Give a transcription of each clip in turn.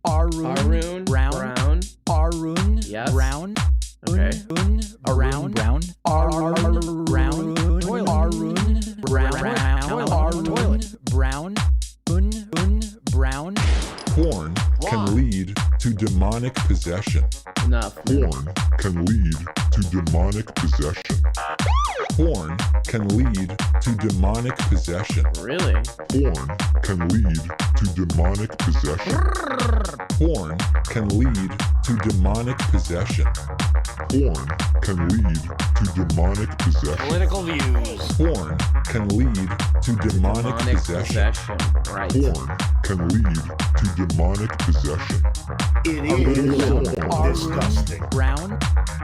Arun. Brown. Arun. Yes. Brown. Okay. Brown. Arun. Brown. Toilet. Arun. Brown. Toilet. Brown. Brown. Porn can lead to demonic possession. Enough. Porn can lead to demonic possession. Porn can lead to demonic possession. Really? Porn can lead to demonic possession. Porn can lead to demonic possession. Porn can lead to demonic possession. Political views. Porn can lead to demonic possession. Right. Porn can lead to demonic possession. It is disgusting. Brown.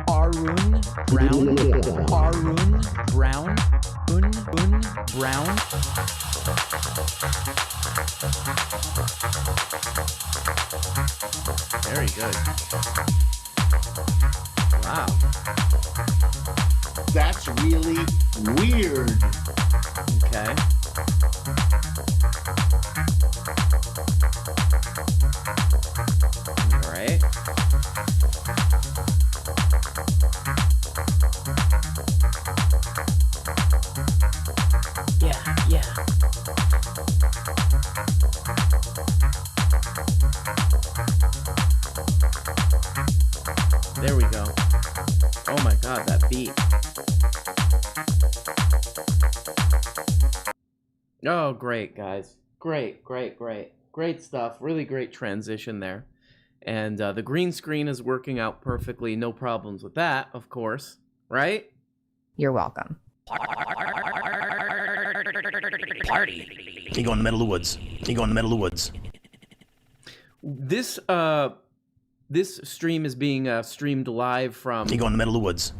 Arun. Brown. Arun. Brown. Brown. Very good. Wow. That's really weird. Okay. All right. Yeah. There we go. Oh my God, that beat. Oh, great, guys. Great stuff. Really great transition there. And the green screen is working out perfectly. No problems with that, of course. Right? You're welcome. Party. You go in the middle of the woods. You go in the middle of the woods. This stream is being streamed live from... You go in the middle of the woods.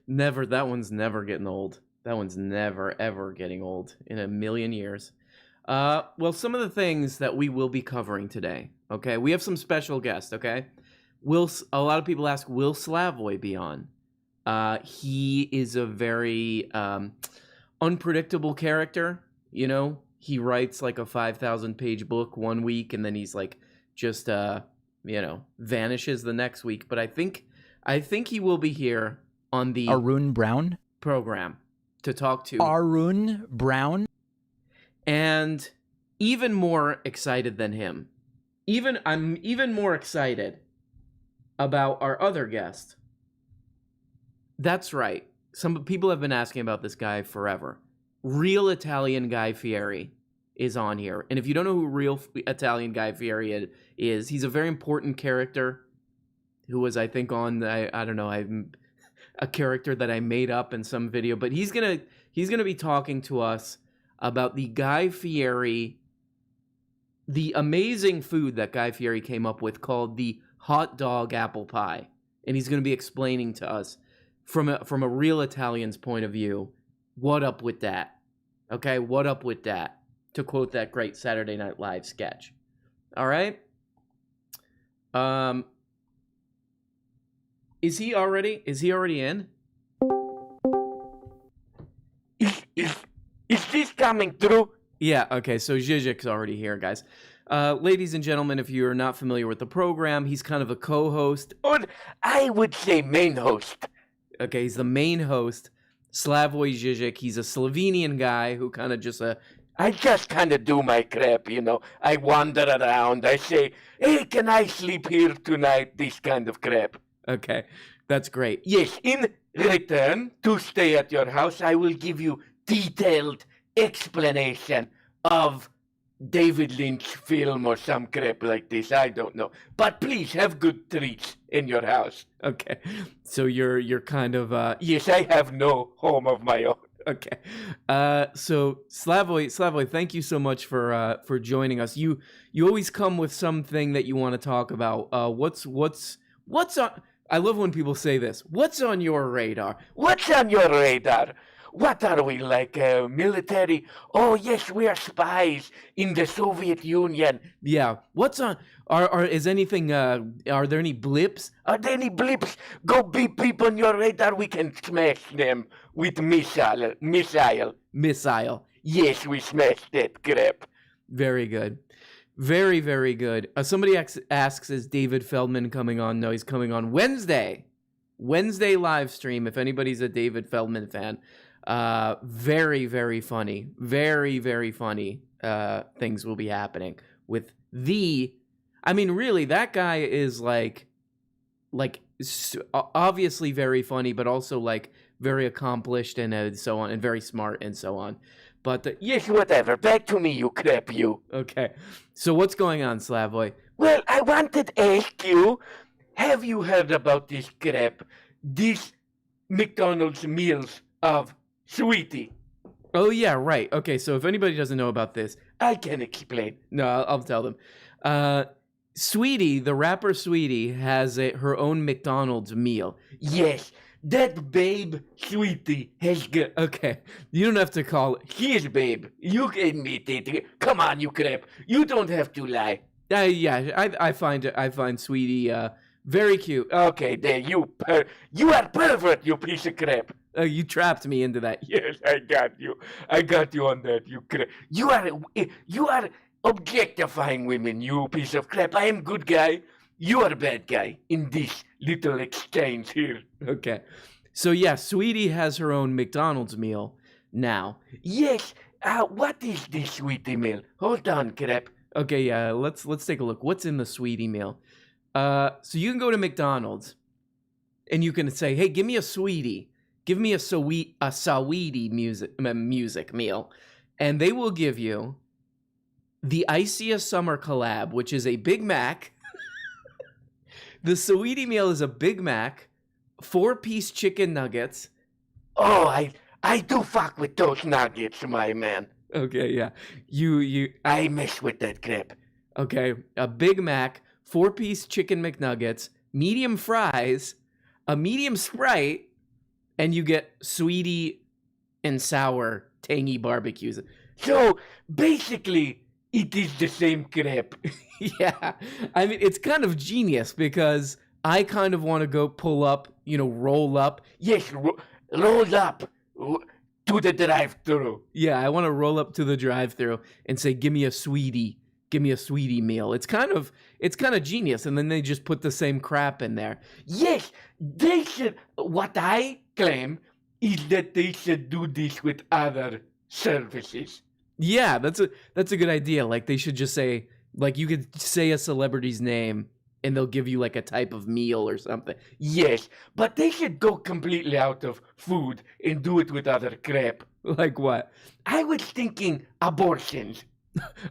That one's never getting old. That one's never, ever getting old in a million years. Well, some of the things that we will be covering today, okay? We have some special guests, okay? A lot of people ask, will Slavoy be on? He is a very unpredictable character, you know? He writes like a 5,000-page book one week, and then he's like just, vanishes the next week. But I think he will be here on the Arun Brown program to talk to Arun Brown. And even more excited than him. I'm even more excited about our other guest. That's right. Some people have been asking about this guy forever. Real Italian Guy Fieri is on here. And if you don't know who real Italian Guy Fieri is, he's a very important character who was, I think, on, I don't know, a character that I made up in some video. But he's gonna be talking to us about the Guy Fieri, the amazing food that Guy Fieri came up with called the hot dog apple pie. And he's going to be explaining to us from a real Italian's point of view, what up with that? Okay, what up with that? To quote that great Saturday Night Live sketch. All right? Is he already in? Is this coming through? Yeah, okay, so Zizek's already here, guys. Ladies and gentlemen, if you're not familiar with the program, he's kind of a co-host. Or I would say main host. Okay, he's the main host. Slavoj Žižek, he's a Slovenian guy who kind of just I just kind of do my crap, you know. I wander around. I say, hey, can I sleep here tonight? This kind of crap. Okay, that's great. Yes, in return to stay at your house, I will give you detailed explanation of David Lynch film or some crap like this. I don't know. But please have good treats in your house. Okay, so you're kind of... Yes, I have no home of my own. Okay, so Slavoj, thank you so much for joining us. You always come with something that you want to talk about. What's on? I love when people say this. What's on your radar? What's on your radar? What are we, like military? Oh yes, we are spies in the Soviet Union. Yeah. What's on? Is anything? Are there any blips? Are there any blips? Go beep beep on your radar. We can smash them with missile. Missile. Yes, we smashed that crap. Very good. Very, very good. Somebody asks, is David Feldman coming on? No, he's coming on Wednesday. Wednesday live stream, if anybody's a David Feldman fan. Very, very funny. Very, very funny things will be happening with I mean, really, that guy is like obviously very funny, but also like very accomplished and so on, and very smart and so on. But Yes, whatever. Back to me, you crap, you. okay, so what's going on, Slavoy? Well, I wanted to ask you, have you heard about this crap? This McDonald's meals of Sweetie. Oh yeah, right. Okay, so if anybody doesn't know about this, I can explain. no, I'll tell them. Sweetie, the rapper Sweetie, has her own McDonald's meal. Yes, that babe Sweetie has got... Okay, you don't have to call it. His babe. You admit it. Come on, you crap. You don't have to lie. Yeah, I find Sweetie very cute. Okay, there, you are pervert, you piece of crap. You trapped me into that. Yes, I got you. I got you on that, you crap. You are objectifying women, you piece of crap. I am good guy. You are a bad guy in this little exchange here. Okay, so yeah, Sweetie has her own McDonald's meal now. Yes. What is this Sweetie meal? Hold on, crap. Okay, yeah, let's take a look. What's in the Sweetie meal? So you can go to McDonald's, and you can say, "Hey, give me a Sweetie, give me a Saweetie music meal," and they will give you the Iciest Summer collab, which is a Big Mac. The Sweetie meal is a Big Mac, 4-piece chicken nuggets. Oh, I do fuck with those nuggets, my man. Okay, yeah, you. I mess with that crap. Okay, a Big Mac, 4-piece chicken McNuggets, medium fries, a medium Sprite, and you get Sweetie and sour tangy barbecues. So basically, it is the same crap. Yeah, I mean, it's kind of genius because I kind of want to go pull up, roll up. Yes, roll up to the drive-thru. Yeah, I want to roll up to the drive-thru and say, give me a Sweetie meal. It's kind of genius, and then they just put the same crap in there. Yes, they should. What I claim is that they should do this with other services. Yeah, that's a good idea. Like they should just say, like you could say a celebrity's name and they'll give you like a type of meal or something. Yes, but they should go completely out of food and do it with other crap. Like what? I was thinking abortions.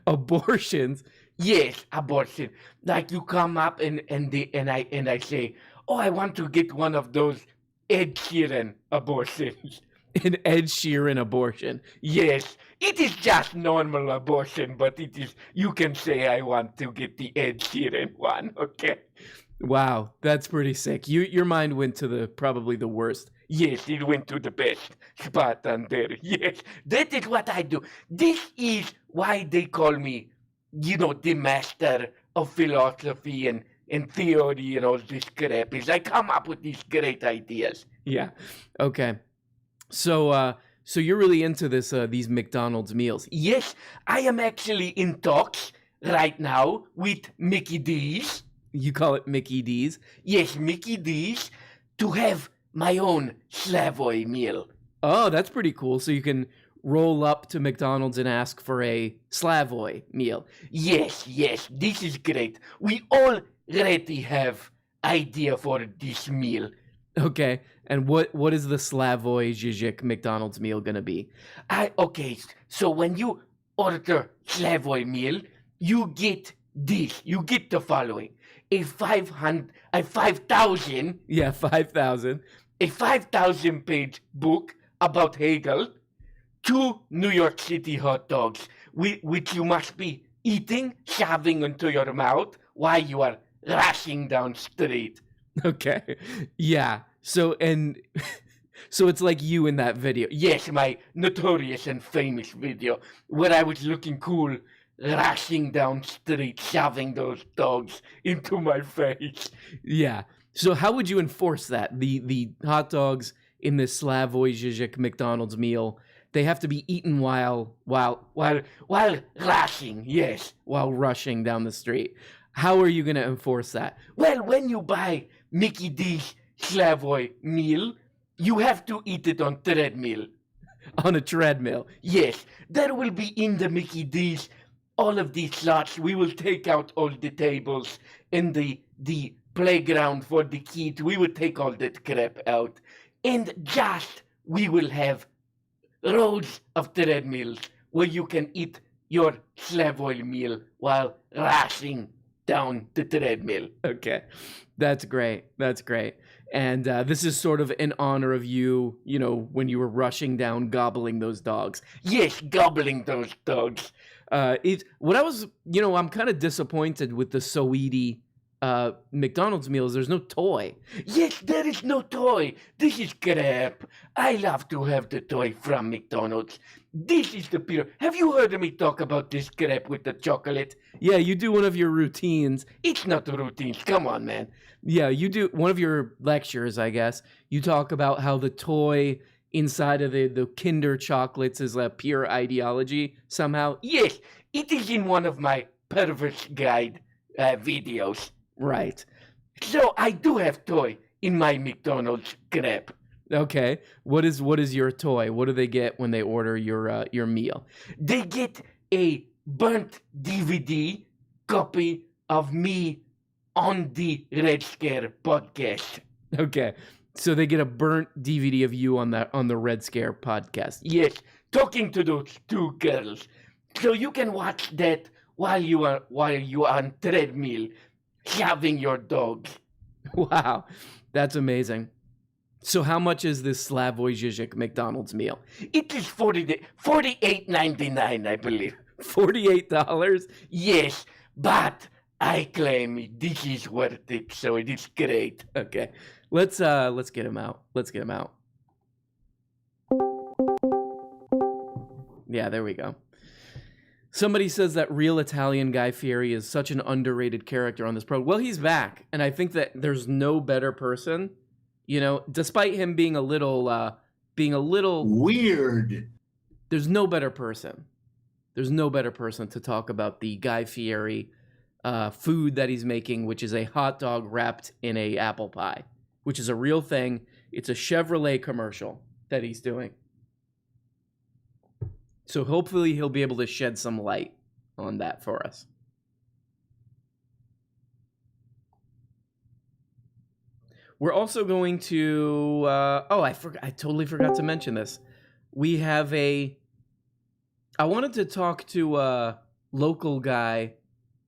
Abortions? Yes, abortion. Like you come up and I say, oh, I want to get one of those Ed Sheeran abortions. An Ed Sheeran abortion. Yes, it is just normal abortion, but it is. You can say I want to get the Ed Sheeran one. Okay. Wow, that's pretty sick. Your mind went to probably the worst. Yes, it went to the best spot on there. Yes, that is what I do. This is why they call me, the master of philosophy and theory and all this crap. Is I come up with these great ideas. Yeah. Okay. So you're really into these McDonald's meals. Yes, I am actually in talks right now with Mickey D's. You call it Mickey D's? Yes, Mickey D's, to have my own Slavoy meal. Oh, that's pretty cool. So you can roll up to McDonald's and ask for a Slavoy meal. Yes, this is great. We already have idea for this meal. Okay, and what is the Slavoy Žižek McDonald's meal gonna be? Okay, so when you order Slavoy meal, you get this. You get the following: a 5,000. Yeah, 5,000. A 5,000 page book about Hegel, 2 New York City hot dogs, which you must be eating, shoving into your mouth while you are rushing down street. Okay. Yeah. So it's like you in that video. Yes, my notorious and famous video where I was looking cool, rushing down street, shoving those dogs into my face. Yeah. So how would you enforce that? The hot dogs in this Slavoj Žižek McDonald's meal They have to be eaten while rushing, yes. while rushing down the street. How are you going to enforce that? Well, when you buy Mickey D's Slavoy meal, you have to eat it on treadmill. On a treadmill. Yes, there will be in the Mickey D's all of these slots. We will take out all the tables in the playground for the kids. We will take all that crap out. And just we will have rows of treadmills where you can eat your Slavoy meal while rushing down the treadmill. Okay. That's great. That's great. And this is sort of in honor of you, you know, when you were rushing down, gobbling those dogs. Yes, gobbling those dogs. What I was, you know, I'm kind of disappointed with the Soedi McDonald's meals. There's no toy. Yes, there is no toy. This is crap. I love to have the toy from McDonald's. This is the pure. Have you heard me talk about this crap with the chocolate? Yeah, you do one of your routines. It's not a routine. Come on, man. Yeah, you do one of your lectures, I guess. You talk about how the toy inside of the Kinder chocolates is a pure ideology somehow. Yes, it is in one of my perverse guide videos. Right. So I do have toy in my McDonald's crap. Okay. What is your toy? What do they get when they order your meal? They get a burnt DVD copy of me on the Red Scare podcast. Okay. So they get a burnt DVD of you on the Red Scare podcast. Yes, talking to those two girls. So you can watch that while you are on treadmill shoving your dog. Wow. That's amazing. So how much is this Slavoj Žižek McDonald's meal? It is $48.99, I believe. $48? Yes, but I claim this is worth it, so it is great. Okay. Let's get him out. Let's get him out. Yeah, there we go. Somebody says that real Italian Guy Fieri is such an underrated character on this program. Well, he's back, and I think that there's no better person, you know, despite him being a little Weird. There's no better person. There's no better person to talk about the Guy Fieri food that he's making, which is a hot dog wrapped in a apple pie, which is a real thing. It's a Chevrolet commercial that he's doing. So hopefully he'll be able to shed some light on that for us. We're also going to I totally forgot to mention this. We have I wanted to talk to a local guy,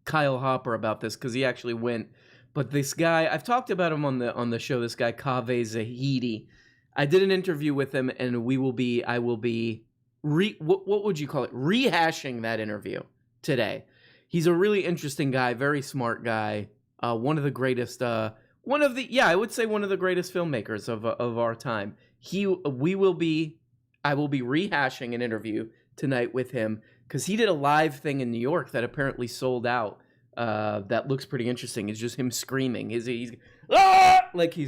Kyle Hopper, about this because he actually went. But this guy, I've talked about him on the show, this guy Kaveh Zahidi. I did an interview with him, and I will be what would you call it? Rehashing that interview today. He's a really interesting guy, very smart guy, one of the greatest I would say one of the greatest filmmakers of our time. I will be rehashing an interview tonight with him because he did a live thing in New York that apparently sold out. That looks pretty interesting. It's just him screaming. He's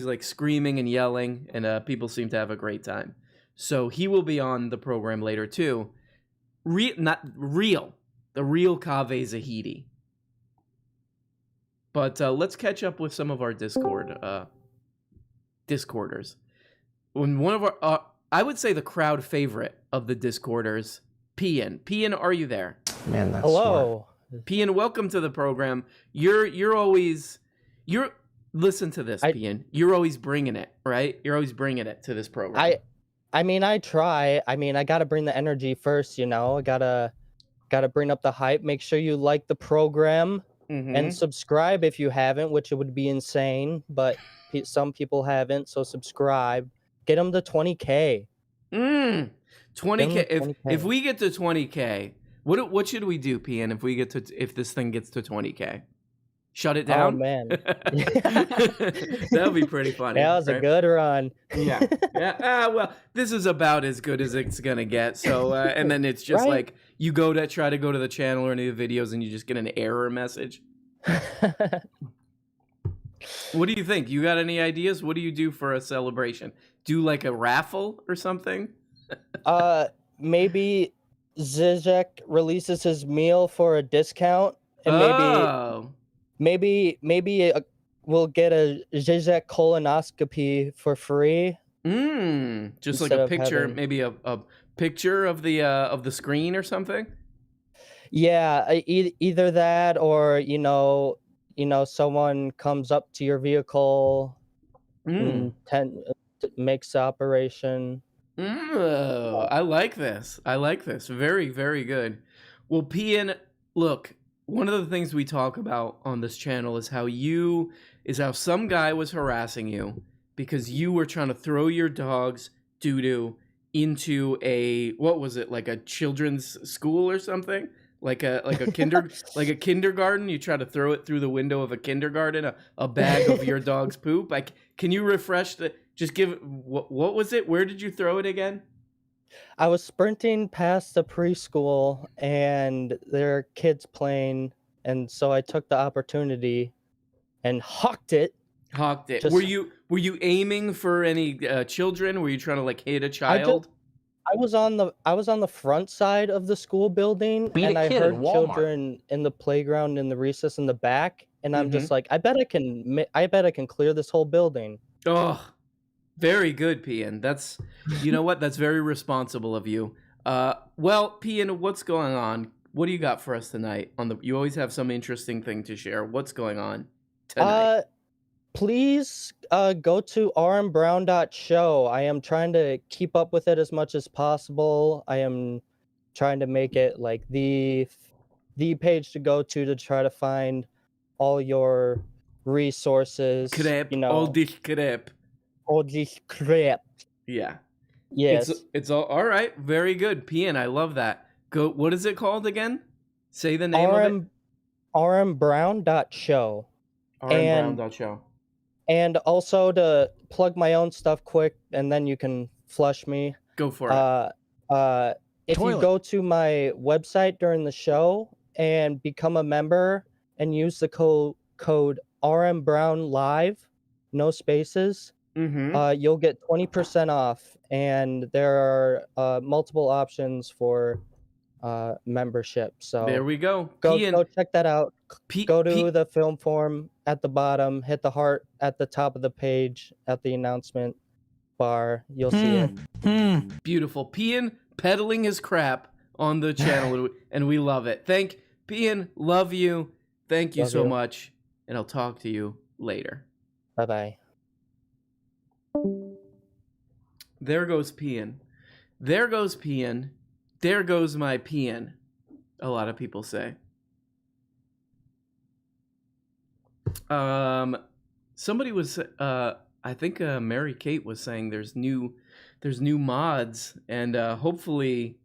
like screaming and yelling, and people seem to have a great time. So he will be on the program later too. The real Kaveh Zahidi. But let's catch up with some of our Discorders. When one of our, I would say the crowd favorite of the Discorders, Pian. Pian, are you there? Man, that's Hello. Pian, welcome to the program. Listen to this, Pian. You're always bringing it, right? You're always bringing it to this program. I mean, I try. I mean, I got to bring the energy first, you know. I got to bring up the hype. Make sure you like the program and subscribe if you haven't, which it would be insane, but some people haven't, so subscribe. Get them to 20K. 20K. If we get to 20K, what should we do, Pian, if this thing gets to 20K? Shut it down? Oh, man. That would be pretty funny. That was a good run. Yeah. Well, this is about as good as it's going to get. So, and then it's just like you try to go to the channel or any of the videos and you just get an error message. What do you think? You got any ideas? What do you do for a celebration? Do like a raffle or something? maybe Zizek releases his meal for a discount, and Oh. maybe we'll get a Zizek colonoscopy for free. Just like Instead a of picture, having- maybe a picture of the screen or something. Yeah, either that or someone comes up to your vehicle and makes the operation. I like this. I like this. Very, very good. Well, Pian, look, one of the things we talk about on this channel is how some guy was harassing you because you were trying to throw your dog's doo-doo into what was it, like a children's school or something? Like a kindergarten. You try to throw it through the window of a kindergarten, a bag of your dog's poop. Like, can you refresh what was it? Where did you throw it again? I was sprinting past the preschool and there are kids playing, and so I took the opportunity and hawked it. Were you aiming for any children? Were you trying to like hit a child? I was on the front side of the school building, and I heard children in the playground in the recess in the back, and I'm just like, I bet I can clear this whole building. Oh, very good, Pian. You know what? That's very responsible of you. Well, Pian, what's going on? What do you got for us tonight? You always have some interesting thing to share. What's going on tonight? Please go to rmbrown.show. I am trying to keep up with it as much as possible. I am trying to make it like the page to go to try to find all your resources. Crap, all this crap. Yeah. Yes. It's all right. Very good, Pian. I love that. Go. What is it called again? Say the name of it. rmbrown.show. rmbrown.show. And also to plug my own stuff quick, and then you can flush me. Go for it. If you go to my website during the show and become a member and use the code RMBrownLive, no spaces, you'll get 20% off. And there are multiple options for membership. So there we go. Go check that out. Go to the film form at the bottom, hit the heart at the top of the page at the announcement bar. You'll see it. Beautiful. Pian peddling his crap on the channel, and we love it. Pian, love you. Thank you so much, and I'll talk to you later. Bye-bye. There goes Pian. There goes Pian. There goes my Pian, a lot of people say. Somebody was, I think Mary Kate was saying there's new mods, and hopefully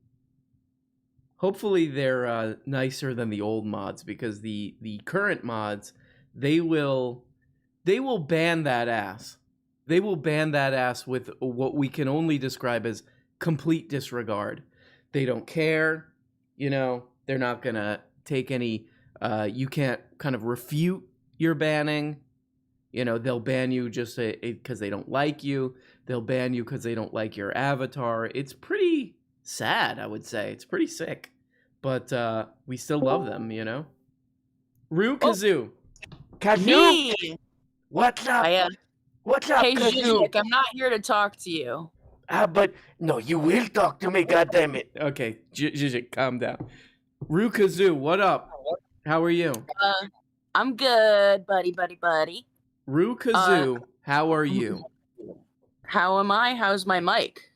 they're nicer than the old mods, because the current mods, they will ban that ass. They will ban that ass with what we can only describe as complete disregard. They don't care, they're not gonna take any, you can't kind of refute your banning. They'll ban you just because they don't like you. They'll ban you because they don't like your avatar. It's pretty sad, I would say. It's pretty sick. But we still love them, Rue Kazoo. Kazoo? What's up? What's up, Hey, Kazoo? Zizek, I'm not here to talk to you. But no, you will talk to me, goddammit. Okay, Zizek, calm down. Rue Kazoo, what up? How are you? I'm good, buddy. Rue Kazoo, how are you? How am I? How's my mic?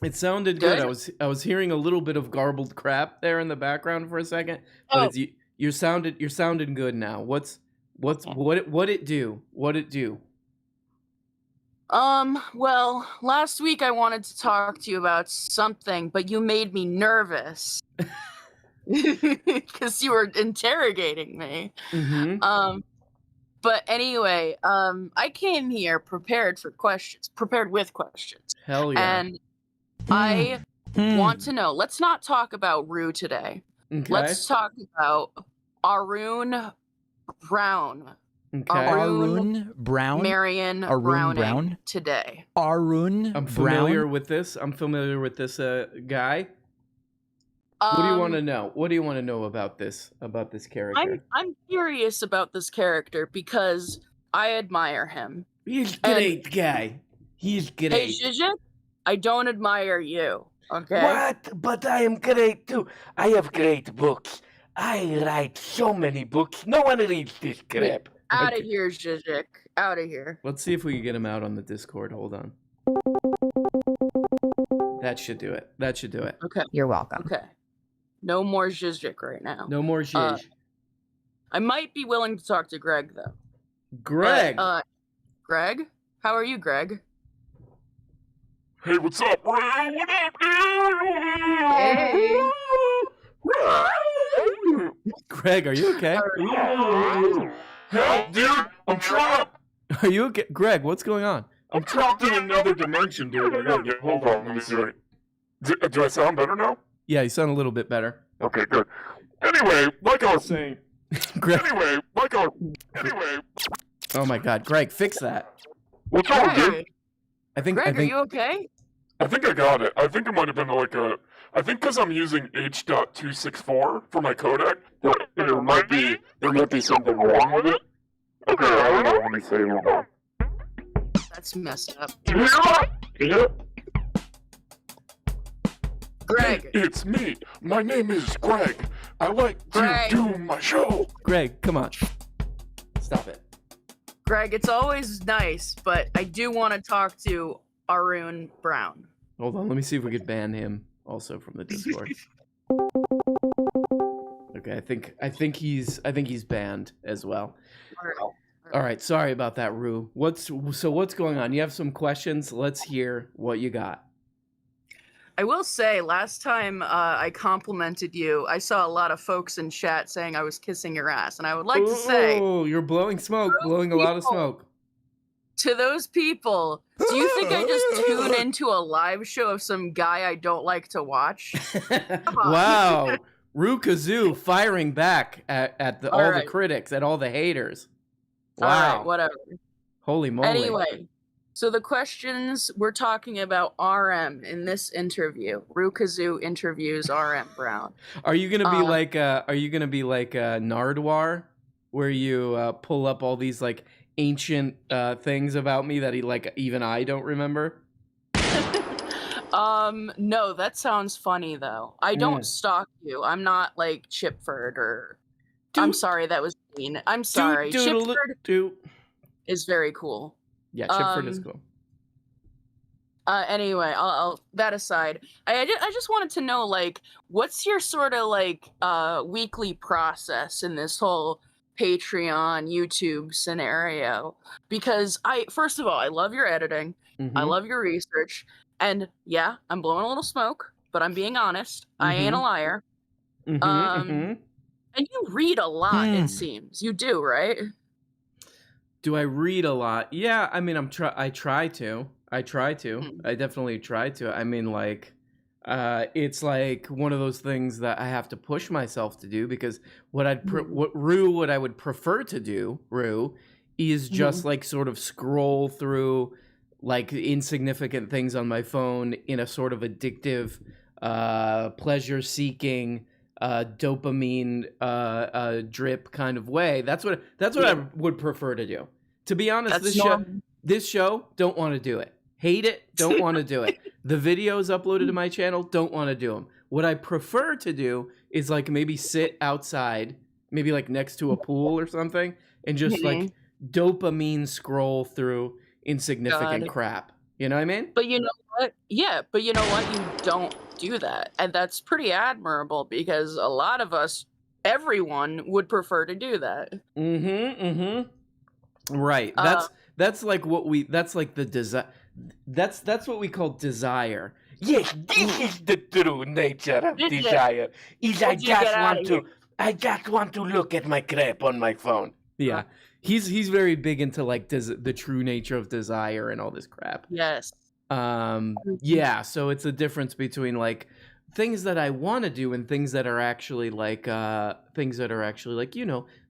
It sounded good. I was hearing a little bit of garbled crap there in the background for a second, but you're sounding good now. What it do? Well, last week I wanted to talk to you about something, but you made me nervous. Because you were interrogating me. But anyway, I came here prepared with questions. Hell yeah. And I want to know, let's not talk about Rue today. Okay. Let's talk about Arun Brown. Okay. Arun Brown. Marion Arun Browning Brown? today. Arun I'm familiar Brown. with this. I'm familiar with this guy. What do you want to know? What do you want to know about this character? I'm curious about this character because I admire him. He's a great guy. He's great. Hey, Zizek, I don't admire you. Okay. What? But I am great too. I have great books. I write so many books. No one reads this crap. Out of Okay. here, Zizek. Out of here. Let's see if we can get him out on the Discord. Hold on. That should do it. That should do it. Okay. You're welcome. Okay. No more Zizek right now. No more zhizh. I might be willing to talk to Greg though. Greg. But, Greg? How are you, Greg? Hey, what's up, bro? What up, dude? Greg, are you okay? Help, dude! I'm trapped! Are you okay? Greg, what's going on? I'm trapped in another dimension, dude. I gotta get. Hold on, let me see. Do I sound better now? Yeah, you sound a little bit better. Okay, good. Anyway, like I was saying. Greg. Anyway. Oh my God, Greg, fix that. What's wrong, dude? Greg, I think. Greg, are you okay? I think I got it. I think it might have been like a. I think because I'm using H.264 for my codec, there might be something wrong with it. Okay, I don't know. Let me say. Hold on. That's messed up. You hear that? Yeah. Greg. It's me. My name is Greg. I like to Greg. do my show. Greg, come on. Stop it. Greg, it's always nice, but I do want to talk to Arun Brown. Hold on. Let me see if we could ban him also from the Discord. Okay, I think he's banned as well. All right, sorry about that, Rue. What's going on? You have some questions? Let's hear what you got. I will say, last time I complimented you, I saw a lot of folks in chat saying I was kissing your ass, and I would like to say, Oh, you're blowing smoke, blowing a lot of smoke. to those people, do you think I just tuned into a live show of some guy I don't like to watch? Wow, Rue Kazoo firing back at all the right. critics, at all the haters. All Wow, right, whatever. holy moly. Anyway, so the questions we're talking about RM in this interview. Rukazu interviews RM Brown. Are you gonna be like Nardwar, where you pull up all these like ancient things about me that even I don't remember? No, that sounds funny though. I don't stalk you. I'm not like Chipford or. I'm sorry, that was mean. I'm sorry. Chipford is very cool. Yeah, Chipford is cool. Anyway, I'll that aside. I just wanted to know, like, what's your sort of like weekly process in this whole Patreon, YouTube scenario? Because first of all, I love your editing. I love your research. And yeah, I'm blowing a little smoke, but I'm being honest. I ain't a liar. And you read a lot, it seems. You do, right? Do I read a lot? Yeah, I mean, I try to. I definitely try to. I mean, like, it's like one of those things that I have to push myself to do, because what I would prefer to do, Rue, is just like sort of scroll through like insignificant things on my phone in a sort of addictive, pleasure-seeking, dopamine drip kind of way. That's what I would prefer to do. To be honest, this show, don't want to do it. Hate it, don't want to do it. The videos uploaded to my channel, don't want to do them. What I prefer to do is like maybe sit outside, maybe like next to a pool or something, and just like dopamine scroll through insignificant crap. You know what I mean? But you know what? Yeah, but you know what? You don't do that. And that's pretty admirable, because a lot of us, everyone would prefer to do that. Right. That's like the desire. That's what we call desire. Yes, this is the true nature of desire. I just want to look at my crap on my phone. Yeah. He's very big into like the true nature of desire and all this crap. Yes. Yeah, so it's a difference between like things that I want to do and things that are actually like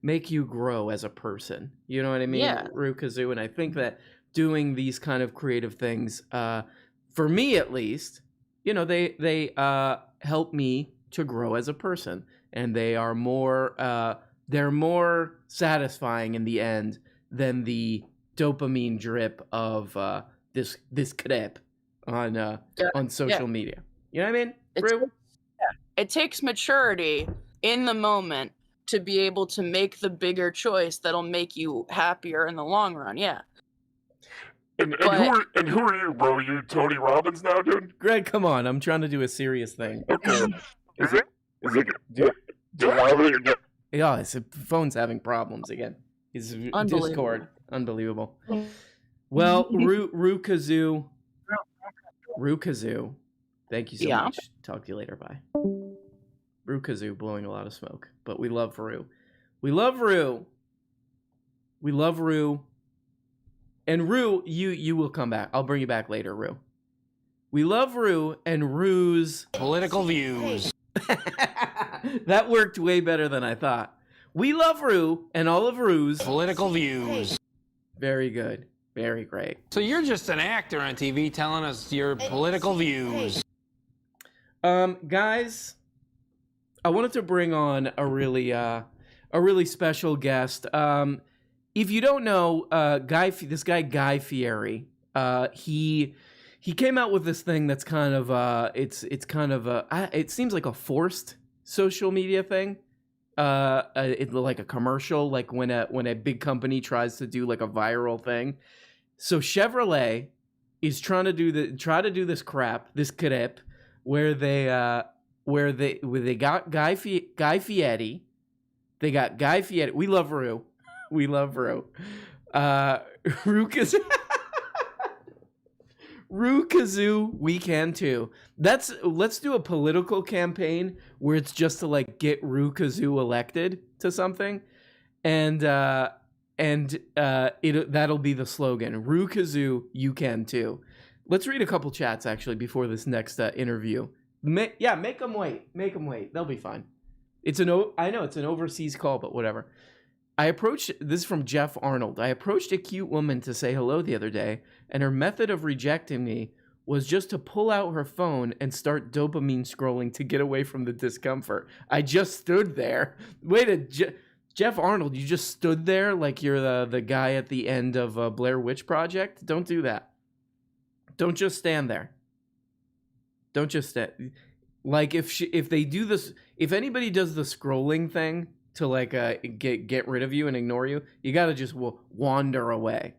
make you grow as a person. You know what I mean? Yeah. Rukazoo, and I think that doing these kind of creative things, for me at least, they help me to grow as a person, and they are they're more satisfying in the end than the dopamine drip of this crap on social media. You know what I mean? It takes maturity in the moment to be able to make the bigger choice that'll make you happier in the long run. Yeah. And who are you, bro? You Tony Robbins now, dude? Greg, come on. I'm trying to do a serious thing. Okay. Is it? Do I have it? Yeah, his phone's having problems again. His Discord. Unbelievable. Well, Rukazoo. Thank you so much. Talk to you later. Bye. Rukazoo blowing a lot of smoke. But we love Rue. We love Rue. And Rue, you will come back. I'll bring you back later, Rue. We love Rue and Rue's Political views. That worked way better than I thought. We love Rue and all of Rue's Political views. Very good. Very great. So you're just an actor on TV telling us your political views. Guys, I wanted to bring on a really special guest. If you don't know, this guy Guy Fieri, he came out with this thing that's kind of it seems like a forced social media thing. It's like a commercial, like when a big company tries to do like a viral thing. So Chevrolet is trying to do this crap where they got Guy Fieri. They got Guy Fieri. We love Rue. Rukazoo, we can too. Let's do a political campaign where it's just to like get Rukazoo elected to something, and that'll be the slogan. Rukazoo, you can too. Let's read a couple chats actually before this next interview. Make them wait. They'll be fine. I know it's an overseas call, but whatever. This is from Jeff Arnold. I approached a cute woman to say hello the other day, and her method of rejecting me was just to pull out her phone and start dopamine scrolling to get away from the discomfort. I just stood there. Jeff Arnold, you just stood there like you're the guy at the end of Blair Witch Project? Don't do that. Don't just stand there. Don't just stand. Like if they do this, if anybody does the scrolling thing to like get rid of you and ignore you, you gotta just wander away.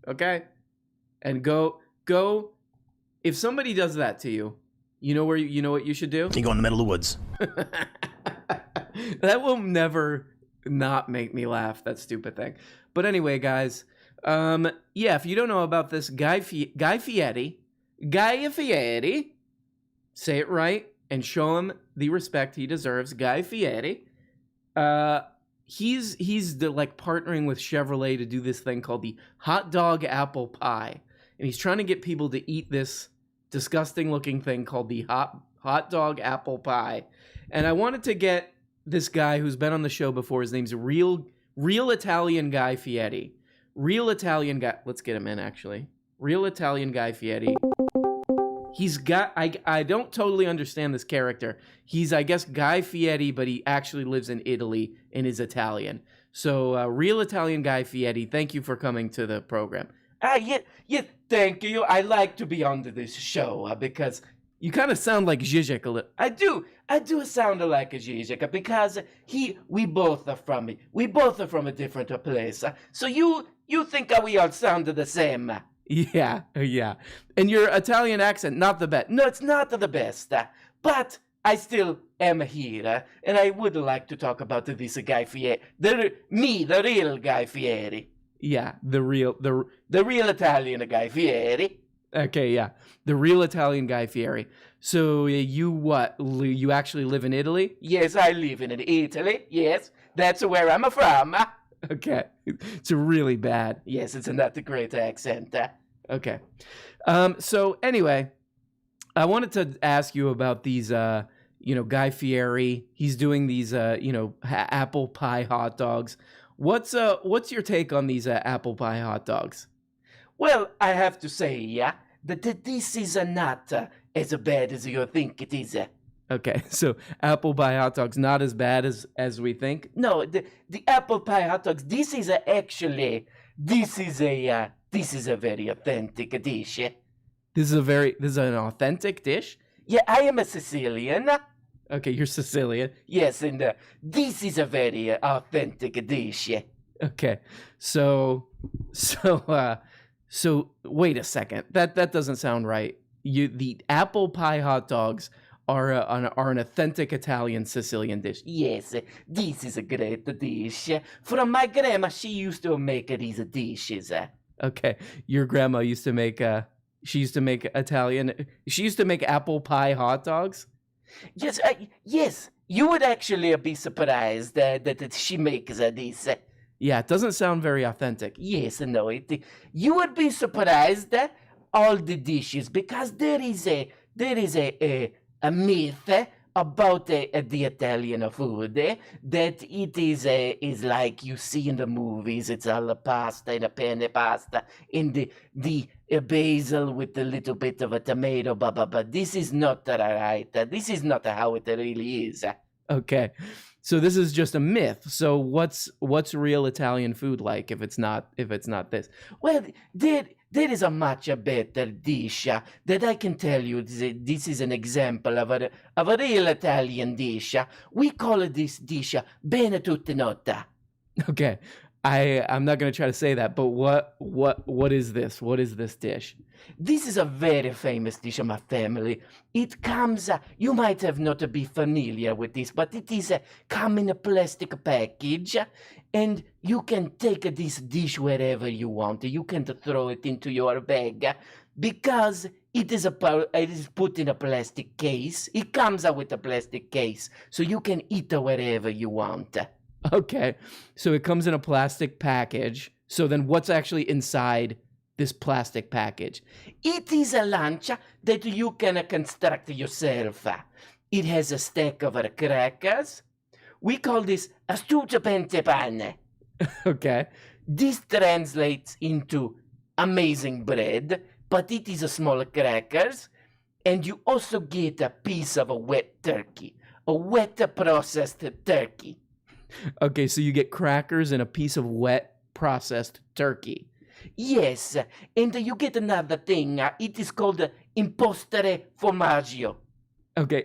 Okay? And go. If somebody does that to you, you know what you should do? You go in the middle of the woods. That will never not make me laugh, that stupid thing. But anyway, guys, if you don't know about this Guy Fieri, say it right and show him the respect he deserves. Guy Fieri, he's like partnering with Chevrolet to do this thing called the hot dog apple pie, and he's trying to get people to eat this disgusting looking thing called the hot dog apple pie. And I wanted to get this guy who's been on the show before. His name's Real Italian Guy Fieri. Real Italian guy. Let's get him in, actually. Real Italian Guy Fieri. He's got, I don't totally understand this character. He's, I guess, Guy Fieri, but he actually lives in Italy and is Italian. So, Real Italian Guy Fieri, thank you for coming to the program. Yeah, thank you. I like to be on this show because you kind of sound like Zizek a little. I do sound like a Zizek because we both are from a different place. So you think we all sound the same? Yeah. And your Italian accent, not the best. No, it's not the best, but I still am here, and I would like to talk about this Guy Fieri, the real Guy Fieri. Yeah, the real Italian Guy Fieri. Okay, yeah, the real Italian Guy Fieri. So you actually live in Italy? Yes, I live in Italy. Yes, that's where I'm from. Okay, it's really bad. Yes, it's not a great accent. Okay, so anyway, I wanted to ask you about these, Guy Fieri. He's doing these, apple pie hot dogs. What's your take on these apple pie hot dogs? Well, I have to say, yeah, that this is not as bad as you think it is. Okay, so apple pie hot dogs not as bad as we think. No, the apple pie hot dogs. This is a very authentic dish. This is an authentic dish. Yeah, I am a Sicilian. Okay, you're Sicilian. Yes, and this is a very authentic dish. Okay, so wait a second. That doesn't sound right. The apple pie hot dogs are an authentic Italian Sicilian dish. Yes, this is a great dish. From my grandma, she used to make these dishes. Okay, your grandma used to make she used to make apple pie hot dogs. Yes, yes. You would actually be surprised that she makes this. Yeah, it doesn't sound very authentic. Yes, no, you would be surprised all the dishes because there is a myth about the Italian food that it is like you see in the movies. It's all a pasta and a penne pasta in the basil with a little bit of a tomato. But this is not right. This is not how it really is. Okay, so this is just a myth. So what's real Italian food like if it's not this? Well, there is a much better dish that I can tell you. This is an example of a real Italian dish. We call this dish bene tutte notte. Okay, I'm not gonna try to say that, but what is this? What is this dish? This is a very famous dish of my family. It comes, you might have not be familiar with this, but it is come in a plastic package, and you can take this dish wherever you want. You can throw it into your bag because it is put in a plastic case. It comes with a plastic case, so you can eat wherever you want. Okay, so it comes in a plastic package. So then what's actually inside this plastic package? It is a lunch that you can construct yourself. It has a stack of crackers. We call this a stupente pane. Okay. This translates into amazing bread, but it is a small crackers. And you also get a piece of a wet turkey, a wet processed turkey. Okay, so you get crackers and a piece of wet processed turkey. Yes, and you get another thing. It is called impostere formaggio. Okay,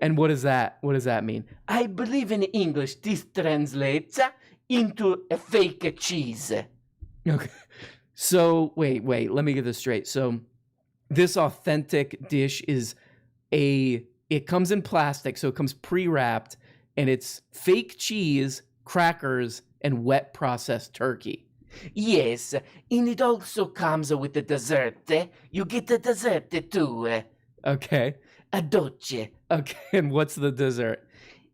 and what is that? What does that mean? I believe in English this translates into a fake cheese. Okay, so wait, let me get this straight. So this authentic dish it comes in plastic, so it comes pre-wrapped, and it's fake cheese, crackers, and wet processed turkey. Yes, and it also comes with the dessert. You get the dessert too. Okay. A dolce. Okay, and what's the dessert?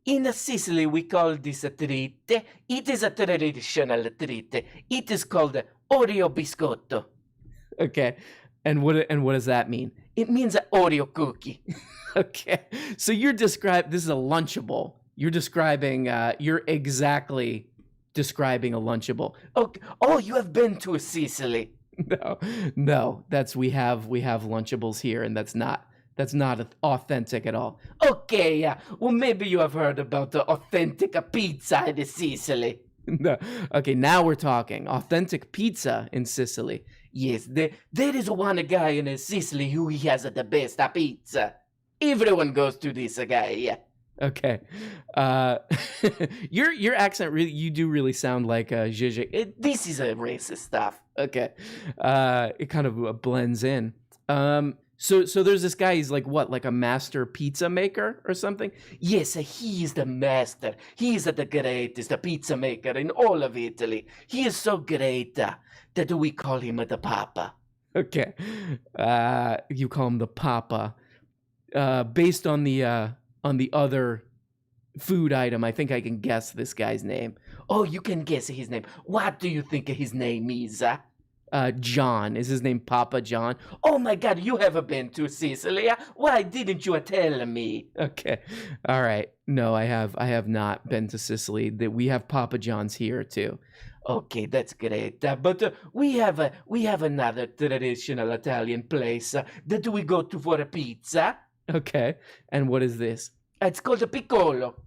In Sicily, we call this a treat. It is a traditional treat. It is called Oreo biscotto. Okay, and what does that mean? It means an Oreo cookie. Okay, so this is a Lunchable. You're exactly describing a Lunchable. Okay. Oh, you have been to Sicily. No, we have Lunchables here, and that's not authentic at all. Okay, well, maybe you have heard about the authentic pizza in Sicily. No. Okay, now we're talking authentic pizza in Sicily. Yes, there is one guy in Sicily who has the best pizza. Everyone goes to this guy. Okay, your accent you do really sound like Zizek. This is a racist stuff. Okay, it kind of blends in. So there's this guy. He's like a master pizza maker or something. Yes, he is the master. He is the greatest pizza maker in all of Italy. He is so great that we call him the Papa. Okay, you call him the Papa, based on the other food item. I think I can guess this guy's name. Oh, you can guess his name. What do you think his name is? John. Is his name Papa John? Oh my God, you have been to Sicily? Why didn't you tell me? Okay. All right. No, I have not been to Sicily. We have Papa John's here too. Okay, that's great. But we have another traditional Italian place that we go to for a pizza. Okay. And what is this? It's called a piccolo.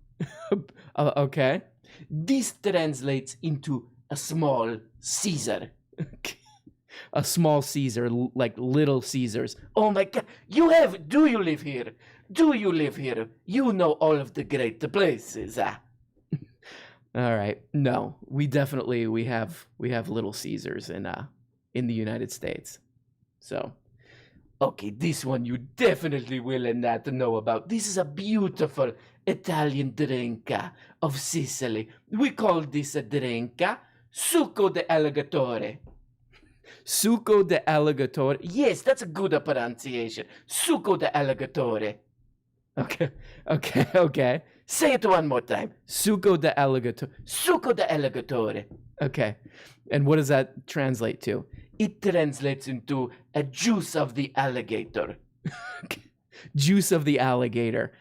Okay. This translates into a small Caesar. A small Caesar, like Little Caesars. Oh my God! Do you live here? Do you live here? You know all of the great places. All right. No, we have Little Caesars in the United States. So, okay, this one you definitely will not know about. This is a beautiful Italian drink of Sicily. We call this a drink succo de alligatore. Succo de alligatore. Yes, that's a good pronunciation. Succo de alligatore. Okay. Say it one more time. Succo de alligatore. Succo de alligatore. Okay. And what does that translate to? It translates into a juice of the alligator. Juice of the alligator.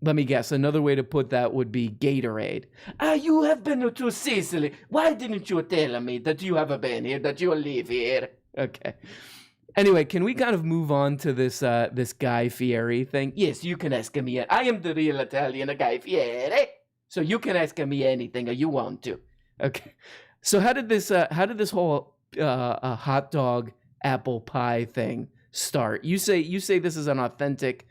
Let me guess. Another way to put that would be Gatorade. You have been to Sicily. Why didn't you tell me that you have been here, that you live here? Okay. Anyway, can we kind of move on to this Guy Fieri thing? Yes, you can ask me. I am the real Italian Guy Fieri. So you can ask me anything you want to. Okay. So how did this whole hot dog apple pie thing start? You say this is an authentic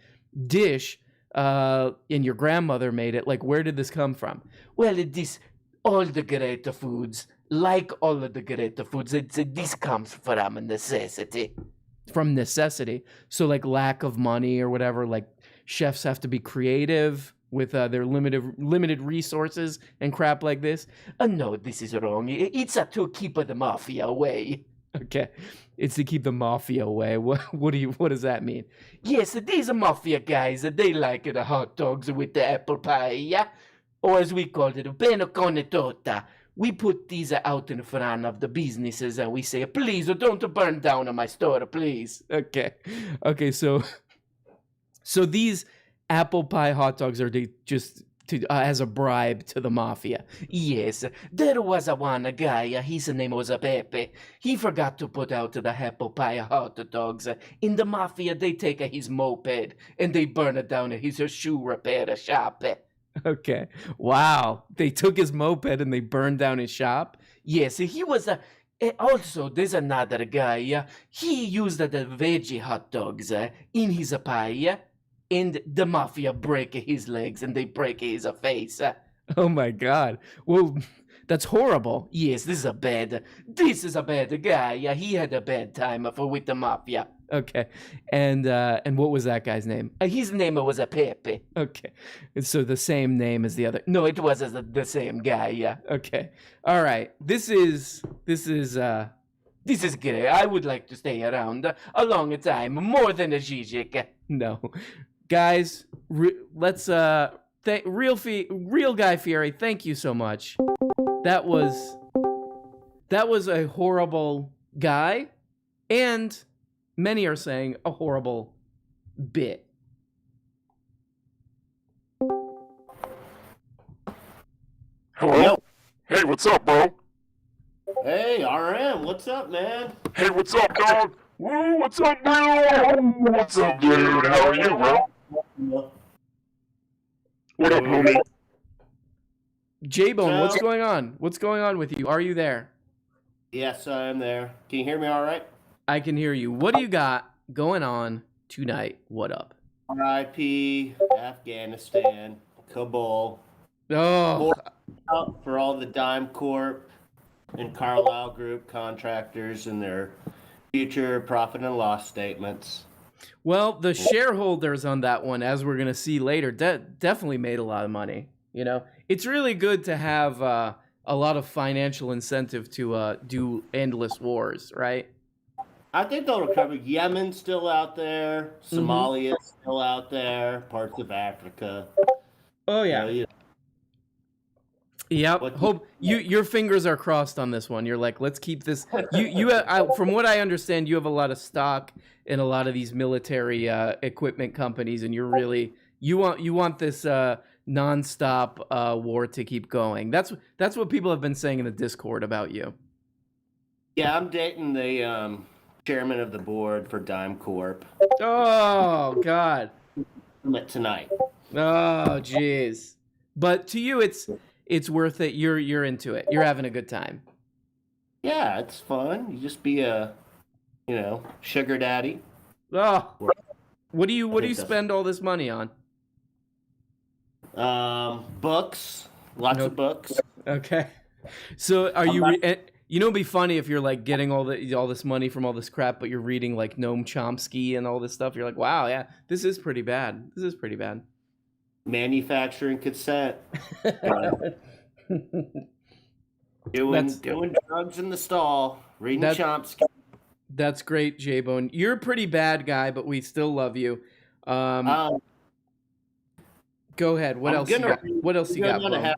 dish. And your grandmother made it. Like, where did this come from? Well, all the great foods, like all of the great foods, this comes from necessity. From necessity. So, like, lack of money or whatever. Like, chefs have to be creative with their limited resources and crap like this. No, this is wrong. It's to keep the mafia away. Okay, it's to keep the mafia away. What does that mean? Yes, these mafia guys, they like the hot dogs with the apple pie, yeah? Or as we call it, pane con torta. We put these out in front of the businesses and we say, please don't burn down my store, please. Okay. So these apple pie hot dogs are just as a bribe to the mafia. Yes, there was one guy, his name was Pepe. He forgot to put out the apple pie hot dogs. In the mafia, they take his moped and they burn down his shoe repair shop. Okay. Wow. They took his moped and they burned down his shop? Yes, he was also, there's another guy. He used the veggie hot dogs in his pie. And the mafia break his legs and they break his face. Oh my God. Well, that's horrible. Yes, this is a bad guy. He had a bad time with the mafia. Okay. And what was that guy's name? His name was Pepe. Okay. So the same name as the other. No, it was the same guy, yeah. Okay. All right. This is great. I would like to stay around a long time, more than a Zizek. No. Guys, let's real Guy Fieri, thank you so much. That was a horrible guy, and many are saying a horrible bit. Hello? Hey, what's up, bro? Hey, RM, what's up, man? Hey, what's up, dog? Woo, what's up, bro? What's up, dude? How are you, bro? What up, homie? J-Bone, what's going on? What's going on with you? Are you there? Yes, I am there. Can you hear me all right? I can hear you. What do you got going on tonight? What up? RIP, Afghanistan, Kabul. Oh, Out for all the Dime Corp and Carlyle Group contractors and their future profit and loss statements. well, the shareholders on that one, as we're going to see later, definitely made a lot of money. You know, it's really good to have a lot of financial incentive to do endless wars, right? I think they'll recover. Yemen's still out there. Somalia's still out there. Parts of Africa. Oh, yeah. You know, Yep. What- Hope your fingers are crossed on this one. You're like, let's keep this. From what I understand, you have a lot of stock in a lot of these military equipment companies, and you want this nonstop war to keep going. That's what people have been saying in the Discord about you. Yeah, I'm dating the chairman of the board for Dime Corp. Oh God. Tonight. Oh jeez. But to you, it's worth it. You're into it. You're having a good time. Yeah, it's fun. You just be a, sugar daddy. Oh, what do you spend all this money on? Books, lots of books. Okay. So are you? It'd be funny if you're like getting all this money from all this crap, but you're reading like Noam Chomsky and all this stuff. You're like, wow, yeah, this is pretty bad. This is pretty bad. Manufacturing consent. Doing drugs in the stall. Reading Chomsky. That's great, J-Bone. You're a pretty bad guy, but we still love you. Go ahead. What else you got? What else you got, Bo? I'm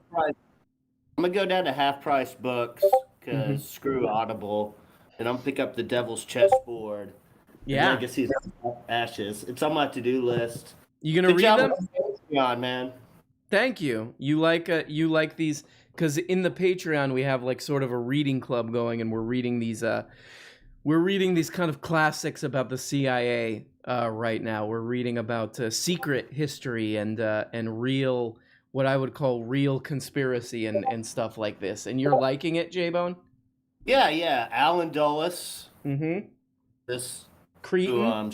gonna go down to Half Price Books because screw Audible, and I'm gonna pick up The Devil's Chessboard. Yeah. Legacies of Ashes. It's on my to-do list. You gonna read them? Patreon, man. Thank you. You like these because in the Patreon we have like sort of a reading club going, and we're reading these kind of classics about the CIA right now. We're reading about secret history and real, what I would call real conspiracy and stuff like this. And you're liking it, J-Bone? Yeah. Alan Dulles. Mm-hmm. This Cretin. who Sean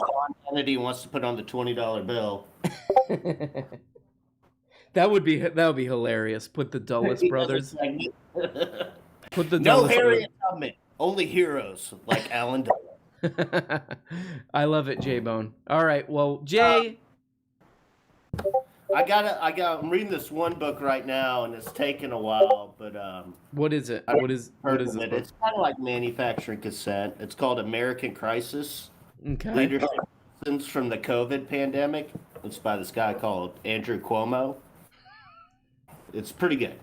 Kennedy wants to put on the $20 bill. That would be hilarious. Put the Dulles brothers. Put the no Dulles Harriet Tubman. Only heroes like Alan Dulles. I love it, J-Bone. All right, well, Jay. I'm reading this one book right now, and it's taken a while, but what is it? What is this book? It's kind of like Manufacturing Consent. It's called American Crisis. Okay. Leadership Lessons from the COVID Pandemic. It's by this guy called Andrew Cuomo. It's pretty good.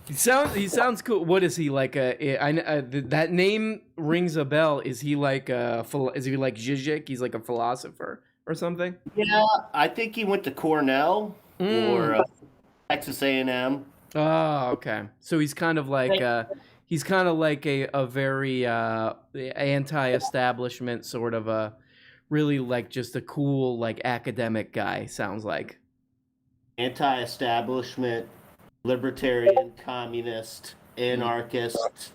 He sounds cool. What is he like? That name rings a bell. Is he like Zizek? He's like a philosopher or something. Yeah, I think he went to Cornell or Texas A&M. Oh, okay. So he's kind of like a very anti-establishment sort of a really like just a cool like academic guy. Sounds like anti-establishment. Libertarian, communist, anarchist,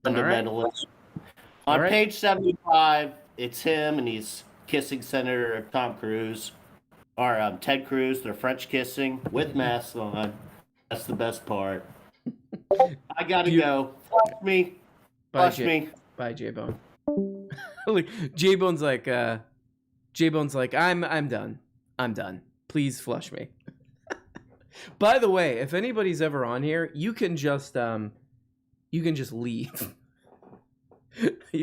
fundamentalist. On page 75, it's him, and he's kissing Senator Ted Cruz. They're French kissing with masks on. That's the best part. I gotta go. Flush me. Flush me. Bye, J-Bone. J-Bone's like, I'm done. I'm done. Please flush me. By the way, if anybody's ever on here, you can just leave. You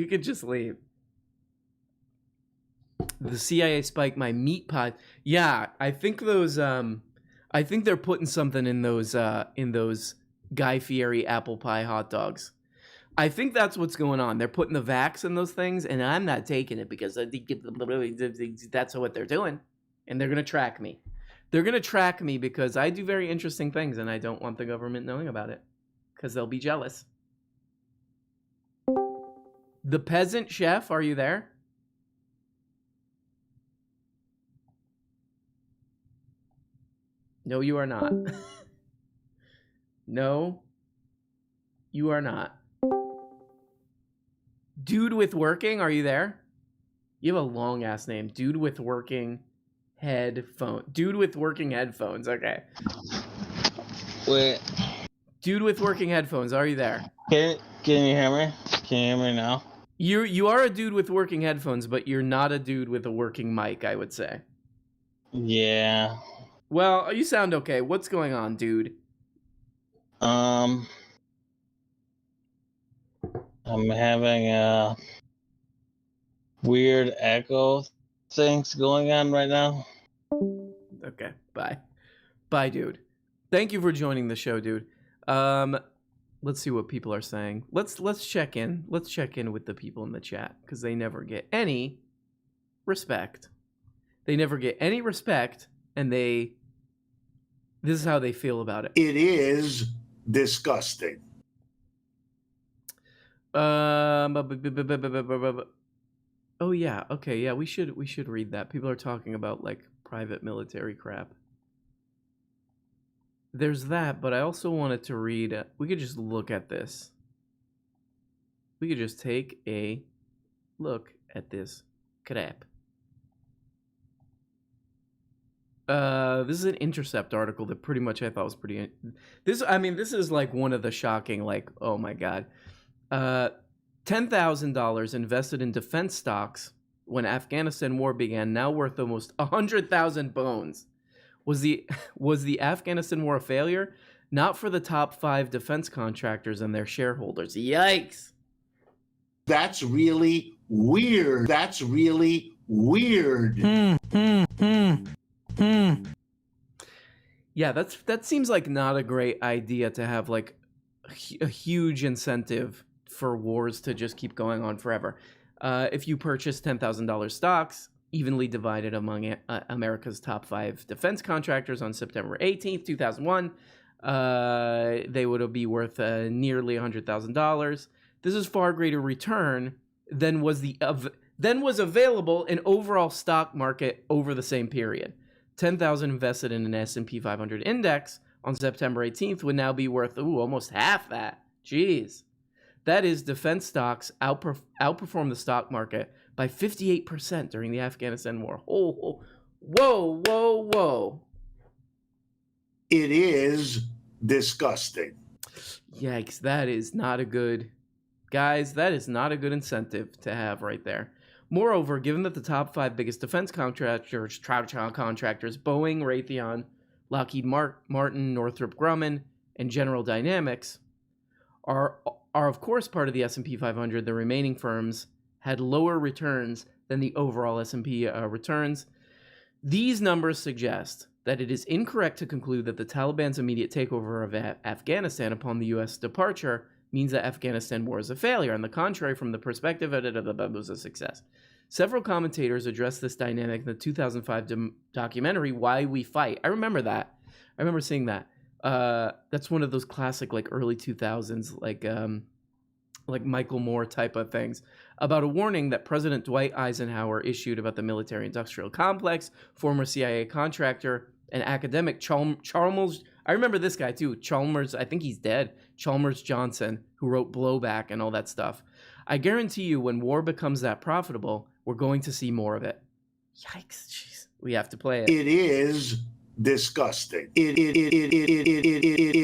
can just leave. The CIA spiked my meat pot. Yeah, I think those I think they're putting something in those Guy Fieri apple pie hot dogs. I think that's what's going on. They're putting the vax in those things, and I'm not taking it because I think that's what they're doing, and they're gonna track me. They're going to track me because I do very interesting things, and I don't want the government knowing about it because they'll be jealous. The Peasant Chef, are you there? No, you are not. No, you are not. Dude with Working, are you there? You have a long-ass name. Dude with Working... Dude with working headphones. Okay. Wait. Dude with working headphones. Are you there? Can you hear me? Can you hear me now? You are a dude with working headphones, but you're not a dude with a working mic, I would say. Yeah. Well, you sound okay. What's going on, dude? I'm having a weird echo things going on right now. Okay, bye, dude. Thank you for joining the show, dude. Let's see what people are saying. Let's check in. Let's check in with the people in the chat because they never get any respect. They never get any respect, and this is how they feel about it. It is disgusting. Oh yeah, okay, yeah, we should read that. People are talking about like private military crap. There's that, but I also wanted to read. We could just look at this. We could just take a look at this crap. This is an Intercept article that pretty much I thought was pretty. This is like one of the shocking, like, oh my god. $10,000 invested in defense stocks when Afghanistan war began, now worth almost 100,000 bones. Was the Afghanistan war a failure? Not for the top 5 defense contractors and their shareholders. Yikes. That's really weird. That's really weird. Yeah, that seems like not a great idea to have like a huge incentive for wars to just keep going on forever. If you purchase $10,000 stocks, evenly divided among America's top 5 defense contractors on September 18th, 2001, they would be worth nearly $100,000. This is far greater return than was available in overall stock market over the same period. 10,000 invested in an S&P 500 index on September 18th would now be worth almost half that. Jeez. That is, defense stocks outperformed the stock market by 58% during the Afghanistan war. Oh, whoa, whoa, whoa. It is disgusting. Yikes, that is not a good... Guys, that is not a good incentive to have right there. Moreover, given that the top 5 biggest defense contractors, Boeing, Raytheon, Lockheed Martin, Northrop Grumman, and General Dynamics, are of course part of the S&P 500, the remaining firms had lower returns than the overall S&P returns. These numbers suggest that it is incorrect to conclude that the Taliban's immediate takeover of Afghanistan upon the U.S. departure means that Afghanistan war is a failure. On the contrary, from the perspective of it was a success. Several commentators addressed this dynamic in the 2005 documentary Why We Fight. I remember that. I remember seeing that. That's one of those classic like early 2000s like Michael Moore type of things about a warning that President Dwight Eisenhower issued about the military-industrial complex. Former CIA contractor and academic Chalmers, I remember this guy too, Chalmers, I think he's dead, Chalmers Johnson, who wrote Blowback and all that stuff. I guarantee you when war becomes that profitable, we're going to see more of it. Yikes, jeez. We have to play it. It is disgusting. It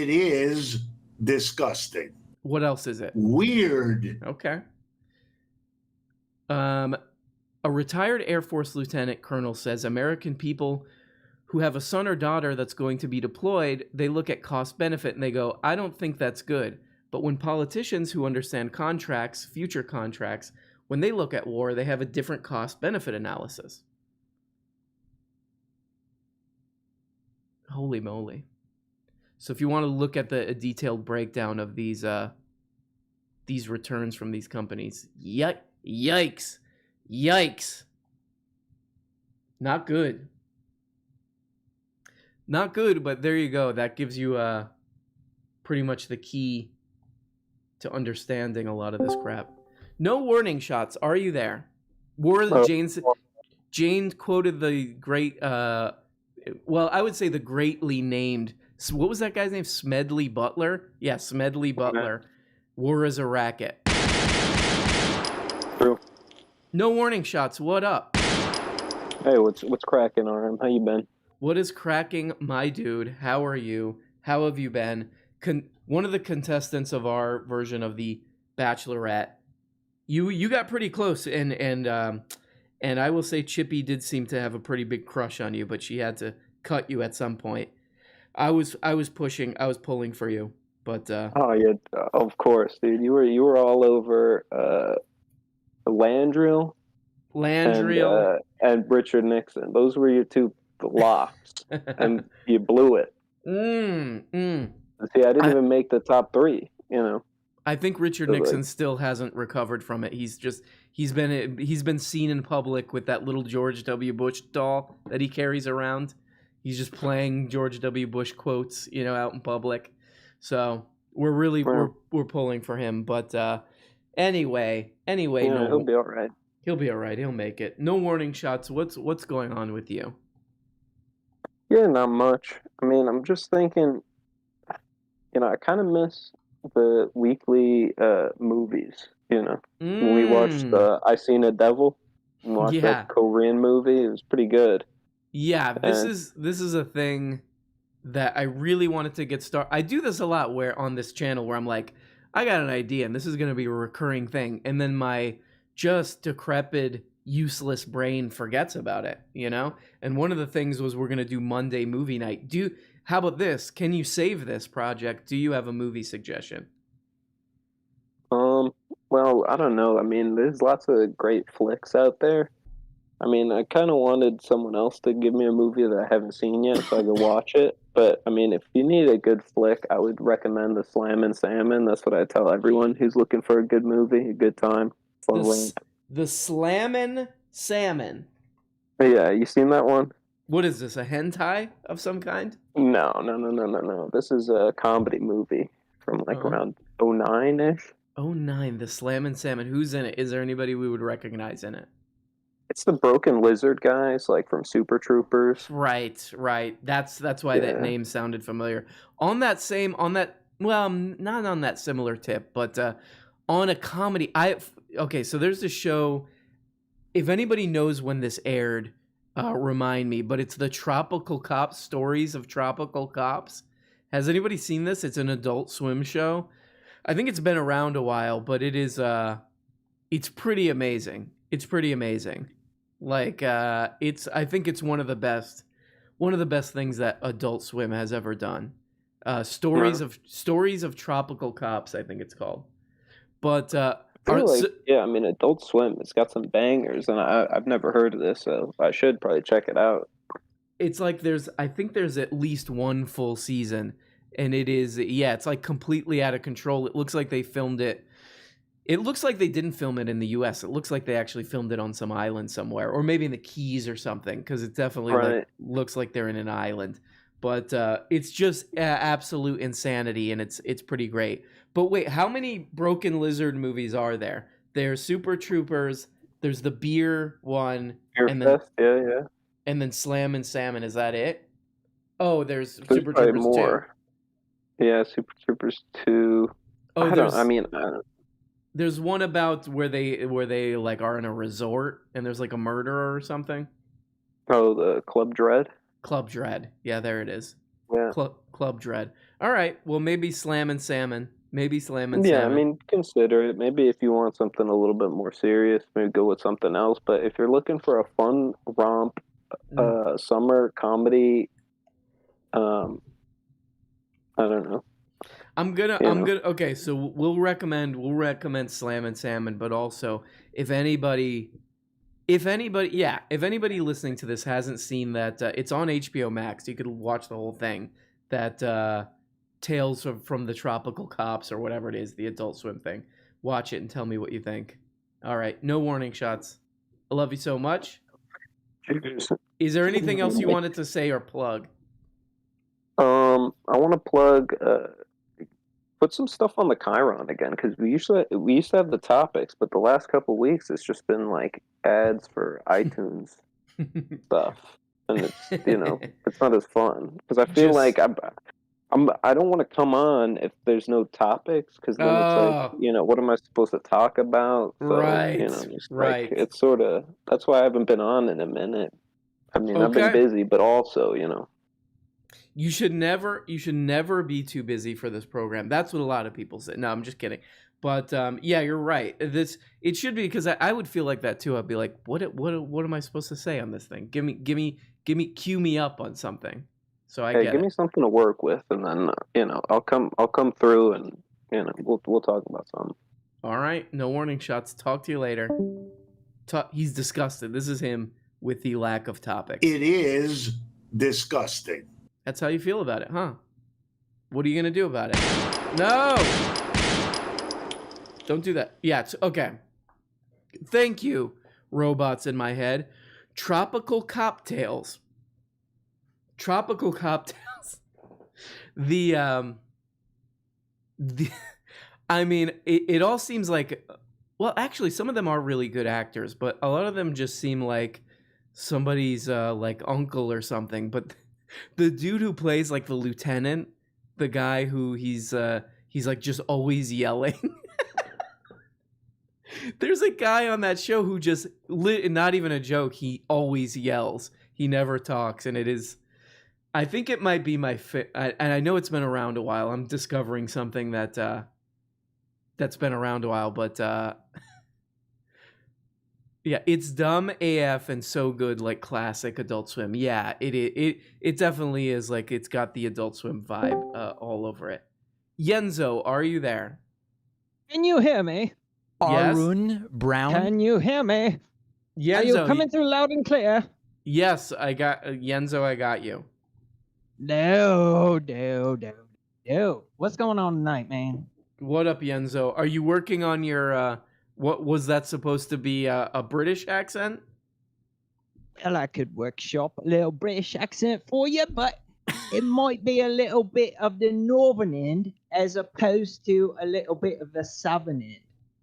is disgusting. What else is it? Weird. Okay. A retired Air Force lieutenant colonel says American people who have a son or daughter that's going to be deployed, they look at cost benefit and they go, I don't think that's good. But when politicians who understand contracts, future contracts, when they look at war, they have a different cost benefit analysis. Holy moly. So if you want to look at a detailed breakdown of these returns from these companies, yikes. Not good. Not good, but there you go. That gives you pretty much the key to understanding a lot of this crap. No warning shots. Are you there? Jane quoted the great, I would say the greatly named, what was that guy's name? Smedley Butler? Yeah, Smedley Butler. War is a racket. True. No warning shots. What up? Hey, what's cracking, RM? How you been? What is cracking, my dude? How are you? How have you been? One of the contestants of our version of the Bachelorette, you got pretty close, and I will say Chippy did seem to have a pretty big crush on you, but she had to cut you at some point. I was pulling for you, but oh yeah, of course, dude. You were all over Landrill and Richard Nixon. Those were your two locks, and you blew it. See, I didn't even make the top 3. You know. I think Richard So, like- Nixon still hasn't recovered from it. He's been seen in public with that little George W. Bush doll that he carries around. He's just playing George W. Bush quotes, out in public. So we're really we're pulling for him. But anyway, Yeah, no, he'll be all right. He'll be all right. He'll make it. No warning shots. What's going on with you? Yeah, not much. I mean, I'm just thinking, I kind of miss the weekly movies, When we watched I Seen a Devil, and watched Yeah. that Korean movie, it was pretty good. Yeah, this And- is a thing that I really wanted to get started. I do this a lot where on this channel where I'm like, I got an idea and this is going to be a recurring thing, and then my just decrepit, useless brain forgets about it, And one of the things was we're going to do Monday movie night. How about this? Can you save this project? Do you have a movie suggestion? Well, I don't know. I mean, there's lots of great flicks out there. I mean, I kind of wanted someone else to give me a movie that I haven't seen yet so I could watch it. But, I mean, if you need a good flick, I would recommend The Slammin' Salmon. That's what I tell everyone who's looking for a good movie, a good time, fun way. The Slammin' Salmon. Yeah, you seen that one? What is this, a hentai of some kind? No. This is a comedy movie from around 09-ish. 09, The Slammin' Salmon. Who's in it? Is there anybody we would recognize in it? It's the Broken Lizard guys, from Super Troopers. Right. That's why that name sounded familiar. Well, not on that similar tip, but on a comedy. So there's this show. If anybody knows when this aired, remind me. But it's the Tropical Cops, Stories of Tropical Cops. Has anybody seen this? It's an Adult Swim show. I think it's been around a while, but it is. It's pretty amazing. It's pretty amazing. I think it's one of the best things that Adult Swim has ever done. Stories of Tropical Cops, I think it's called. But I mean, Adult Swim, it's got some bangers, and I've never heard of this, so I should probably check it out. It's like I think there's at least one full season, and it's completely out of control. It looks like they filmed it. It looks like they didn't film it in the U.S. It looks like they actually filmed it on some island somewhere, or maybe in the Keys or something, because it definitely looks like they're in an island. But it's just absolute insanity, and it's pretty great. But wait, how many Broken Lizard movies are there? There's Super Troopers. There's the beer one, Yeah. And then Slammin' Salmon. Is that it? Oh, there's There's Super probably Troopers more. 2. Yeah, Super Troopers 2. Oh, I don't. There's one about where they are in a resort and there's a murderer or something. Oh, the Club Dread. Club Dread. Yeah, there it is. Yeah. Club Dread. All right. Well, maybe Slammin' Salmon. Salmon. I mean, consider it. Maybe if you want something a little bit more serious, maybe go with something else. But if you're looking for a fun romp, summer comedy, I don't know. Okay, so we'll recommend Slammin' Salmon, but also if anybody listening to this hasn't seen that, it's on HBO Max. You could watch the whole thing. That Tales from the Tropical Cops or whatever it is, the Adult Swim thing. Watch it and tell me what you think. All right, no warning shots. I love you so much. Is there anything else you wanted to say or plug? I want to plug. Put some stuff on the Chiron again, because we used to have the topics, but the last couple of weeks it's just been ads for iTunes stuff, and it's it's not as fun because I feel like I don't want to come on if there's no topics, because then it's what am I supposed to talk about? So, right. It's sort of, that's why I haven't been on in a minute. I mean, I've been busy, but also You should never be too busy for this program. That's what a lot of people say. No, I'm just kidding. But you're right. It should be, because I would feel like that too. I'd be like, what am I supposed to say on this thing? Cue me up on something. So give me something to work with, and then I'll come through, and we'll talk about something. All right, no warning shots. Talk to you later. He's disgusted. This is him with the lack of topics. It is disgusting. That's how you feel about it, huh? What are you gonna do about it? No! Don't do that. Yeah, it's okay. Thank you, robots in my head. Tropical cocktails. Tropical cocktails. The I mean, it all seems like, well, actually, some of them are really good actors, but a lot of them just seem like somebody's like uncle or something. But the dude who plays like the lieutenant, the guy who he's like just always yelling. There's a guy on that show who just not even a joke. He always yells. He never talks, and it is. I think it might be my and I know it's been around a while. I'm discovering something that that's been around a while, but yeah, it's dumb AF and so good, like classic Adult Swim. Yeah, it definitely is. Like, it's got the Adult Swim vibe all over it. Yenzo, are you there? Can you hear me? Yes? Arun Brown. Can you hear me? Yenzo, Are you coming through loud and clear? Yes, I got Yenzo. I got you. No. What's going on tonight, man? What up, Yenzo? Are you working on your what was that supposed to be, a British accent? Well, I could workshop a little British accent for you, but it might be a little bit of the northern end as opposed to a little bit of the southern end.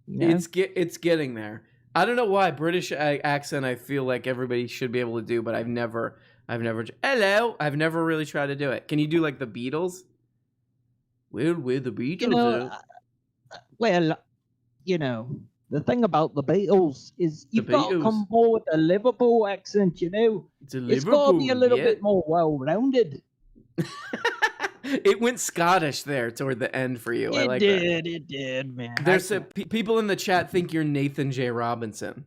You know? It's getting there. I don't know why British accent. I feel like everybody should be able to do, but I've never. Hello. I've never really tried to do it. Can you do like the Beatles? Well, we're the Beatles. You know, well, you know, the thing about the Beatles is you've got to come more with a Liverpool accent. You know, it's got to be a little bit more well-rounded. It went Scottish there toward the end for you. It did, man. There's people in the chat think you're Nathan J. Robinson.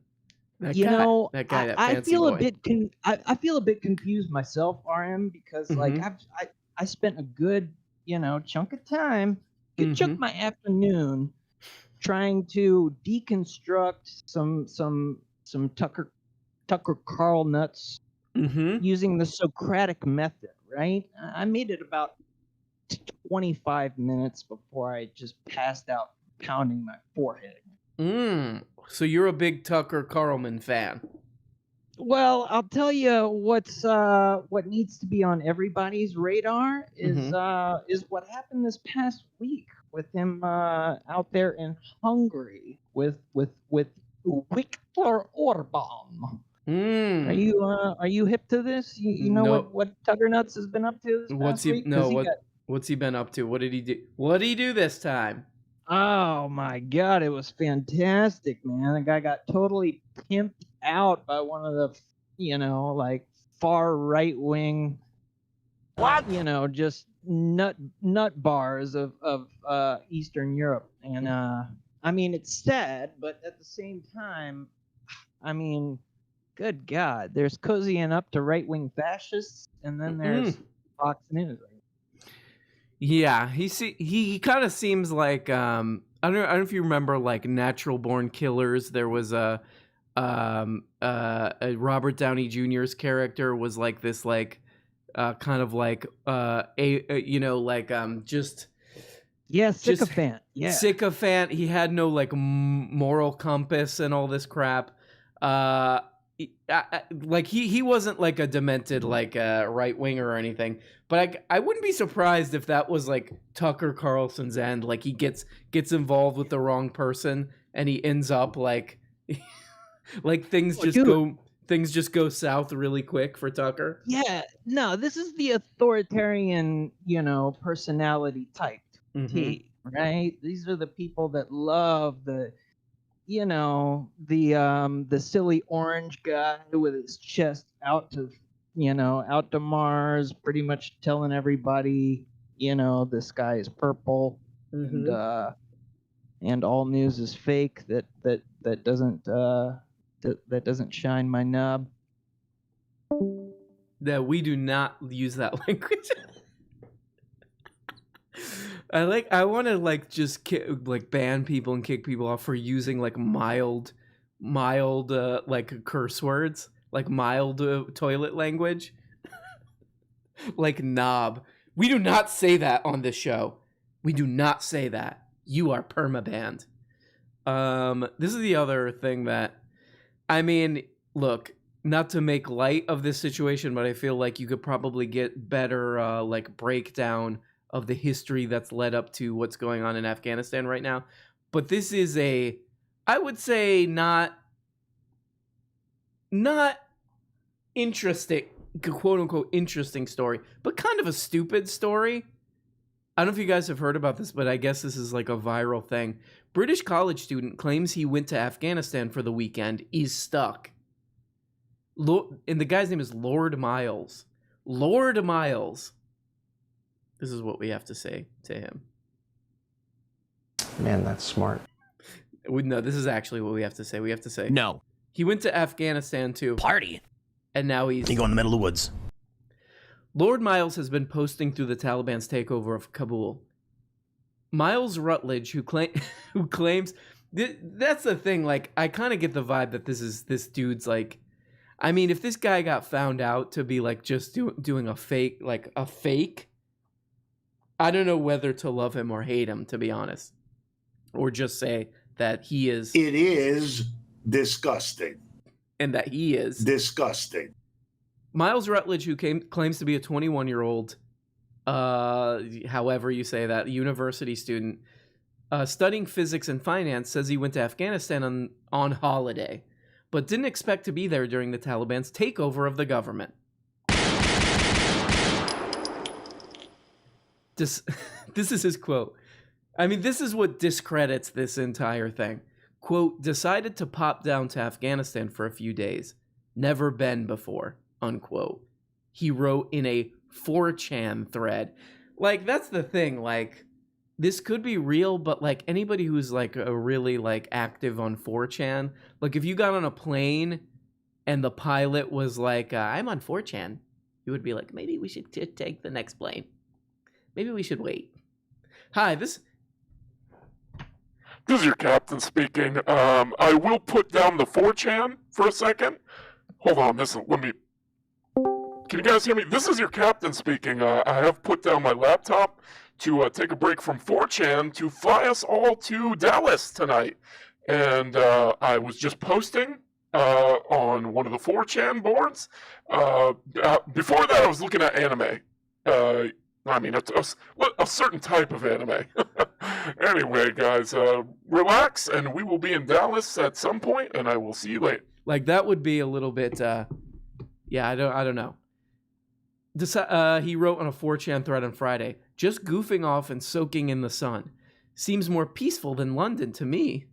That guy, I fancy feel boy. a bit I feel a bit confused myself, RM, because like I spent a good chunk of time, good chunk of my afternoon, trying to deconstruct some Tucker Carl nuts using the Socratic method. Right, I made it about 25 minutes before I just passed out pounding my forehead. So you're a big Tucker Carlson fan. Well, I'll tell you what needs to be on everybody's radar is what happened this past week with him out there in Hungary with Viktor Orban. Are you hip to this? You know what Tucker Nuts has been up to this past week? What's he been up to? What did he do? What did he do this time? Oh my God, it was fantastic, man. The guy got totally pimped out by one of the, like far right wing, just nut bars of Eastern Europe. And I mean, it's sad, but at the same time, I mean, good God, there's cozying up to right wing fascists, and then there's Fox News. Yeah, he kind of seems like I don't know if you remember like Natural Born Killers. There was a Robert Downey Jr.'s character was like this like kind of like sycophant. Sycophant. He had no like moral compass and all this crap. Like he wasn't like a demented like right winger or anything, but I wouldn't be surprised if that was like Tucker Carlson's end. Like he gets involved with the wrong person and he ends up like like things just go south really quick for Tucker. Yeah, no, this is the authoritarian personality type T, right? These are the people that love the the silly orange guy with his chest out to Mars, pretty much telling everybody, the sky is purple and all news is fake. That doesn't shine my nub. That we do not use that language. I want to like just like ban people and kick people off for using like mild like curse words, like mild toilet language, like knob. We do not say that on this show. We do not say that. You are permabanned. This is the other thing that, I mean, look, not to make light of this situation, but I feel like you could probably get better, like, breakdown of the history that's led up to what's going on in Afghanistan right now. But this is a, I would say, not interesting, quote unquote, interesting story, but kind of a stupid story. I don't know if you guys have heard about this, but I guess this is like a viral thing. British college student claims he went to Afghanistan for the weekend, is stuck. And the guy's name is Lord Miles. Lord Miles. This is what we have to say to him. Man, that's smart. No, this is actually what we have to say. We have to say, No. He went to Afghanistan to Party. and now He go in the middle of the woods. Lord Miles has been posting through the Taliban's takeover of Kabul. Miles Rutledge, who claims that's the thing. Like, I kind of get the vibe that this dude's like, I mean, if this guy got found out to be like just doing a fake, I don't know whether to love him or hate him, to be honest, or just say that he is. It is disgusting. And that he is disgusting. Miles Rutledge, who claims to be a 21-year-old, however you say that, university student, studying physics and finance, says he went to Afghanistan on holiday, but didn't expect to be there during the Taliban's takeover of the government. This is his quote. I mean, this is what discredits this entire thing. Quote, decided to pop down to Afghanistan for a few days. Never been before, unquote. He wrote in a 4chan thread. Like, that's the thing. Like, this could be real, but like anybody who's like a really like active on 4chan, like if you got on a plane and the pilot was like, I'm on 4chan, you would be like, maybe we should take the next plane. Maybe we should wait. Hi, This is your captain speaking. I will put down the 4chan for a second. Hold on, can you guys hear me? This is your captain speaking. I have put down my laptop to take a break from 4chan to fly us all to Dallas tonight. And I was just posting on one of the 4chan boards. Before that, I was looking at anime. I mean, a certain type of anime. Anyway, guys, relax, and we will be in Dallas at some point, and I will see you later. Like, that would be a little bit, yeah, I don't know. He wrote on a 4chan thread on Friday, just goofing off and soaking in the sun. Seems more peaceful than London to me.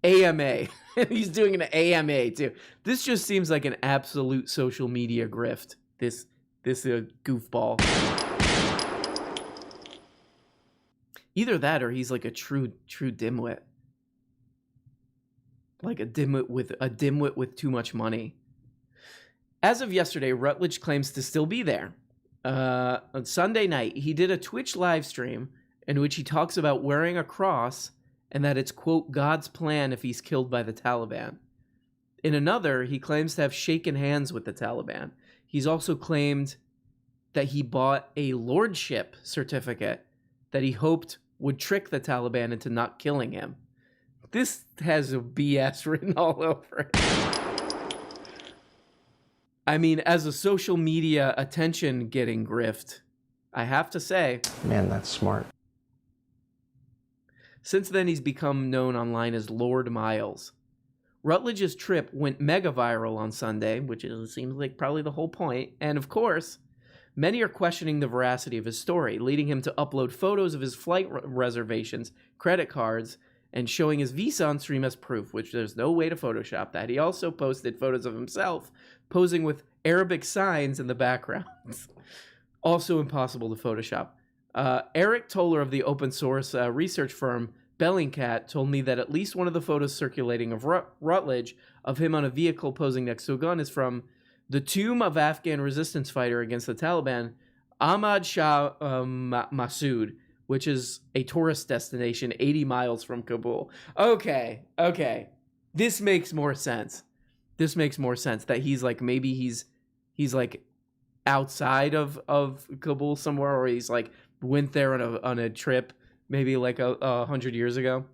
AMA. He's doing an AMA, too. This just seems like an absolute social media grift. This goofball. Either that or he's like a true dimwit. Like a dimwit with too much money. As of yesterday, Rutledge claims to still be there. On Sunday night, he did a Twitch live stream in which he talks about wearing a cross and that it's, quote, God's plan if he's killed by the Taliban. In another, he claims to have shaken hands with the Taliban. He's also claimed that he bought a lordship certificate that he hoped would trick the Taliban into not killing him. This has a BS written all over it. I mean, as a social media attention-getting grift, I have to say... Man, that's smart. Since then, he's become known online as Lord Miles. Rutledge's trip went mega viral on Sunday, which seems like probably the whole point. And of course, many are questioning the veracity of his story, leading him to upload photos of his flight reservations, credit cards, and showing his visa on stream as proof, which there's no way to Photoshop that. He also posted photos of himself posing with Arabic signs in the background. Also impossible to Photoshop. Eric Toller of the open source research firm Bellingcat told me that at least one of the photos circulating of Rutledge of him on a vehicle posing next to a gun is from the tomb of Afghan resistance fighter against the Taliban, Ahmad Shah Massoud, which is a tourist destination 80 miles from Kabul. Okay. This makes more sense. That he's like, maybe he's like outside of Kabul somewhere, or he's like went there on a trip maybe like 100 years ago.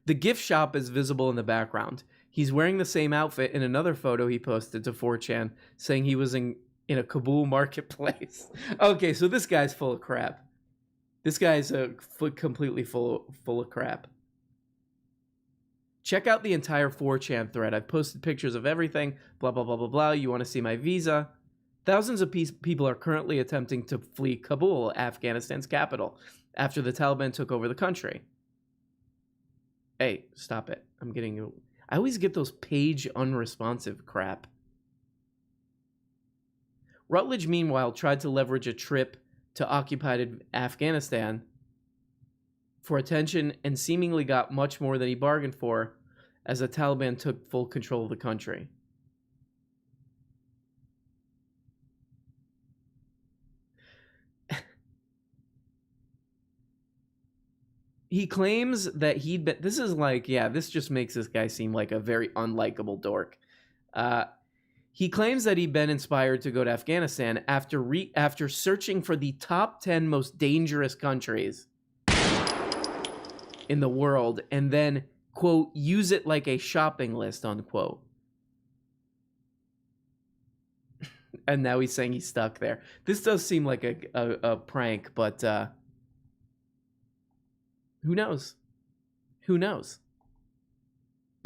The gift shop is visible in the background. He's wearing the same outfit in another photo he posted to 4chan, saying he was in a Kabul marketplace. Okay, so this guy's full of crap. This guy's completely full of crap. Check out the entire 4chan thread. I've posted pictures of everything. Blah, blah, blah, blah, blah. You want to see my visa? Thousands of people are currently attempting to flee Kabul, Afghanistan's capital, after the Taliban took over the country. Hey, stop it. I always get those page unresponsive crap. Rutledge, meanwhile, tried to leverage a trip to occupied Afghanistan for attention and seemingly got much more than he bargained for as the Taliban took full control of the country. He claims that he'd been... This is like, yeah, this just makes this guy seem like a very unlikable dork. He claims that he'd been inspired to go to Afghanistan after searching for the top 10 most dangerous countries in the world and then, quote, use it like a shopping list, unquote. And now he's saying he's stuck there. This does seem like a prank, but who knows? Who knows?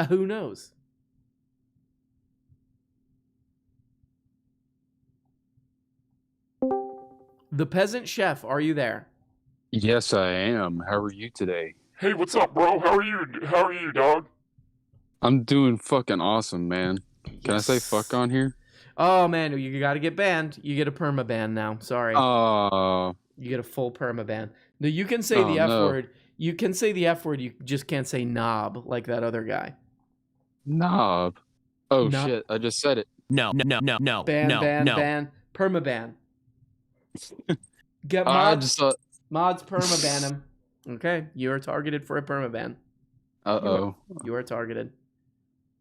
Who knows? The Peasant Chef, are you there? Yes, I am. How are you today? Hey, what's up, bro? How are you, dog? I'm doing fucking awesome, man. Can I say fuck on here? Oh, man, you gotta get banned. You get a perma-ban now. Sorry. You get a full perma-ban. No, you can say the F word. You can say the F word, you just can't say knob like that other guy. Knob? Oh, shit, I just said it. No. Ban. Perma-ban. Get mods. Mods perma-ban him. Okay, you are targeted for a perma-ban. Uh-oh. You are targeted.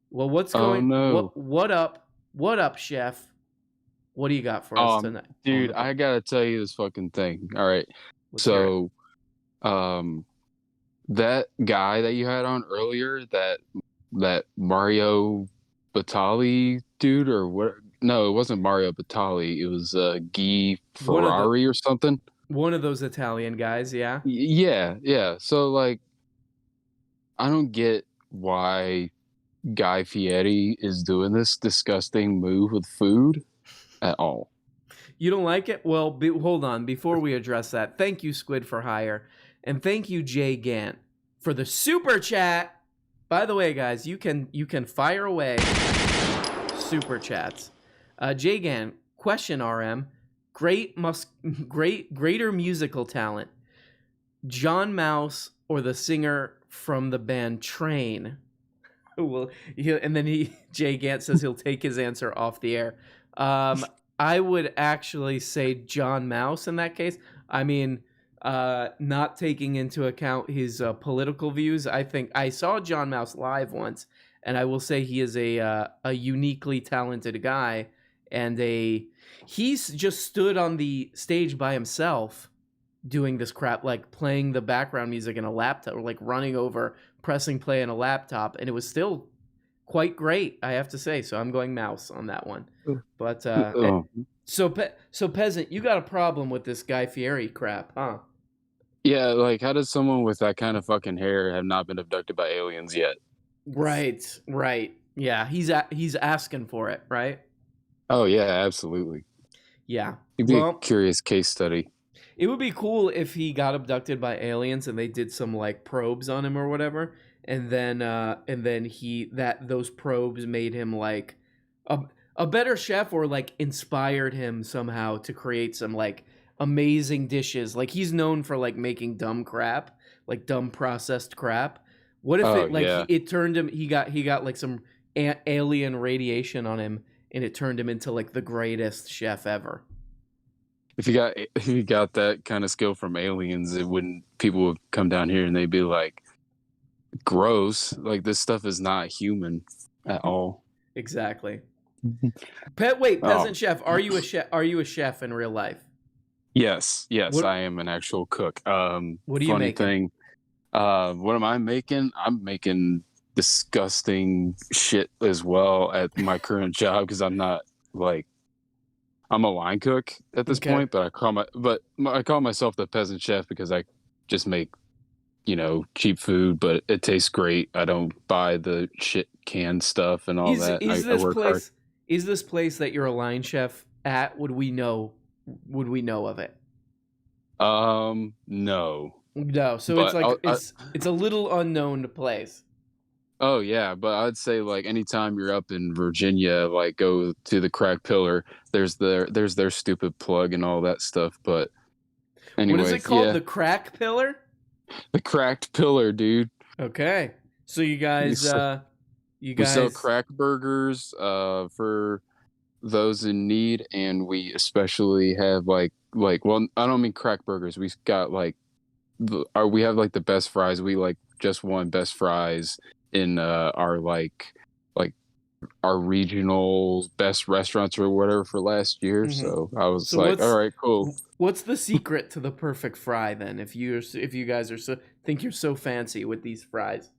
Well, what's going... no. What up? What up, chef? What do you got for us tonight? Dude, I gotta tell you this fucking thing. All right. So, that guy that you had on earlier, that Mario Batali dude, or what? No, it wasn't Mario Batali. It was Guy Ferrari or something. One of those Italian guys, yeah. Yeah. So, like, I don't get why Guy Fieri is doing this disgusting move with food at all. You don't like it? Well, hold on. Before we address that, thank you, Squid for Hire. And thank you, Jay Gant, for the super chat. By the way, guys, you can fire away super chats. Jay Gant, question RM. Greater musical talent. John Mouse or the singer from the band Train? Well, Jay Gant says he'll take his answer off the air. I would actually say John Mouse in that case. I mean, not taking into account his political views. I think I saw John Mouse live once, and I will say he is a uniquely talented guy, and he's just stood on the stage by himself doing this crap, like playing the background music in a laptop, or like running over, pressing play in a laptop, and it was still quite great, I have to say. So I'm going Mouse on that one. But so Peasant, you got a problem with this Guy Fieri crap, huh? Yeah, like, how does someone with that kind of fucking hair have not been abducted by aliens yet? Right. Yeah, he's asking for it, right? Oh yeah, absolutely. Yeah. It'd be a curious case study. It would be cool if he got abducted by aliens and they did some like probes on him or whatever, and then those probes made him like a better chef, or like inspired him somehow to create some like amazing dishes. Like, he's known for like making dumb crap, like dumb processed crap. What if it turned him? He got like some alien radiation on him, and it turned him into like the greatest chef ever. If you got that kind of skill from aliens, people would come down here and they'd be like, gross. Like, this stuff is not human at all. Exactly. Peasant chef. Are you a chef? Are you a chef in real life? Yes, What- I am an actual cook. What are you Funny making? thing, what am I making? I'm making disgusting shit as well at my current job because I'm not like I'm a line cook at this Okay. point, but I call myself the peasant chef because I just make cheap food, but it tastes great. I don't buy the shit canned stuff and all that. I work hard. Is this place that you're a line chef at? Would we know of it? No. No. So But it's a little unknown place. Oh yeah, but I'd say like anytime you're up in Virginia, like go to the Crack Pillar. There's their stupid plug and all that stuff. But anyway, What is it called? yeah, The Crack Pillar? the Cracked Pillar, dude. Okay. So you guys We sell crack burgers for those in need, and we especially have like well, I don't mean crack burgers. We got like we have like the best fries. We like just won best fries in our like our regional best restaurants or whatever for last year. So I was like, all right, cool. What's the secret to the perfect fry then? If you guys are think you're so fancy with these fries.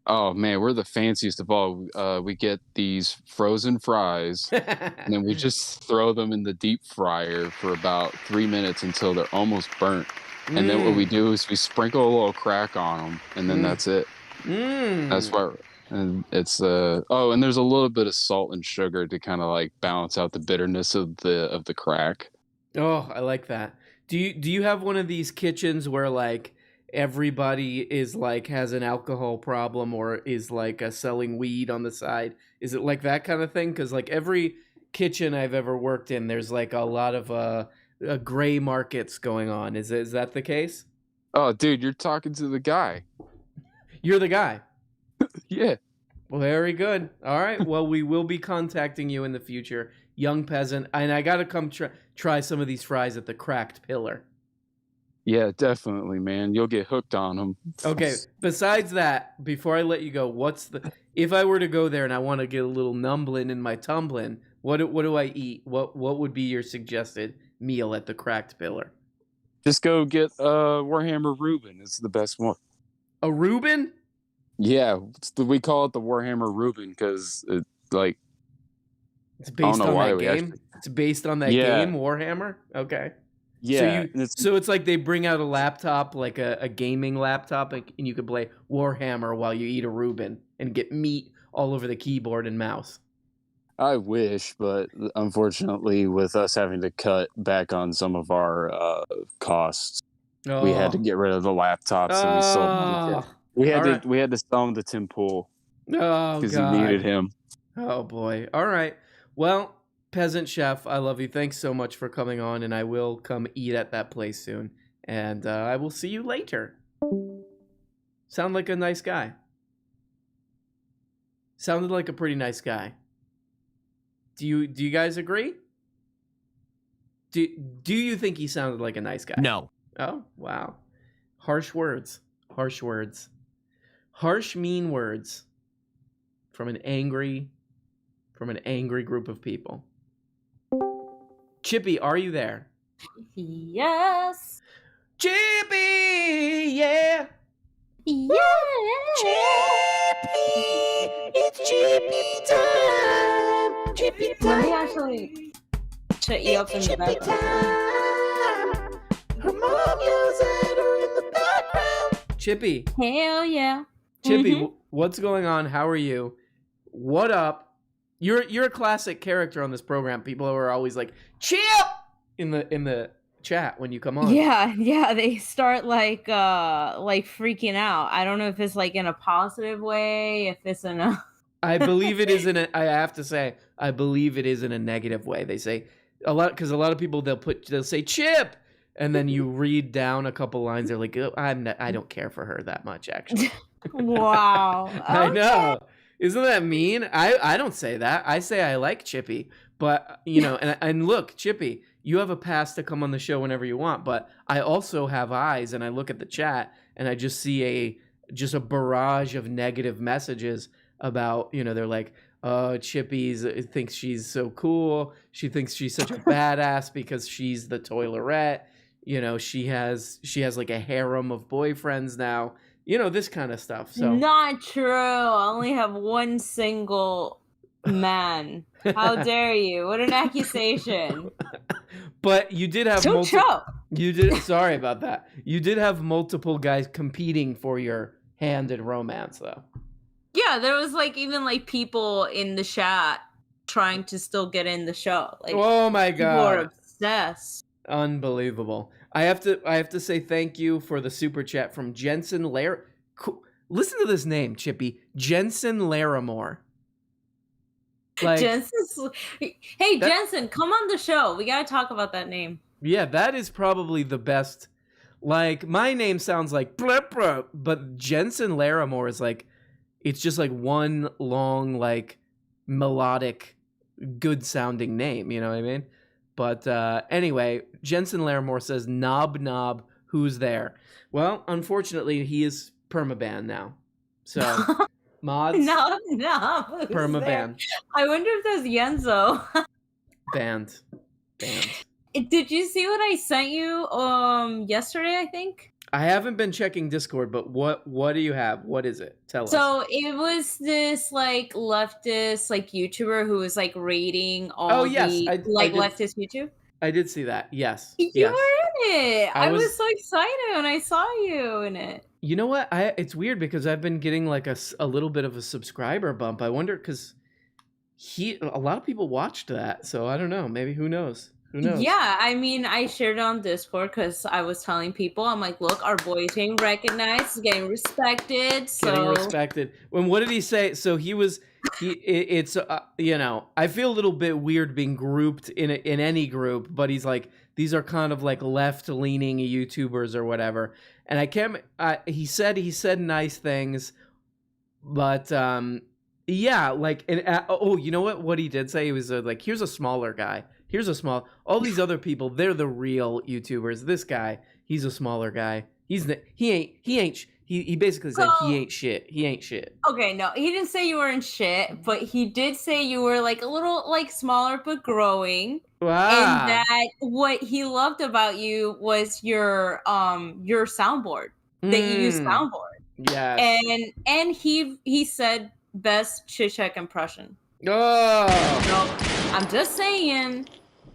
Oh man, we're the fanciest of all. We get these frozen fries, and then we just throw them in the deep fryer for about 3 minutes until they're almost burnt. And then what we do is we sprinkle a little crack on them, and then that's it. That's why. And it's and there's a little bit of salt and sugar to kind of like balance out the bitterness of the crack. Oh, I like that. Do you have one of these kitchens where like everybody is like has an alcohol problem or is like selling weed on the side? Is it like that kind of thing? Because like every kitchen I've ever worked in, there's like a lot of gray markets going on. Is that the case? Oh, dude, you're talking to the guy. You're the guy. Yeah. Well, very good. All right. Well, we will be contacting you in the future, young peasant, and I gotta come try some of these fries at the Cracked Pillar. Yeah, definitely, man. You'll get hooked on them. Okay. Besides that, before I let you go, if I were to go there and I want to get a little numbling in my tumbling, what do I eat? What would be your suggested meal at the Cracked Pillar? Just go get Warhammer Reuben. It's the best one. A Reuben? Yeah, we call it the Warhammer Reuben because it's like it's based on that game. It's based on that game, Warhammer. Okay. Yeah. So it's like they bring out a laptop, like a gaming laptop, and you could play Warhammer while you eat a Reuben and get meat all over the keyboard and mouse. I wish, but unfortunately, with us having to cut back on some of our costs, we had to get rid of the laptops, and we sold. We had to sell him to Tim Pool because he needed him. Oh boy! All right. Well, peasant chef, I love you. Thanks so much for coming on, and I will come eat at that place soon. And I will see you later. Sound like a nice guy. Sounded like a pretty nice guy. Do you guys agree? Do you think he sounded like a nice guy? No. Oh, wow. Harsh words. Harsh words. Harsh, mean words from an angry group of people. Chippy, are you there? Yes. Chippy, yeah. Yeah. Chippy, it's Chippy time. Chippy time. Let me actually shut you up in the background. Her mom yells at her in the background. Chippy. Hell yeah. Chippy, what's going on? How are you? What up? You're a classic character on this program. People are always like, Chip! in the chat when you come on. Yeah, they start like freaking out. I don't know if it's like in a positive way, if it's in a I believe it is I have to say, I believe it is in a negative way. They say a lot because a lot of people they'll say Chip, and then you read down a couple lines. They're like, oh, I don't care for her that much, actually. Wow. Okay. I know. Isn't that mean? I don't say that. I say I like Chippy, but and look, Chippy, you have a pass to come on the show whenever you want, but I also have eyes, and I look at the chat and I just see a barrage of negative messages about, they're like, Chippy thinks she's so cool. She thinks she's such a badass because she's the Toilerette. You know, she has like a harem of boyfriends now. You know, this kind of stuff. So Not true. I only have one single man. How dare you? What an accusation. But you did have sorry about that. You did have multiple guys competing for your hand in romance, though. Yeah, there was like even like people in the chat trying to still get in the show. Like, oh my god, people are obsessed. Unbelievable. I have to say thank you for the super chat from Jensen Listen to this name, Chippy. Jensen Larimore. Like, Jensen, come on the show. We gotta talk about that name. Yeah, that is probably the best. Like, my name sounds like blah, but Jensen Larimore is like, it's just like one long, like, melodic, good sounding name. You know what I mean? But anyway, Jensen Larimore says, Knob, who's there? Well, unfortunately, he is permaban now. So, mods. No. Permaban. I wonder if there's Yenzo. Banned. Did you see what I sent you yesterday, I think? I haven't been checking Discord, but what do you have? What is it? Tell us. So it was this like leftist like YouTuber who was like rating all leftist YouTube. I did see that. Yes. You were in it. I was so excited when I saw you in it. You know what? It's weird because I've been getting like a little bit of a subscriber bump. I wonder because a lot of people watched that, so I don't know. Maybe who knows? Who knows? Yeah, I mean, I shared it on Discord because I was telling people, I'm like, look, our boy is getting recognized, getting respected. Getting respected. And what did he say? So it's you know, I feel a little bit weird being grouped in any group, but he's like, these are kind of like left-leaning YouTubers or whatever. And I can't. He said nice things, but yeah, like, you know what? What he did say, he was like, here's a smaller guy. All these other people, they're the real YouTubers. This guy, he's a smaller guy. He basically said he ain't shit. Okay, no, he didn't say you weren't shit, but he did say you were like a little like smaller but growing. Wow. And that what he loved about you was your soundboard. That you use soundboard. Yes. And he said best chit check impression. Oh. So, I'm just saying.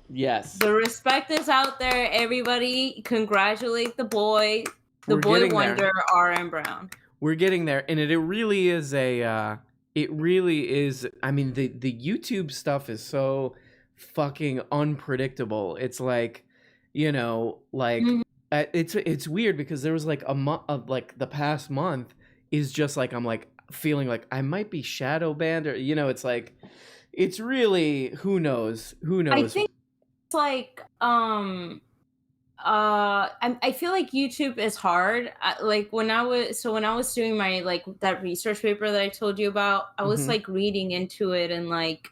Yes. The respect is out there. Everybody congratulate the boy. The boy wonder, R.M. Brown. We're getting there. And it really is I mean, the YouTube stuff is so fucking unpredictable. It's like, you know, like, it's weird because there was like a month of like the past month is just like, I'm like feeling like I might be shadow banned or, you know, it's like, it's really, who knows? I think it's like, I feel like YouTube is hard. Like when I was doing my like that research paper that I told you about, I was like reading into it and like,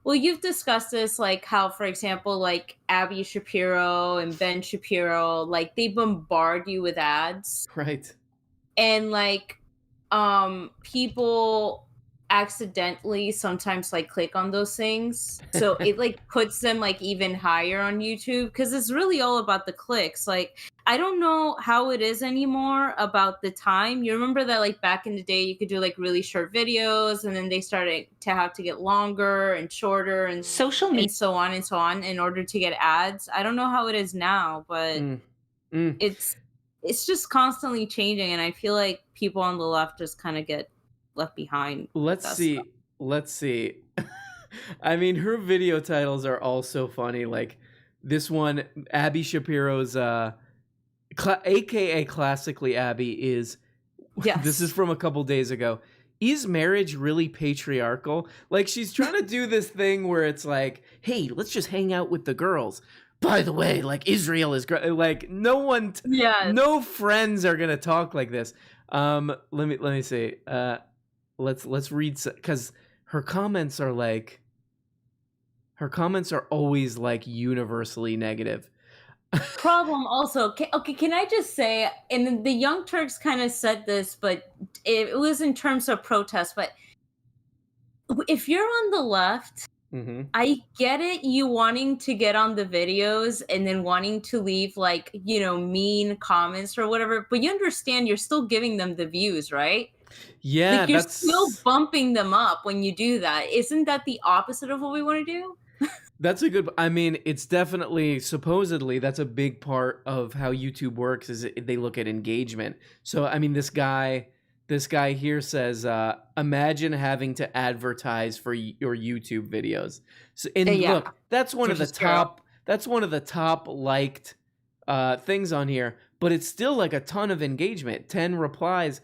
well, you've discussed this, like how, for example, like Abby Shapiro and Ben Shapiro, like they bombard you with ads, right? And like, people accidentally sometimes like click on those things, so it like puts them like even higher on YouTube because it's really all about the clicks. Like I don't know how it is anymore about the time. You remember that like back in the day you could do like really short videos and then they started to have to get longer and shorter and social media and so on in order to get ads. I don't know how it is now, but it's just constantly changing, and I feel like people on the left just kind of get left behind. Let's see. I mean, her video titles are all so funny. Like this one, Abby Shapiro's, aka Classically Abby, is. Yes. This is from a couple days ago. Is marriage really patriarchal? Like she's trying to do this thing where it's like, hey, let's just hang out with the girls. By the way, like Israel is like no friends are gonna talk like this. Let me see. Let's read because her comments are always like universally negative. Problem also, okay, can I just say, and the Young Turks kind of said this, but it was in terms of protest, but if you're on the left, Mm-hmm. I get it, you wanting to get on the videos and then wanting to leave like, mean comments or whatever, but you understand you're still giving them the views, right? Yeah, Like you're still that's bumping them up when you do that. Isn't that the opposite of what we want to do? that's a good. I mean, it's definitely supposedly that's a big part of how YouTube works. Is they look at engagement. So I mean, this guy here says, imagine having to advertise for your YouTube videos. So, and Yeah. look, that's one of the Which is terrible. top. That's one of the top liked things on here, but it's still like a ton of engagement. 10 replies.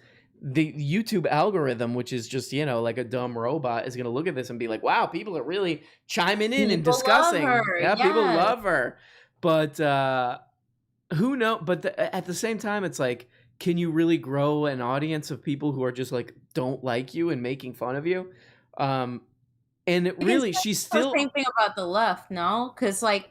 The YouTube algorithm, which is just like a dumb robot, is going to look at this and be like, "Wow, people are really chiming in and People discussing." love her, Yeah, people yes. love her, but who knows? But at the same time, it's like, can you really grow an audience of people who are just like don't like you and making fun of you? And it really, she's It's the still. same thing about the left, no? Because like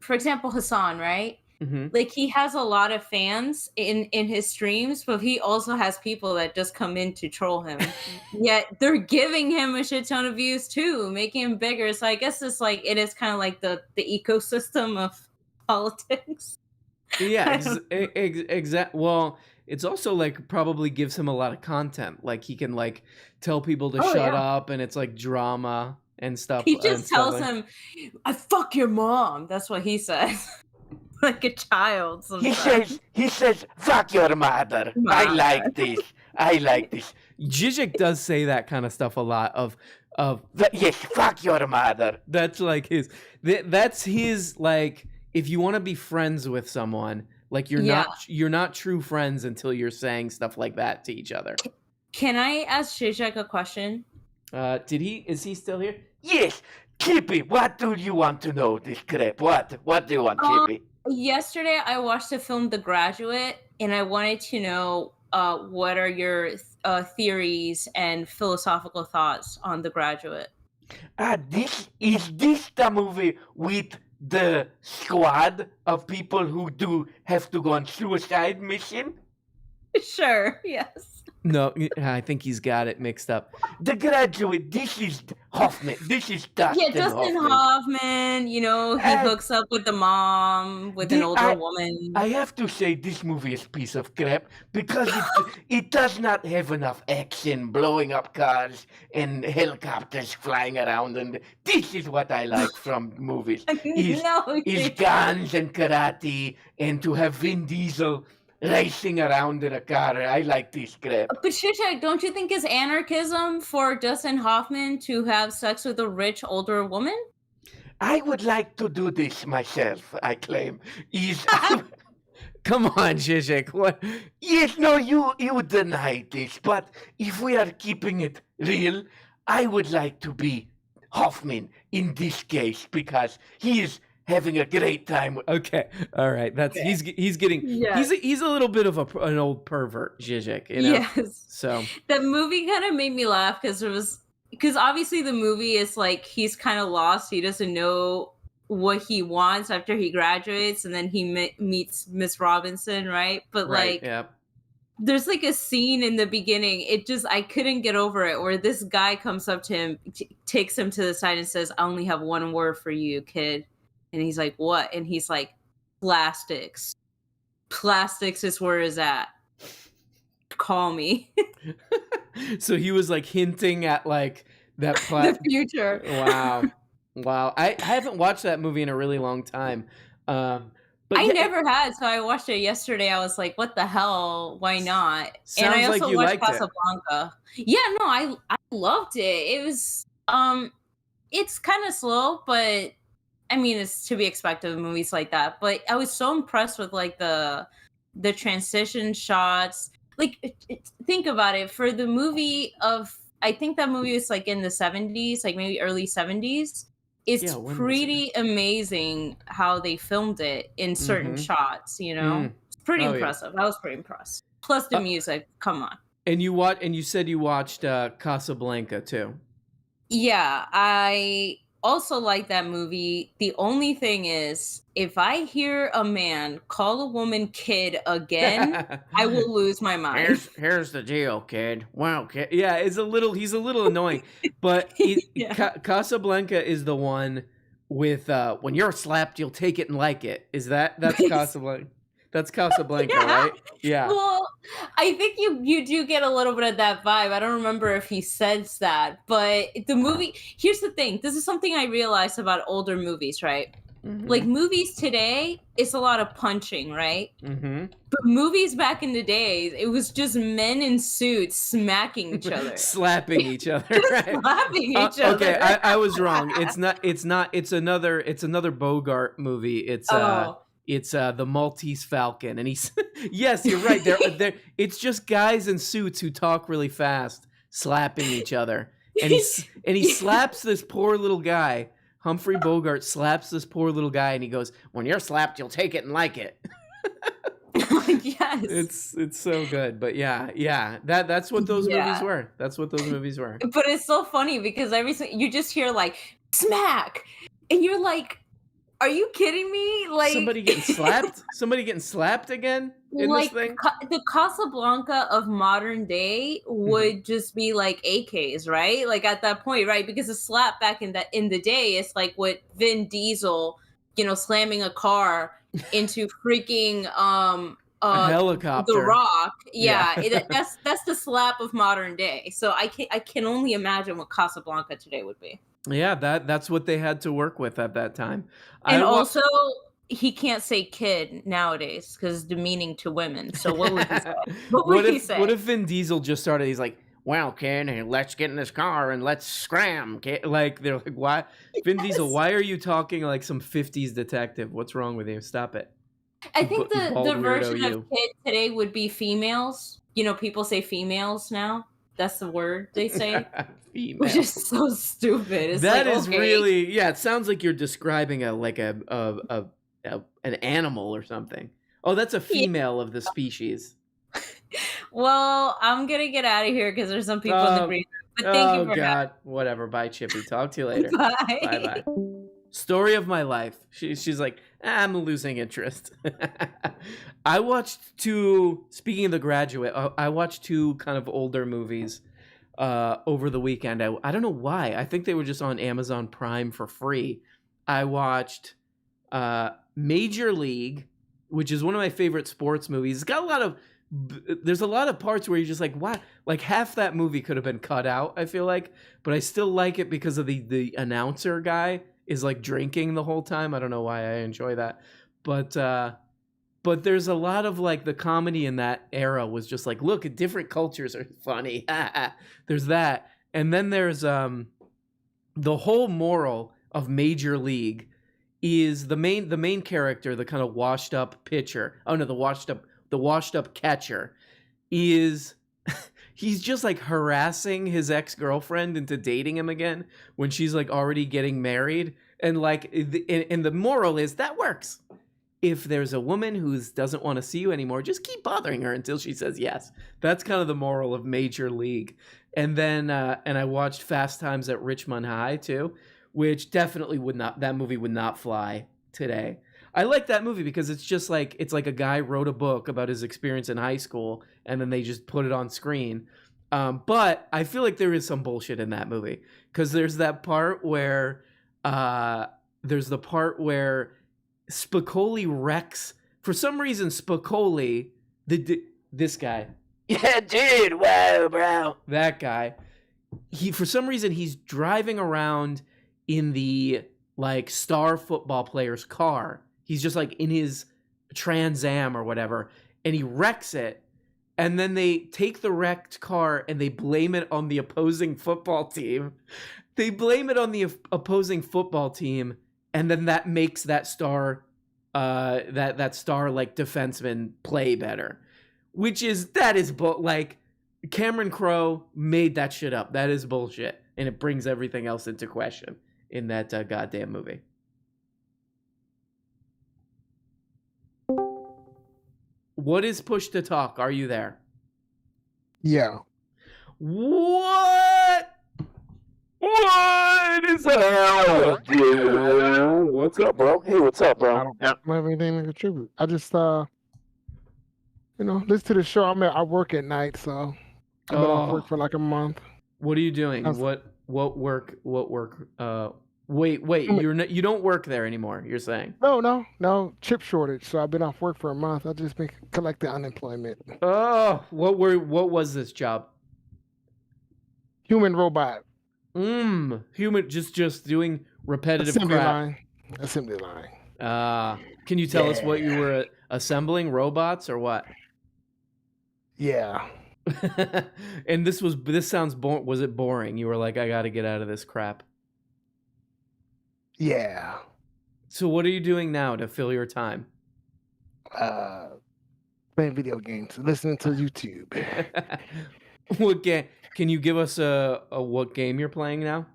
for example, Hassan, right? Mhm. Like he has a lot of fans in his streams, but he also has people that just come in to troll him. Yet they're giving him a shit ton of views too, making him bigger. So I guess it's like it is kind of like the ecosystem of politics. Yeah, exact. Well, it's also like probably gives him a lot of content. Like he can like tell people to shut up, and it's like drama and stuff. He and just stuff tells like- him, "I fuck your mom." That's what he says, like a child. He Sometimes. says, fuck your mother. I like this. I like this. Zizek does say that kind of stuff a lot. Yes, fuck your mother. That's like his. That's his like. If you want to be friends with someone, like you're not true friends until you're saying stuff like that to each other. Can I ask Zizek a question? Is he still here? Yes, Chippy, what do you want to know this crap? What do you want, Chippy? Yesterday, I watched the film The Graduate, and I wanted to know what are your theories and philosophical thoughts on The Graduate? Is this the movie with the squad of people who have to go on suicide mission? Sure, yes. No, I think he's got it mixed up. The Graduate, this is Hoffman. This is Dustin Dustin Hoffman, he hooks up with the mom, with an older woman. I have to say this movie is a piece of crap because it does not have enough action, blowing up cars and helicopters flying around. And this is what I like from movies. Is guns and karate and to have Vin Diesel racing around in a car. I like this crap. But Zizek, don't you think it's anarchism for Dustin Hoffman to have sex with a rich older woman? I would like to do this myself, I claim. Come on, Zizek. What? Yes, no, you deny this, but if we are keeping it real, I would like to be Hoffman in this case because he is having a great time. Okay, all right. That's he's getting he's a little bit of an old pervert, Zizek. Yes. So the movie kind of made me laugh because obviously the movie is like he's kind of lost. He doesn't know what he wants after he graduates, and then he meets Miss Robinson, right? But there's like a scene in the beginning. I couldn't get over it where this guy comes up to him, takes him to the side, and says, "I only have one word for you, kid." And he's like, "What?" And he's like, "Plastics. Plastics is where it's at. Call me." So he was like hinting at like that the future. Wow. I haven't watched that movie in a really long time. But I never had, so I watched it yesterday. I was like, "What the hell? Why not?" Sounds and I also like you watched liked Casablanca. Yeah, no, I loved it. It was it's kind of slow, but I mean, it's to be expected of movies like that. But I was so impressed with like the transition shots. Like, think about it. For the movie I think that movie was like in the 70s, like maybe early 70s. It's pretty amazing how they filmed it in certain shots. It's pretty impressive. I was pretty impressed. Plus the music. Come on. And you said you watched Casablanca too. Yeah, I also like that movie. The only thing is, if I hear a man call a woman kid again, I will lose my mind. Here's the deal, kid. Wow, kid. Yeah, he's a little annoying, but Casablanca is the one with when you're slapped, you'll take it and like it. That's Casablanca? That's Casablanca, right? Yeah. Well, I think you do get a little bit of that vibe. I don't remember if he says that, but the movie. Here's the thing. This is something I realized about older movies, right? Mm-hmm. Like movies today, it's a lot of punching, right? Mm-hmm. But movies back in the days, it was just men in suits smacking each other, slapping each other, right? slapping each other. Okay, I was wrong. It's not. It's another Bogart movie. It's the Maltese Falcon, and he's yes, you're right. They're it's just guys in suits who talk really fast, slapping each other, and he slaps this poor little guy. Humphrey Bogart slaps this poor little guy, and he goes, "When you're slapped, you'll take it and like it." Yes, it's so good. But yeah, that's what those movies were. That's what those movies were. But it's so funny because you just hear like smack, and you're like, are you kidding me? Like somebody getting slapped? Somebody getting slapped again in like this thing? The Casablanca of modern day would just be like AKs, right? Like at that point, right? Because a slap back in the day is like what Vin Diesel, slamming a car into freaking a helicopter. The Rock. Yeah, that's the slap of modern day. So I can only imagine what Casablanca today would be. Yeah, that's what they had to work with at that time. And also, he can't say kid nowadays because it's demeaning to women. So what would he say? What would he say? What if Vin Diesel just started? He's like, "Well, kid, let's get in this car and let's scram." Kid. Like they're like, "Why, Vin Diesel? Why are you talking like some '50s detective? What's wrong with you? Stop it." I think the version of kid today would be females. People say females now. That's the word they say. Female. Which is so stupid. It's that like, is okay. really, yeah, it sounds like you're describing an animal or something. Oh, that's a female of the species. Well, I'm gonna get out of here because there's some people in the green room. But thank you for God. Whatever. Bye, Chippy. Talk to you later. Bye. Bye. Story of my life. She's like, I'm losing interest. I watched speaking of The Graduate, I watched two kind of older movies over the weekend. I don't know why. I think they were just on Amazon Prime for free. I watched Major League, which is one of my favorite sports movies. It's got there's a lot of parts where you're just like, what? Like half that movie could have been cut out, I feel like. But I still like it because of the announcer guy is like drinking the whole time. I don't know why I enjoy that. But there's a lot of like the comedy in that era was just like, look, different cultures are funny. There's that. And then there's the whole moral of Major League is the main character, the kind of washed up pitcher. Oh no, the washed up catcher is he's just like harassing his ex-girlfriend into dating him again when she's like already getting married. And like, and the moral is that works. If there's a woman who doesn't want to see you anymore, just keep bothering her until she says yes. That's kind of the moral of Major League. And then, and I watched Fast Times at Richmond High too, which definitely that movie would not fly today. I like that movie because it's just like, it's like a guy wrote a book about his experience in high school and then they just put it on screen. But I feel like there is some bullshit in that movie because there's that part where, Spicoli wrecks. For some reason, Spicoli, this guy. Yeah, dude. Wow, bro. That guy. For some reason, he's driving around in the like star football player's car. He's just like in his Trans Am or whatever, and he wrecks it. And then they take the wrecked car and they blame it on the opposing football team. They blame it on the opposing football team, and then that makes that star, that star like defenseman play better. Like Cameron Crowe made that shit up. That is bullshit, and it brings everything else into question in that goddamn movie. What is Push to Talk? Are you there? Yeah. What? What is up, dude? What's up, bro? Hey, what's up, bro? I don't have anything to contribute. I just listen to the show. I work at night, so I've been off work for like a month. What are you doing? What work? Wait, you don't work there anymore, you're saying? No, chip shortage. So I've been off work for a month. I've just been collecting unemployment. Oh, what was this job? Human robot. Human, just doing repetitive Assembly crap. line. Assembly line. Can you tell us what you were assembling? Robots or what? Yeah. And this sounds was it boring? You were like, I got to get out of this crap. Yeah. So what are you doing now to fill your time? Playing video games, listening to YouTube. What game? Can you give us a what game you're playing now?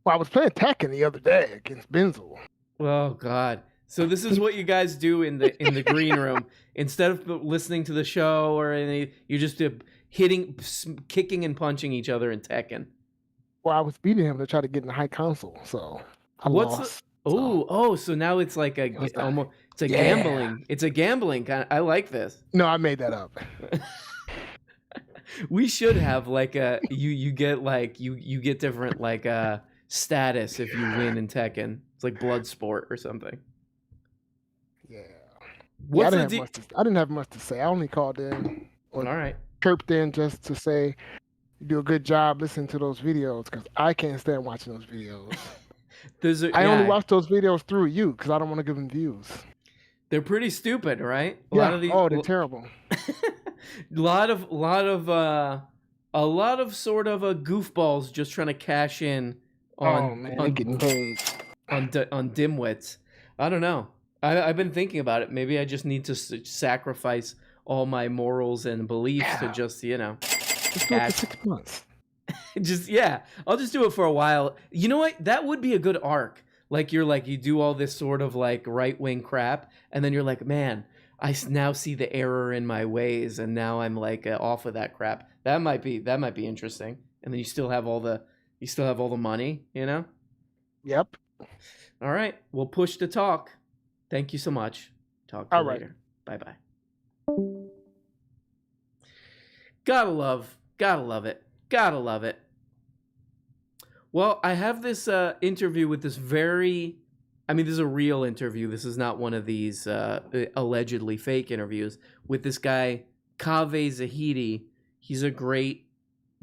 Well, I was playing Tekken the other day against Benzel. Oh God! So this is what you guys do in the green room. Instead of listening to the show or anything, you just kicking and punching each other in Tekken. Well, I was beating him to try to get in the high console, so I lost. So now it's like gambling. It's a gambling kind of. I like this. No, I made that up. We should have like you get different like status if you win in Tekken. It's like blood sport or something. Yeah. I didn't have much to say. I only called in or all right. chirped in just to say you do a good job listening to those videos because I can't stand watching those videos. I only watch those videos through you because I don't want to give them views. They're pretty stupid, right? They're terrible. A lot of sort of goofballs just trying to cash in on getting paid on dimwits. I don't know. I've been thinking about it. Maybe I just need to sacrifice all my morals and beliefs to just Just do it for 6 months. I'll just do it for a while. You know what? That would be a good arc. Like you do all this sort of like right-wing crap, and then you're like, man, I now see the error in my ways, and now I'm like off of that crap. That might be interesting. And then you still have all the money, you know? Yep. All right. We'll push to talk. Thank you so much. Talk to you later. Bye-bye. Gotta love it. Gotta love it. Well, I have this interview with this this is a real interview. This is not one of these allegedly fake interviews with this guy, Kaveh Zahidi. He's a great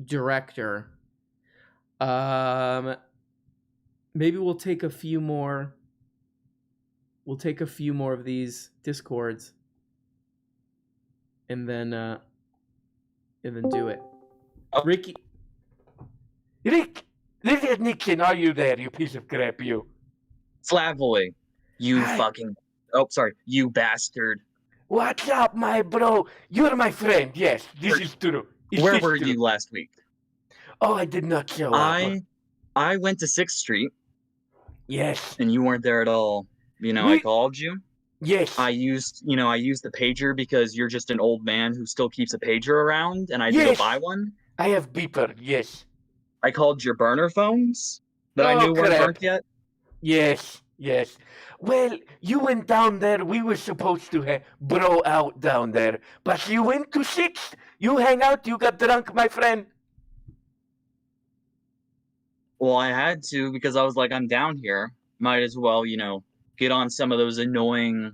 director. Maybe we'll take a few more. We'll take a few more of these Discords, and then do it. Rick, this is Nixon. Are you there, you piece of crap, you? Flavoy, you fucking... Oh, sorry. You bastard. What's up, my bro? You're my friend. Yes, this is true. Where were you last week? Oh, I did not show up. I went to 6th Street. Yes. And you weren't there at all. I called you. Yes. I used the pager because you're just an old man who still keeps a pager around, and I had to go buy one. I have beeper, yes. I called your burner phones that I knew weren't burnt yet. Yes. Well, you went down there. We were supposed to bro out down there. But you went to 6th. You hang out. You got drunk, my friend. Well, I had to because I was like, I'm down here. Might as well, get on some of those annoying,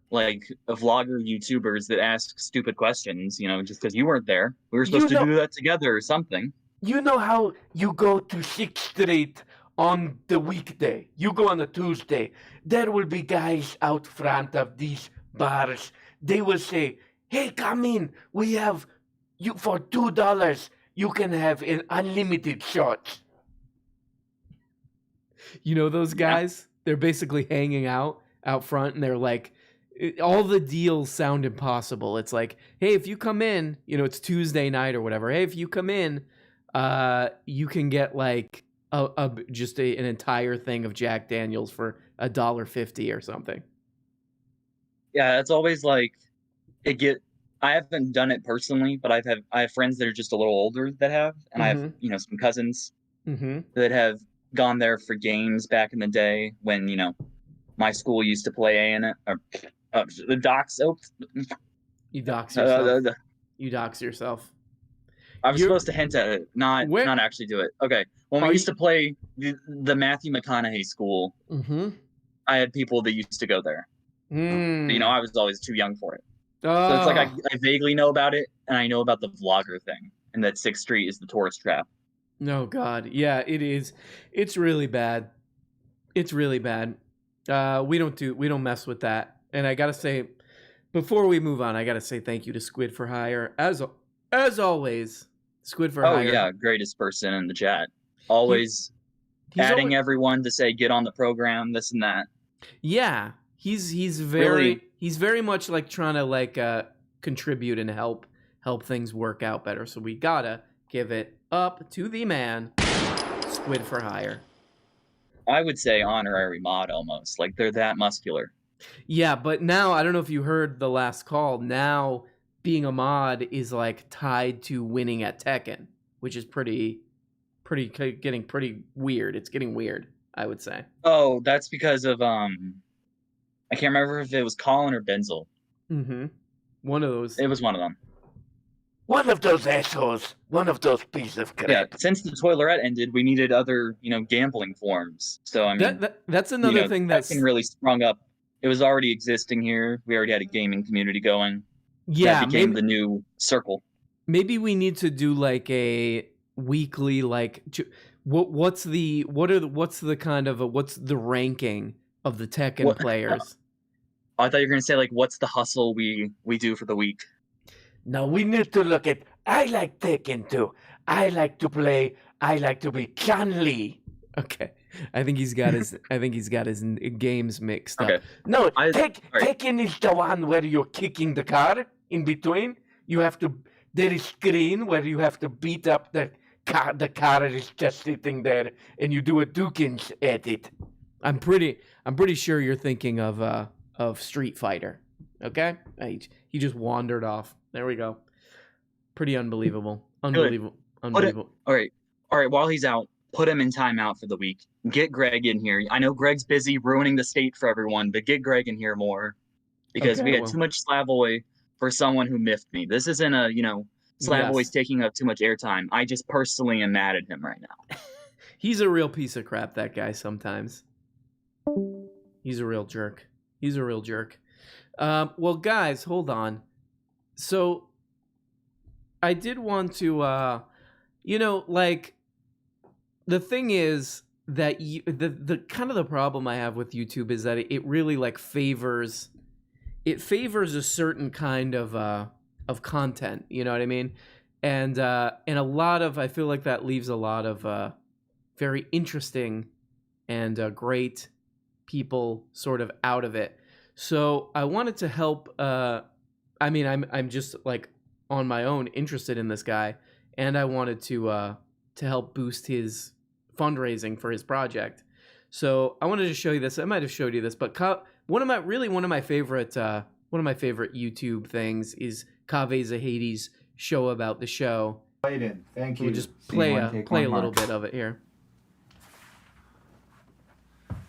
like, vlogger YouTubers that ask stupid questions, just because you weren't there. We were supposed to do that together or something. You know how you go to 6th Street on the weekday. You go on a Tuesday. There will be guys out front of these bars. They will say, hey, come in. We have you for $2. You can have an unlimited shot. You know those guys? They're basically hanging out front, and they're like, all the deals sound impossible. It's like, hey, if you come in, it's Tuesday night or whatever. Hey, if you come in, you can get like an entire thing of Jack Daniels for $1.50 or something. Yeah, it's always like I haven't done it personally, but I have friends that are just a little older that have, and I have some cousins that have gone there for games back in the day when, you know, my school used to play A&M, or the docs. You dox yourself. You dox yourself. I was supposed to hint at it, not actually do it. Okay. When we used to play the Matthew McConaughey school, I had people that used to go there. But, you know, I was always too young for it. So it's like I vaguely know about it, and I know about the vlogger thing, and that 6th Street is the tourist trap. Oh God, yeah, it is. It's really bad. It's really bad. We don't mess with that. And I gotta say, before we move on, I gotta say thank you to Squid for Hire as always. Squid for Hire. Oh yeah, greatest person in the chat. Always adding everyone to say get on the program, this and that. Yeah, he's very much like trying to like contribute and help things work out better. So we gotta give it up to the man, Squid for Hire. I would say honorary mod almost. Like they're that muscular. Yeah, but now I don't know if you heard the last call. Now being a mod is like tied to winning at Tekken, which is getting pretty weird. It's getting weird, I would say. Oh, that's because of I can't remember if it was Colin or Benzel. One of those. It was one of them. One of those assholes. One of those pieces of crap. Yeah, since the Toilerette ended, we needed other, you know, gambling forms. So I mean, that's another thing that thing really sprung up. It was already existing here. We already had a gaming community going. Yeah, that became the new circle. Maybe we need to do like a weekly like what's the ranking of the Tekken players? I thought you were gonna say like what's the hustle we do for the week. No, we need to look at. I like Tekken too. I like to play. I like to be Chun-Li. Okay, I think he's got his games mixed up. No, Tekken is the one where you're kicking the car in between. You have to. There is screen where you have to beat up the car. The car is just sitting there, and you do a Dukins at it. I'm pretty sure you're thinking of Street Fighter. Okay, he just wandered off. There we go. Pretty unbelievable. Unbelievable. All right. While he's out, put him in timeout for the week. Get Greg in here. I know Greg's busy ruining the state for everyone, but get Greg in here more because we had too much Slavoy for someone who miffed me. This isn't a, you know, Slavoy's taking up too much airtime. I just personally am mad at him right now. He's a real piece of crap, that guy, sometimes. He's a real jerk. Well, guys, hold on. So I did want to, you know, like, the thing is that the kind of the problem I have with YouTube is that it really like favors a certain kind of content, you know what I mean? And a lot of, I feel like that leaves a lot of very interesting and great people sort of out of it. So I wanted to help. I mean, I'm just like on my own interested in this guy, and I wanted to help boost his fundraising for his project. So I wanted to show you this. I might have showed you this, but one of my favorite YouTube things is Kaveh Zahedi's show about the show. Thank you. We'll just play a little bit of it here.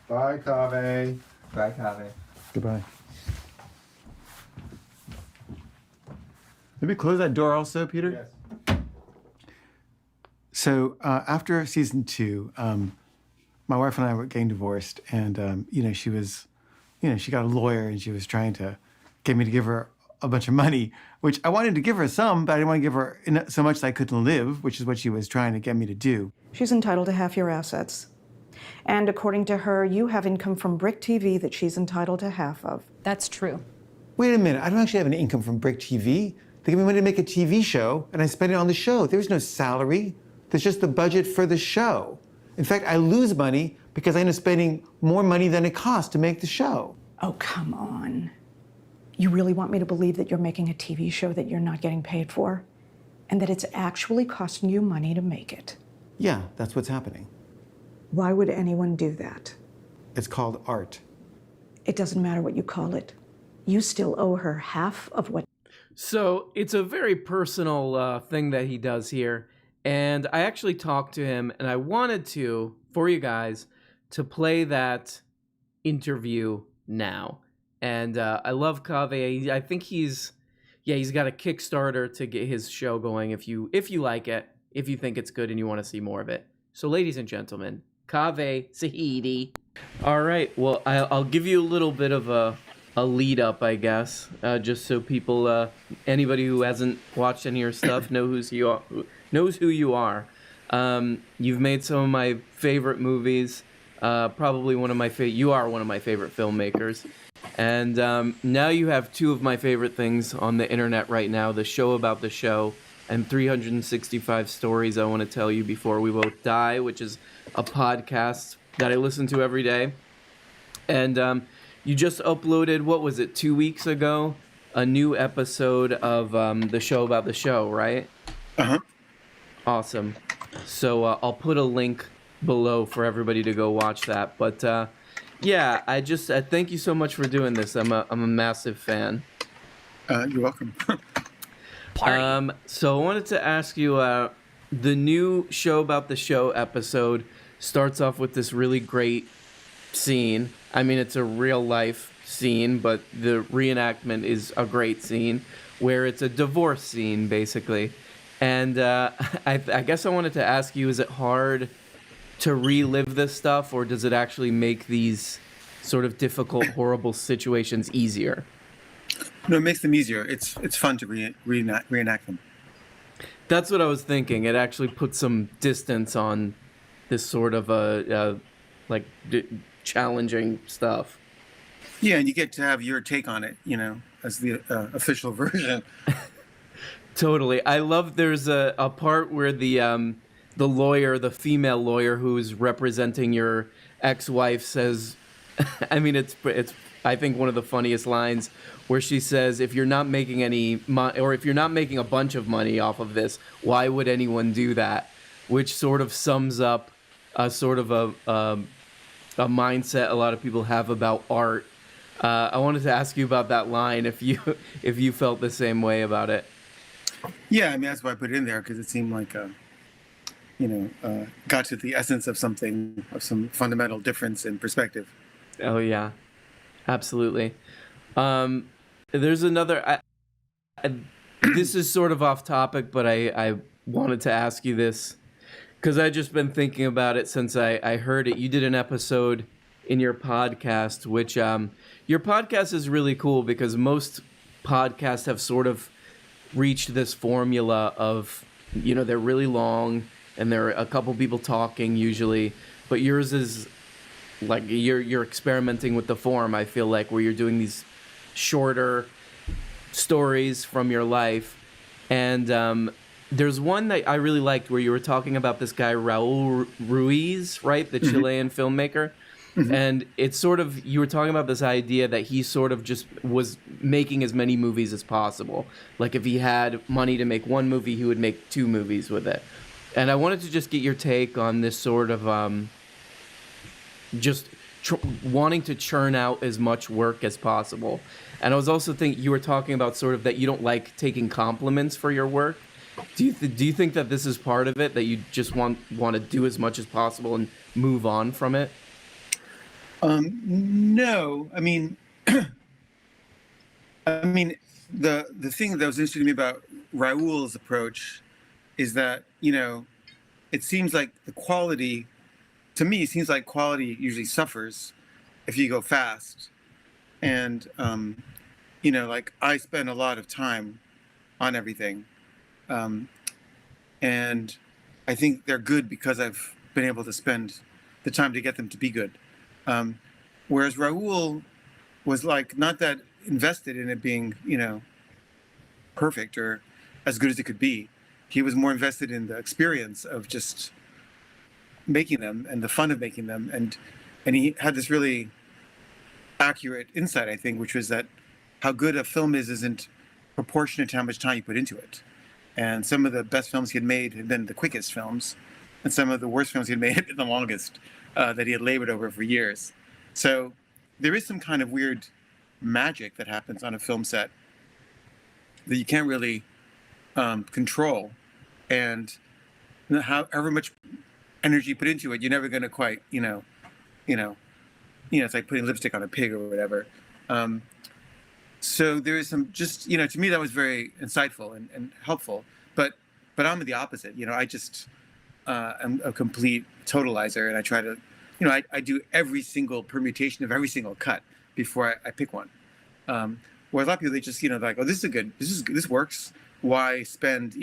Bye, Kaveh. Bye, Kaveh. Goodbye. Maybe close that door also, Peter? Yes. So after season 2, my wife and I were getting divorced, and you know, she got a lawyer, and she was trying to get me to give her a bunch of money, which I wanted to give her some, but I didn't want to give her so much that I couldn't live, which is what she was trying to get me to do. She's entitled to half your assets. And according to her, you have income from Brick TV that she's entitled to half of. That's true. Wait a minute, I don't actually have an income from Brick TV. They give me money to make a TV show, and I spend it on the show. There's no salary. There's just the budget for the show. In fact, I lose money because I end up spending more money than it costs to make the show. Oh, come on. You really want me to believe that you're making a TV show that you're not getting paid for? And that it's actually costing you money to make it? Yeah, that's what's happening. Why would anyone do that? It's called art. It doesn't matter what you call it. You still owe her half of what... So it's a very personal thing that he does here. And I actually talked to him, and I wanted to, for you guys, to play that interview now. And I love Kaveh. I think he's got a Kickstarter to get his show going. If you like it, if you think it's good and you want to see more of it. So, ladies and gentlemen, Kaveh Sahidi. All right. Well, I'll give you a little bit of a lead up, I guess, just so people, anybody who hasn't watched any of your stuff, knows who you are. You've made some of my favorite movies. Probably one of my you are one of my favorite filmmakers. And now you have two of my favorite things on the internet right now, The Show About the Show and 365 Stories I Want to Tell You Before We Both Die, which is a podcast that I listen to every day. And you just uploaded, what was it, 2 weeks ago, a new episode of The Show About the Show, right? Uh-huh. Awesome. So I'll put a link below for everybody to go watch that. But yeah, I thank you so much for doing this. I'm a massive fan. You're welcome. So I wanted to ask you, the new Show About the Show episode starts off with this really great scene. I mean, it's a real life scene, but the reenactment is a great scene where it's a divorce scene, basically. And I guess I wanted to ask you, is it hard to relive this stuff, or does it actually make these sort of difficult, horrible situations easier? No, it makes them easier. It's fun to reenact them. That's what I was thinking. It actually puts some distance on this sort of challenging stuff. Yeah, and you get to have your take on it, as the official version. Totally. I love there's a part where the lawyer, the female lawyer who's representing your ex-wife says, I mean, it's I think one of the funniest lines, where she says, if you're not making any money, or if you're not making a bunch of money off of this, why would anyone do that? Which sort of sums up a sort of a mindset a lot of people have about art. I wanted to ask you about that line, if you felt the same way about it. Yeah, I mean, that's why I put it in there, because it seemed like, got to the essence of something, of some fundamental difference in perspective. Oh, yeah, absolutely. There's another, this is sort of off topic, but I wanted to ask you this, because I've just been thinking about it since I heard it. You did an episode in your podcast, which your podcast is really cool, because most podcasts have sort of reached this formula of, they're really long and there are a couple people talking usually, but yours is like you're experimenting with the form, I feel like, where you're doing these shorter stories from your life. And there's one that I really liked where you were talking about this guy Raul Ruiz, right? The Chilean filmmaker. Mm-hmm. And it's sort of, you were talking about this idea that he sort of just was making as many movies as possible. Like if he had money to make one movie, he would make 2 movies with it. And I wanted to just get your take on this sort of just wanting to churn out as much work as possible. And I was also thinking, you were talking about sort of that you don't like taking compliments for your work. Do you think that this is part of it, that you just want to do as much as possible and move on from it? No, I mean, the thing that was interesting to me about Raul's approach is that, it seems like the quality, to me, it seems like quality usually suffers if you go fast. And, like I spend a lot of time on everything. And I think they're good because I've been able to spend the time to get them to be good. Whereas Raul was like not that invested in it being, perfect or as good as it could be. He was more invested in the experience of just making them and the fun of making them. And he had this really accurate insight, I think, which was that how good a film isn't proportionate to how much time you put into it. And some of the best films he had made had been the quickest films, and some of the worst films he had made had been the longest, that he had labored over for years. So there is some kind of weird magic that happens on a film set that you can't really control. And however much energy you put into it, you're never going to quite, it's like putting lipstick on a pig or whatever. So there is some just, to me that was very insightful and helpful. But I'm the opposite. I just am a complete totalizer, and I try to, I do every single permutation of every single cut before I pick one. Whereas a lot of people, they just, like, oh, this works. Why spend,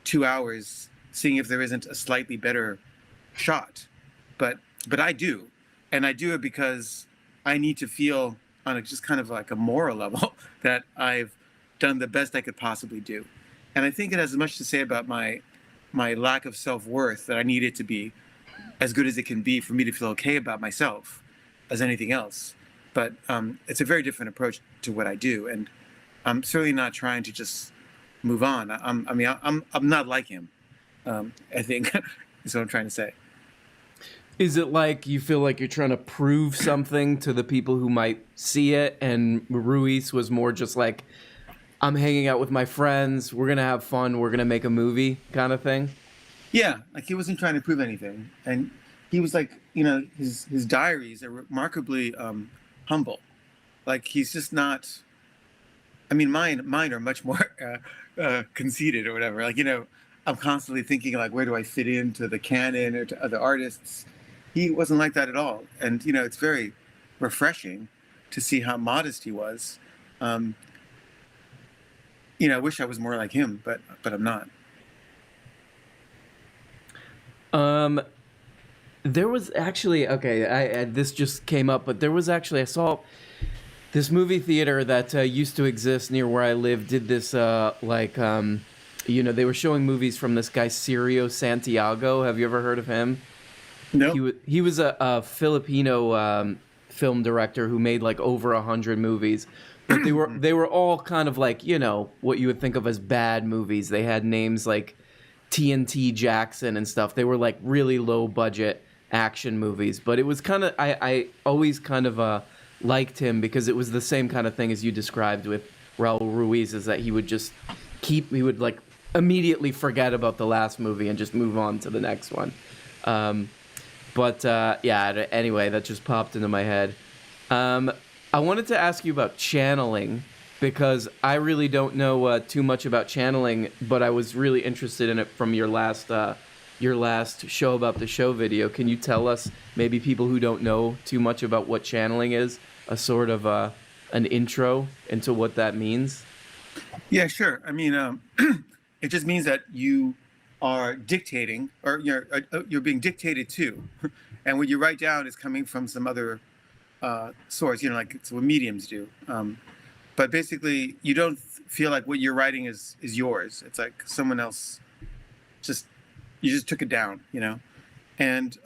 2 hours seeing if there isn't a slightly better shot? But I do. And I do it because I need to feel on just kind of like a moral level that I've done the best I could possibly do. And I think it has as much to say about my lack of self-worth, that I need it to be as good as it can be for me to feel okay about myself, as anything else. But it's a very different approach to what I do, and I'm certainly not trying to just move on. I'm not like him. I think is what I'm trying to say. Is it like you feel like you're trying to prove something to the people who might see it, and Ruiz was more just like, I'm hanging out with my friends, we're gonna have fun, we're gonna make a movie kind of thing? Yeah, like he wasn't trying to prove anything, and he was like, his diaries are remarkably humble. Like he's just not. I mean, mine are much more conceited or whatever. Like I'm constantly thinking like, where do I fit into the canon or to other artists? He wasn't like that at all, and it's very refreshing to see how modest he was. I wish I was more like him, but I'm not. There was actually, okay, this just came up, but there was actually, I saw this movie theater that used to exist near where I live, did this, they were showing movies from this guy, Sirio Santiago. Have you ever heard of him? No. He was a Filipino film director who made like over 100 movies. But they were all kind of like, what you would think of as bad movies. They had names like TNT Jackson and stuff. They were like really low budget action movies. But it was kind of, I always kind of liked him because it was the same kind of thing as you described with Raul Ruiz, is that he would just he would like immediately forget about the last movie and just move on to the next one. Anyway, that just popped into my head. I wanted to ask you about channeling, because I really don't know too much about channeling, but I was really interested in it from your last show about the show video. Can you tell us, maybe people who don't know too much about what channeling is, a sort of an intro into what that means? Yeah, sure. I mean, it just means that you are dictating, or you're being dictated to, and what you write down is coming from some other source, like it's what mediums do. But basically, you don't feel like what you're writing is yours. It's like someone else you just took it down, And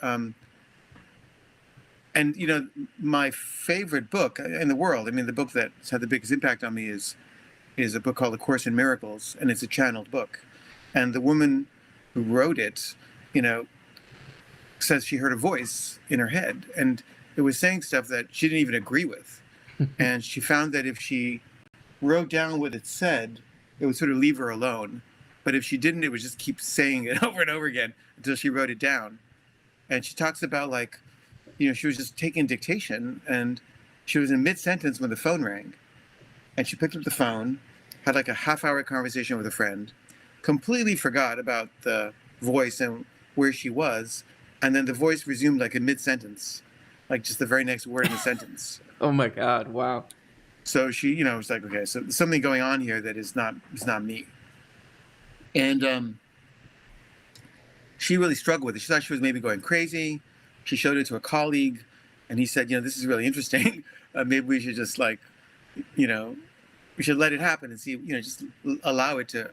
my favorite book in the world, I mean, the book that's had the biggest impact on me is a book called A Course in Miracles, and it's a channeled book. And the woman who wrote it, says she heard a voice in her head, and it was saying stuff that she didn't even agree with. And she found that if she wrote down what it said, it would sort of leave her alone. But if she didn't, it would just keep saying it over and over again until she wrote it down. And she talks about she was just taking dictation, and she was in mid-sentence when the phone rang. And she picked up the phone, had like a half-hour conversation with a friend, completely forgot about the voice and where she was, and then the voice resumed like a mid-sentence, like just the very next word in the sentence. Oh my God! Wow. So she, was like, okay, so there's something going on here that is not me. And she really struggled with it. She thought she was maybe going crazy. She showed it to a colleague, and he said, this is really interesting. Maybe we should just we should let it happen and see, just allow it to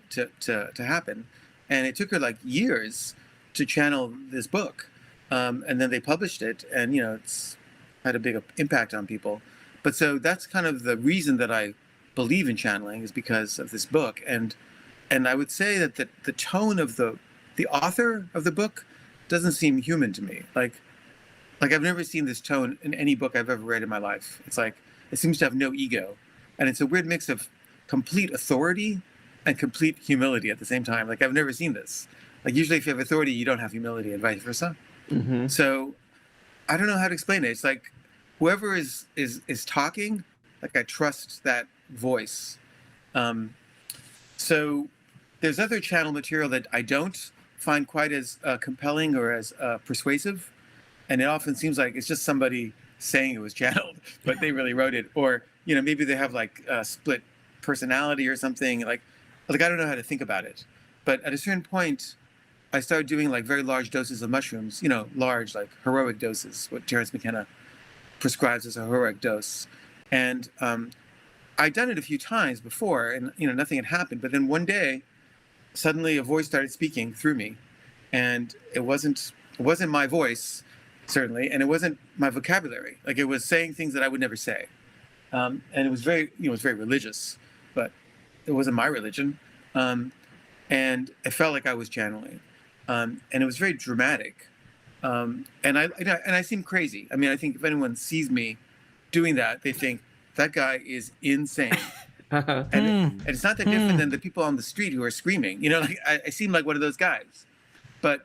happen. And it took her like years to channel this book. And then they published it, and, it's had a big impact on people. But so that's kind of the reason that I believe in channeling, is because of this book. And I would say that the tone of the author of the book doesn't seem human to me. Like I've never seen this tone in any book I've ever read in my life. It's like, it seems to have no ego. And it's a weird mix of complete authority and complete humility at the same time. Like, I've never seen this. Like usually if you have authority, you don't have humility, and vice versa. Mm-hmm. So I don't know how to explain it. It's like whoever is talking, like I trust that voice. So there's other channel material that I don't find quite as compelling or as persuasive, and it often seems like it's just somebody saying it was channeled, but they really wrote it, or maybe they have like a split personality or something. Like I don't know how to think about it. But at a certain point, I started doing like very large doses of mushrooms. Large, like heroic doses, what Terence McKenna prescribes as a heroic dose, and I'd done it a few times before, and nothing had happened. But then one day, suddenly a voice started speaking through me, and it wasn't my voice, certainly, and it wasn't my vocabulary. Like it was saying things that I would never say, and it was very religious, but it wasn't my religion, and it felt like I was channeling, and it was very dramatic, and I seem crazy. I mean, I think if anyone sees me doing that, they think that guy is insane. And it's not that different than the people on the street who are screaming. Like I seem like one of those guys, but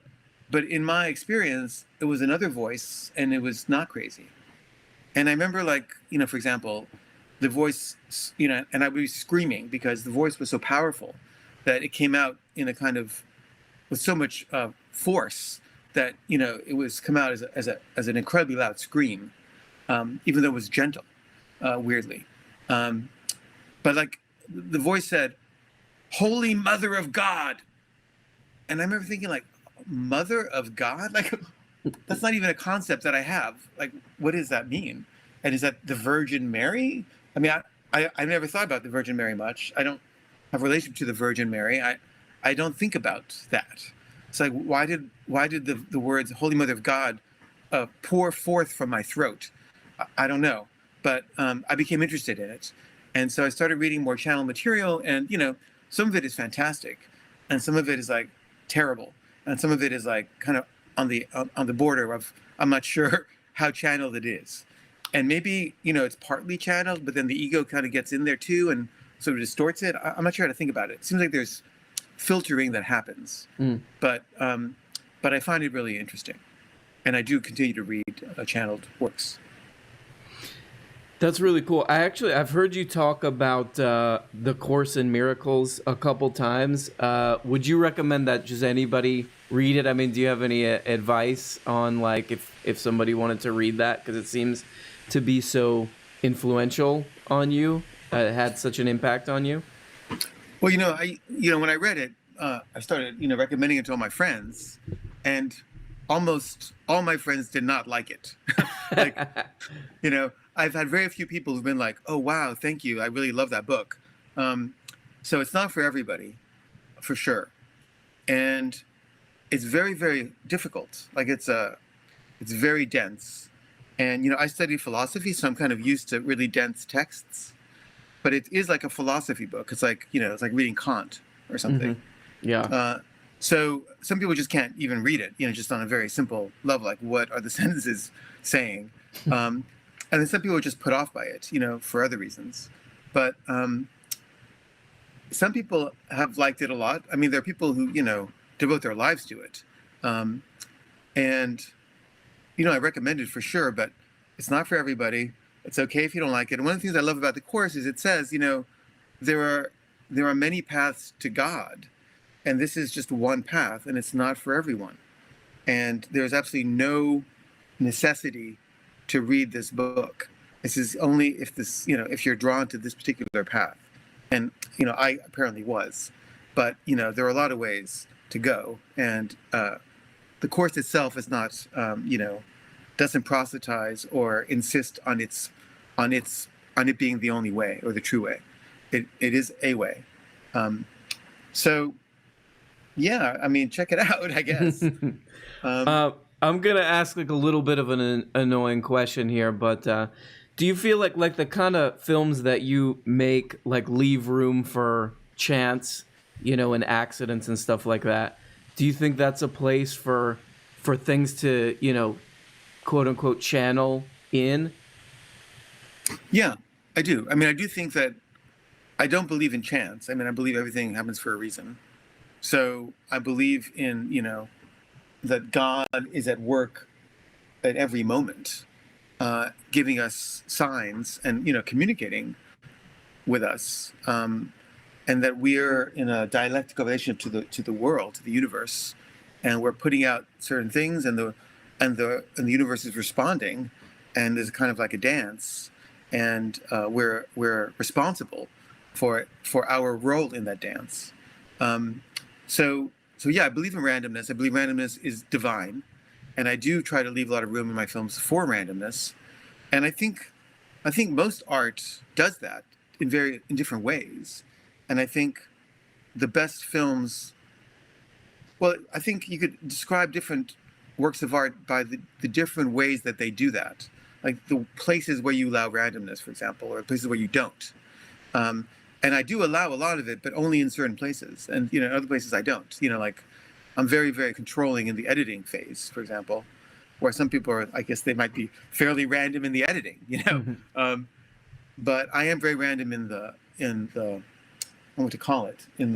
in my experience, it was another voice, and it was not crazy. And I remember, like, for example, the voice, and I would be screaming because the voice was so powerful that it came out in a kind of with so much force that it was come out as an incredibly loud scream, even though it was gentle, weirdly. But like the voice said, "Holy Mother of God," and I remember thinking, like, Mother of God? Like, that's not even a concept that I have. Like, what does that mean? And is that the Virgin Mary? I mean, I never thought about the Virgin Mary much. I don't have a relationship to the Virgin Mary. I don't think about that. It's like, why did the words "Holy Mother of God" pour forth from my throat? I don't know, but I became interested in it. And so I started reading more channel material, and some of it is fantastic, and some of it is like terrible, and some of it is like kind of on the border of I'm not sure how channeled it is, and maybe it's partly channeled, but then the ego kind of gets in there too and sort of distorts it. I'm not sure how to think about it. It seems like there's filtering that happens, but I find it really interesting, and I do continue to read channeled works. That's really cool. I've heard you talk about the Course in Miracles a couple times. Would you recommend that just anybody read it? I mean, do you have any advice on like if somebody wanted to read that, because it seems to be so influential on you? It had such an impact on you. Well, when I read it, I started recommending it to all my friends, and almost all my friends did not like it. Like, I've had very few people who've been like, "Oh, wow, thank you. I really love that book." So it's not for everybody, for sure. And it's very, very difficult. Like it's very dense. And, I study philosophy, so I'm kind of used to really dense texts. But it is like a philosophy book. It's like, it's like reading Kant or something. Mm-hmm. Yeah. So some people just can't even read it, just on a very simple level, like what are the sentences saying? And then some people are just put off by it, for other reasons. But some people have liked it a lot. I mean, there are people who, devote their lives to it. And, I recommend it for sure, but it's not for everybody. It's okay if you don't like it. And one of the things I love about the Course is it says, there are many paths to God, and this is just one path, and it's not for everyone. And there's absolutely no necessity to read this book. This is only if you're drawn to this particular path. And, I apparently was. But, there are a lot of ways to go. And the Course itself is not, doesn't proselytize or insist on it being the only way or the true way. It is a way. So, yeah, I mean, check it out, I guess. I'm gonna ask like a little bit of an annoying question here, but do you feel like the kind of films that you make like leave room for chance, and accidents and stuff like that? Do you think that's a place for things to, quote unquote channel in? Yeah, I do. I mean, I do think that I don't believe in chance. I mean, I believe everything happens for a reason. So I believe in, that God is at work at every moment, giving us signs and, communicating with us, and that we're in a dialectical relationship to the world, to the universe, and we're putting out certain things, and the universe is responding, and there's kind of like a dance, and we're responsible for our role in that dance. So yeah, I believe in randomness. I believe randomness is divine, and I do try to leave a lot of room in my films for randomness. And I think most art does that in different ways. And I think the best films, well, I think you could describe different works of art by the different ways that they do that. Like the places where you allow randomness, for example, or places where you don't. And I do allow a lot of it, but only in certain places. And, other places I don't. Like I'm very, very controlling in the editing phase, for example, where some people are, I guess they might be fairly random in the editing, but I am very random in the what to call it, in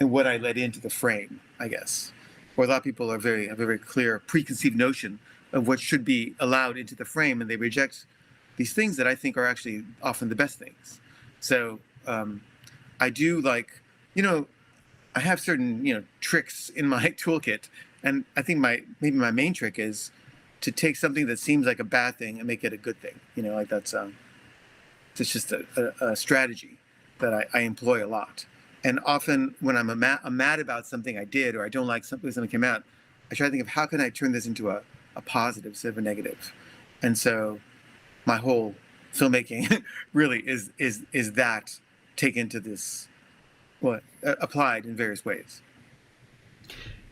what I let into the frame, I guess. Where a lot of people have a very clear preconceived notion of what should be allowed into the frame, and they reject these things that I think are actually often the best things. So I do I have certain tricks in my toolkit, and I think maybe my main trick is to take something that seems like a bad thing and make it a good thing. Like that's it's just a strategy that I employ a lot. And often when I'm mad about something I did, or I don't like something came out, I try to think of how can I turn this into a positive instead of a negative. And so my whole filmmaking really is that taken to this, applied in various ways.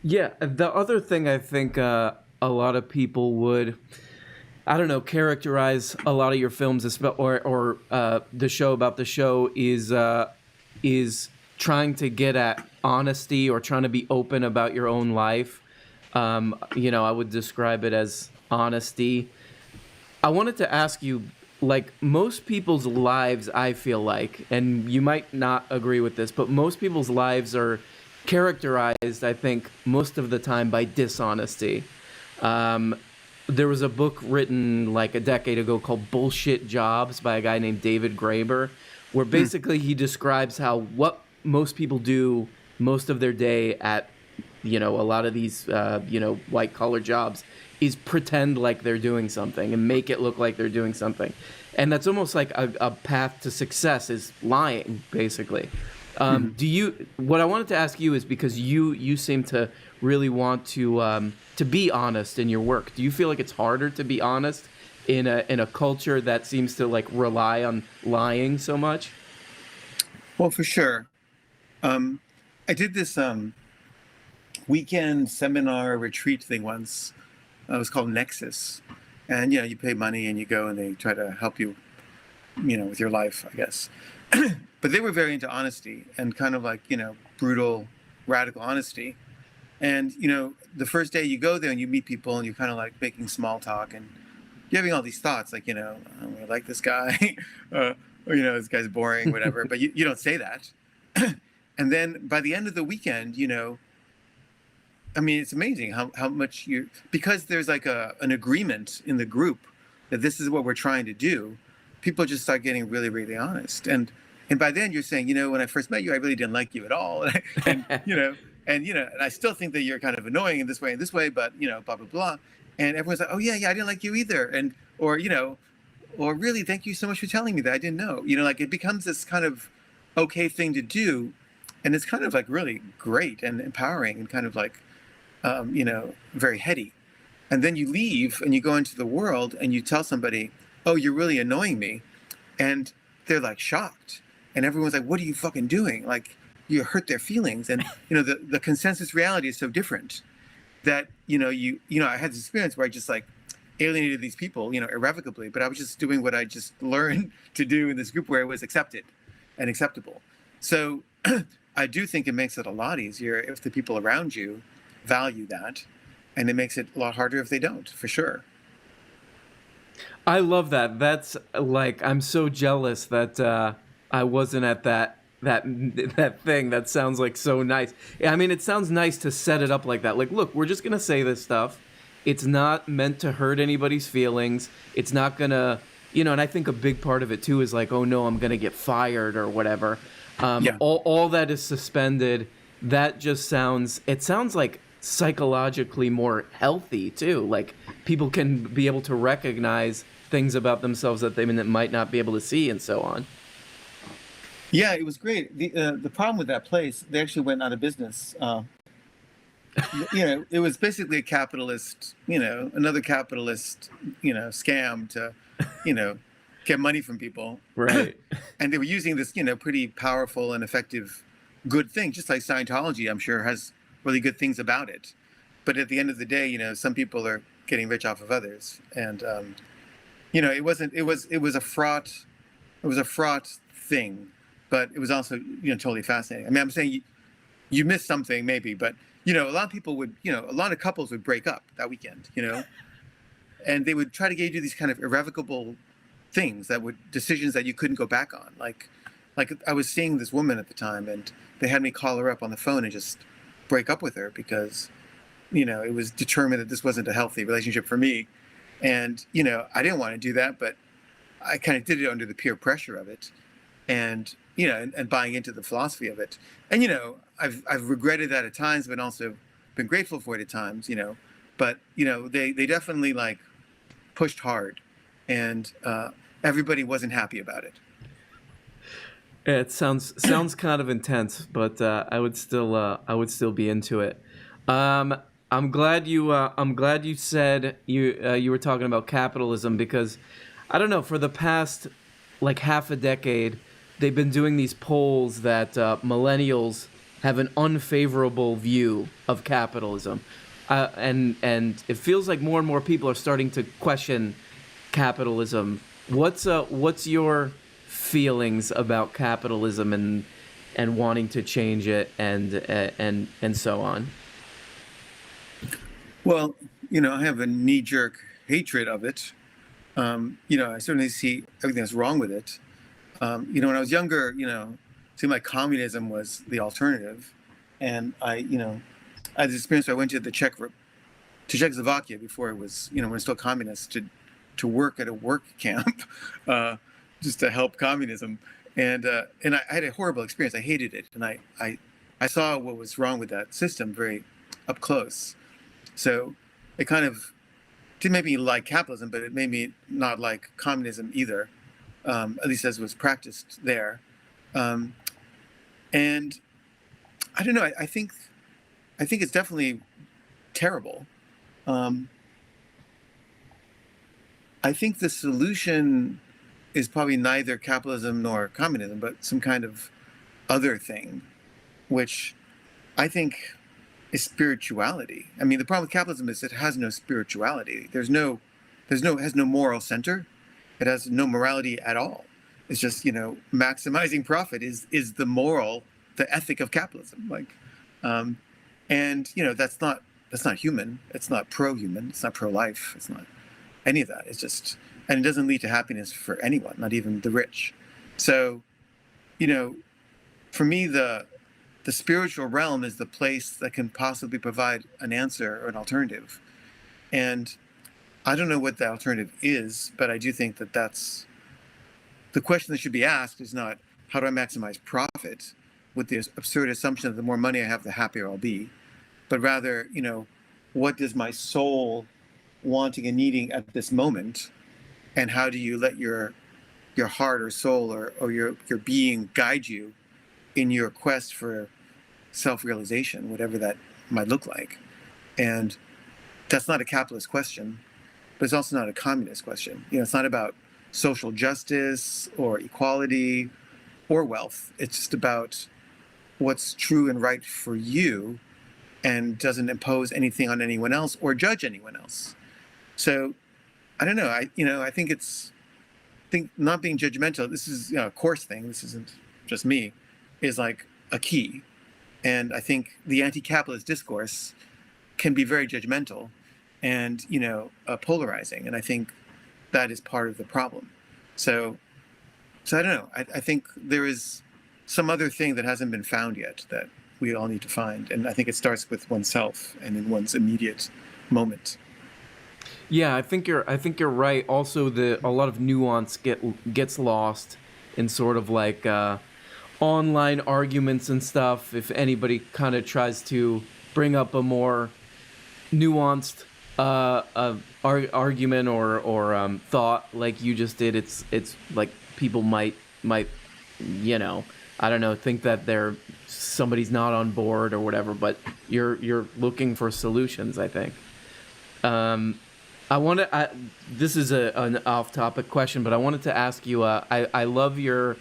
Yeah, the other thing I think a lot of people would, I don't know, characterize a lot of your films or the show about the show is trying to get at honesty or trying to be open about your own life. I would describe it as honesty. I wanted to ask you, like most people's lives, I feel like, and you might not agree with this, but most people's lives are characterized, I think, most of the time by dishonesty. There was a book written like a decade ago called Bullshit Jobs by a guy named David Graeber, where basically he describes how what most people do most of their day at, a lot of these, white collar jobs is pretend like they're doing something and make it look like they're doing something. And that's almost like a path to success is lying, basically. What I wanted to ask you is because you seem to really want to be honest in your work. Do you feel like it's harder to be honest in a culture that seems to like rely on lying so much? Well, for sure. I did this weekend seminar retreat thing once. It was called Nexus. And, you pay money and you go and they try to help you, with your life, I guess. But they were very into honesty and kind of like, brutal, radical honesty. And, the first day you go there and you meet people and you're kind of like making small talk and you're having all these thoughts like, I like this guy, or, this guy's boring, whatever. But you don't say that. And then by the end of the weekend, it's amazing how much because there's like an agreement in the group that this is what we're trying to do, people just start getting really, really honest. And by then you're saying, when I first met you, I really didn't like you at all. And I still think that you're kind of annoying in this way, but, blah, blah, blah. And everyone's like, oh yeah, I didn't like you either. And, or really, thank you so much for telling me that I didn't know, it becomes this kind of okay thing to do. And it's kind of like really great and empowering and kind of like, very heady. And then you leave and you go into the world and you tell somebody, oh, you're really annoying me. And they're like shocked. And everyone's like, what are you fucking doing? Like you hurt their feelings. And, the consensus reality is so different that, I had this experience where I just like alienated these people, irrevocably, but I was just doing what I just learned to do in this group where it was accepted and acceptable. So I do think it makes it a lot easier if the people around you value that, and it makes it a lot harder if they don't, for sure. I love that. That's like, I'm so jealous that I wasn't at that that thing that sounds like so nice. I mean, it sounds nice to set it up like that. Like, look, we're just gonna say this stuff. It's not meant to hurt anybody's feelings. It's not gonna, and I think a big part of it too is like, oh no, I'm gonna get fired or whatever. All that is suspended. That just sounds like psychologically more healthy too. Like, people can be able to recognize things about themselves that they might not be able to see, and so on. Yeah, it was great. The problem with that place, they actually went out of business. It was basically a capitalist, another capitalist, scam to, get money from people. Right. And they were using this, pretty powerful and effective, good thing, just like Scientology, I'm sure, has really good things about it. But at the end of the day, some people are getting rich off of others, and it was a fraught thing. But it was also, totally fascinating. I mean, I'm saying you missed something maybe, but, a lot of people would, a lot of couples would break up that weekend, and they would try to get you these kind of irrevocable things decisions that you couldn't go back on. Like I was seeing this woman at the time, and they had me call her up on the phone and just break up with her because, it was determined that this wasn't a healthy relationship for me. And, I didn't want to do that, but I kind of did it under the peer pressure of it. And, and buying into the philosophy of it. And, I've regretted that at times, but also been grateful for it at times, but, they definitely pushed hard, and everybody wasn't happy about it. It sounds kind of intense, but I would still be into it. I'm glad you said you were talking about capitalism, because I don't know, for the past half a decade, they've been doing these polls that millennials have an unfavorable view of capitalism, and it feels like more and more people are starting to question capitalism. What's your feelings about capitalism and wanting to change it and so on? Well, I have a knee-jerk hatred of it. I certainly see everything that's wrong with it. When I was younger, it seemed like communism was the alternative. And I had this experience where I went to Czechoslovakia before it was, when it was still communist, to work at a work camp, just to help communism. And I had a horrible experience. I hated it. And I saw what was wrong with that system very up close. So it kind of didn't make me like capitalism, but it made me not like communism either. At least as was practiced there. And I don't know, I think it's definitely terrible. I think the solution is probably neither capitalism nor communism, but some kind of other thing, which I think is spirituality. I mean, the problem with capitalism is it has no spirituality. It has no moral center. It has no morality at all. It's just, maximizing profit is the ethic of capitalism. And that's not human. It's not pro-human. It's not pro-life. It's not any of that. It's just, and it doesn't lead to happiness for anyone, not even the rich. So, for me, the spiritual realm is the place that can possibly provide an answer or an alternative. And I don't know what the alternative is, but I do think that that's the question that should be asked is not how do I maximize profit with the absurd assumption that the more money I have, the happier I'll be, but rather, what does my soul wanting and needing at this moment, and how do you let your heart or soul or your being guide you in your quest for self-realization, whatever that might look like. And that's not a capitalist question, but it's also not a communist question. It's not about social justice or equality or wealth. It's just about what's true and right for you and doesn't impose anything on anyone else or judge anyone else. So I don't know. I think not being judgmental, this is a course thing, this isn't just me, is like a key. And I think the anti-capitalist discourse can be very judgmental and, polarizing. And I think that is part of the problem. So I don't know. I think there is some other thing that hasn't been found yet that we all need to find. And I think it starts with oneself and in one's immediate moment. Yeah, I think you're right. Also, a lot of nuance gets lost in sort of like online arguments and stuff. If anybody kind of tries to bring up a more nuanced argument or thought like you just did, it's like people might I don't know, think that somebody's not on board or whatever. But you're looking for solutions, I think. This is an off-topic question, but I wanted to ask you. I love your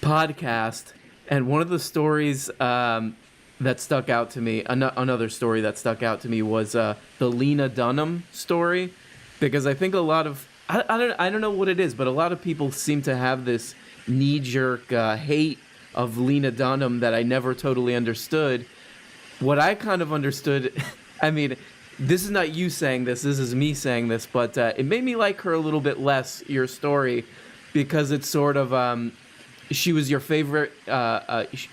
podcast, and one of the stories that stuck out to me, another story that stuck out to me was the Lena Dunham story, because I think a lot of I don't know what it is, but a lot of people seem to have this knee-jerk hate of Lena Dunham that I never totally understood. What I kind of understood, I mean, this is not you saying this is me saying this, but it made me like her a little bit less, your story, because it's sort of, she was your favorite,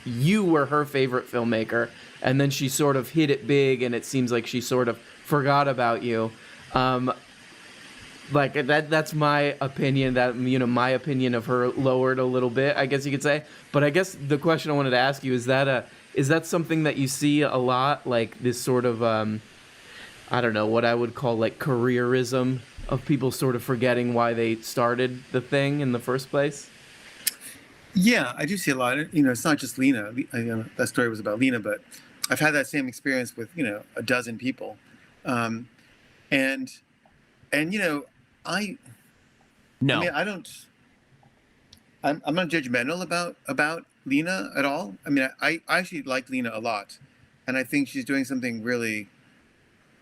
you were her favorite filmmaker, and then she sort of hit it big, and it seems like she sort of forgot about you. Like, that's my opinion, that, my opinion of her lowered a little bit, I guess you could say. But I guess the question I wanted to ask you, is that something that you see a lot, like this sort of, I don't know, what I would call like careerism of people sort of forgetting why they started the thing in the first place? Yeah, I do see a lot. It's not just Lena. That story was about Lena, but I've had that same experience with, a dozen people. And No. I mean, I'm not judgmental about Lena at all. I mean, I actually like Lena a lot. And I think she's doing something really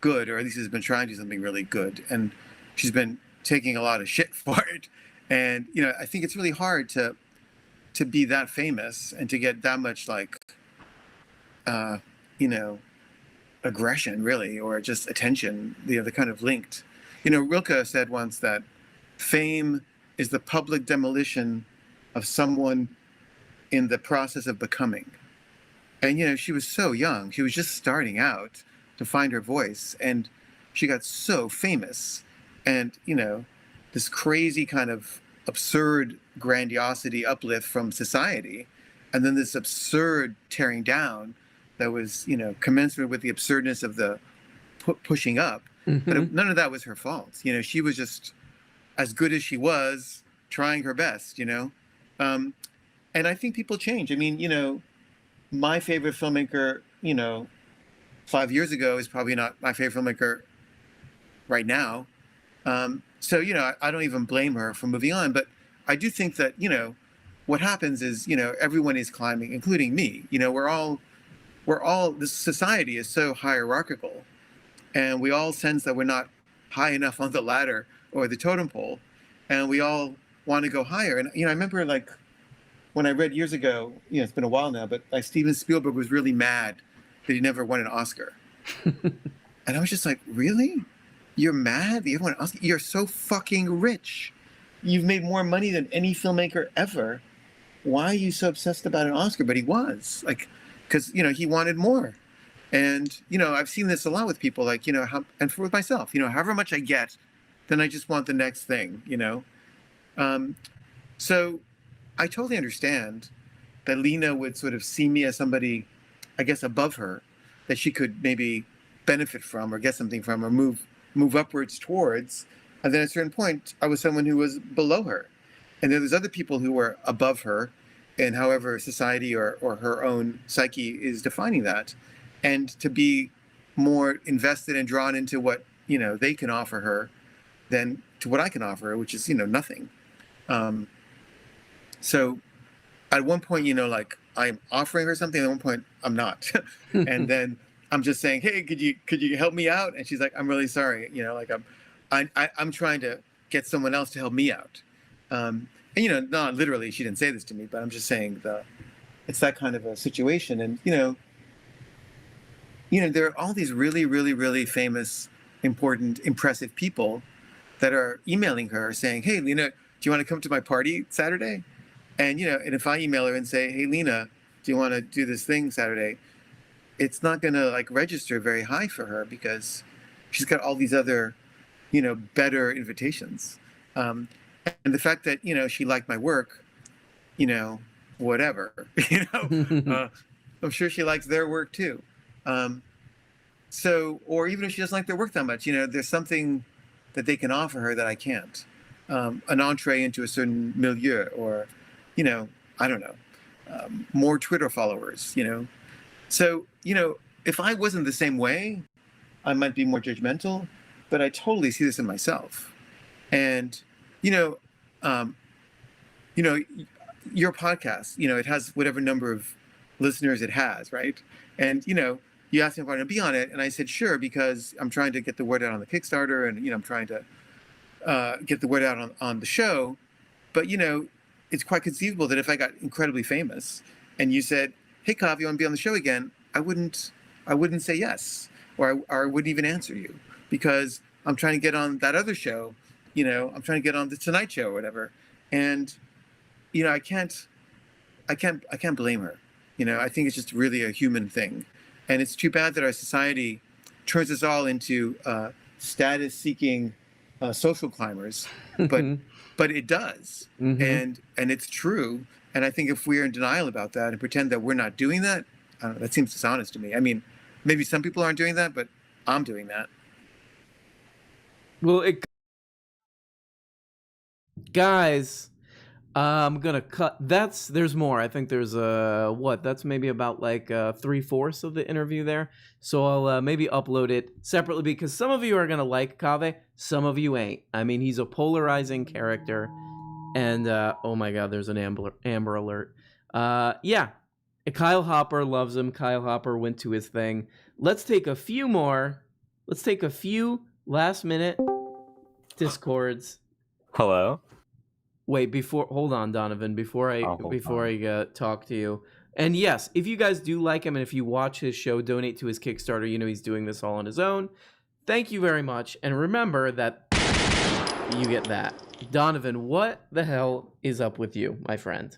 good, or at least has been trying to do something really good. And she's been taking a lot of shit for it. And, I think it's really hard to be that famous and to get that much aggression, really, or just attention, they're kind of linked. Rilke said once that fame is the public demolition of someone in the process of becoming. And, she was so young. She was just starting out to find her voice. And she got so famous. And, this crazy kind of absurd grandiosity uplift from society. And then this absurd tearing down that was, commensurate with the absurdness of the pushing up. Mm-hmm. But none of that was her fault. She was just as good as she was, trying her best, And I think people change. I mean, my favorite filmmaker, 5 years ago is probably not my favorite filmmaker right now. So, I don't even blame her for moving on. But I do think that, what happens is, everyone is climbing, including me. We're all, this society is so hierarchical. And we all sense that we're not high enough on the ladder or the totem pole. And we all want to go higher. And, I remember when I read years ago, it's been a while now, but Steven Spielberg was really mad that he never won an Oscar. And I was just like, really? You're mad that you won an Oscar? You're so fucking rich. You've made more money than any filmmaker ever. Why are you so obsessed about an Oscar? But he was, because, he wanted more. And, I've seen this a lot with people, and with myself, however much I get, then I just want the next thing, So I totally understand that Lena would sort of see me as somebody, I guess, above her, that she could maybe benefit from or get something from or move upwards towards. And then at a certain point, I was someone who was below her. And then there's other people who were above her, and however society or her own psyche is defining that. And to be more invested and drawn into what, they can offer her than to what I can offer her, which is, nothing. So at one point, I'm offering her something, at one point I'm not. And then I'm just saying, hey, could you help me out? And she's like, I'm really sorry. I'm trying to get someone else to help me out. And, not literally, she didn't say this to me, but I'm just saying it's that kind of a situation. And, there are all these really, really, really famous, important, impressive people that are emailing her saying, hey, Lena, do you want to come to my party Saturday? And and if I email her and say, "Hey, Lena, do you want to do this thing Saturday?" It's not going to like register very high for her because she's got all these other, better invitations. And the fact that she liked my work, whatever, I'm sure she likes their work too. So, or even if she doesn't like their work that much, there's something that they can offer her that I can't. An entree into a certain milieu, or, I don't know, more Twitter followers, So, if I wasn't the same way, I might be more judgmental, but I totally see this in myself. And, your podcast, it has whatever number of listeners it has, right? And, you asked me if I want to be on it, and I said, sure, because I'm trying to get the word out on the Kickstarter, and, I'm trying to get the word out on the show. But, it's quite conceivable that if I got incredibly famous and you said, "Hey, Kav, you want to be on the show again?" I wouldn't say yes, or I wouldn't even answer you, because I'm trying to get on that other show, I'm trying to get on the Tonight Show or whatever. And, I can't blame her. I think it's just really a human thing. And it's too bad that our society turns us all into status-seeking social climbers, but it does. And it's true. And I think if we're in denial about that and pretend that we're not doing that, that seems dishonest to me. I mean, maybe some people aren't doing that, but I'm doing that. Well, guys, I'm gonna cut. There's more. I think there's that's maybe about like 3/4 of the interview there. So I'll maybe upload it separately, because some of you are gonna like Kaveh, some of you ain't. I mean, he's a polarizing character, and oh my God, there's an Amber Alert. Yeah, Kyle Hopper loves him. Kyle Hopper went to his thing. Let's take a few more. Let's take a few last minute Discords. Hello. Wait, hold on, Donovan, before I talk to you. And yes, if you guys do like him, and if you watch his show, donate to his Kickstarter, he's doing this all on his own. Thank you very much. And remember that you get that. Donovan, what the hell is up with you, my friend?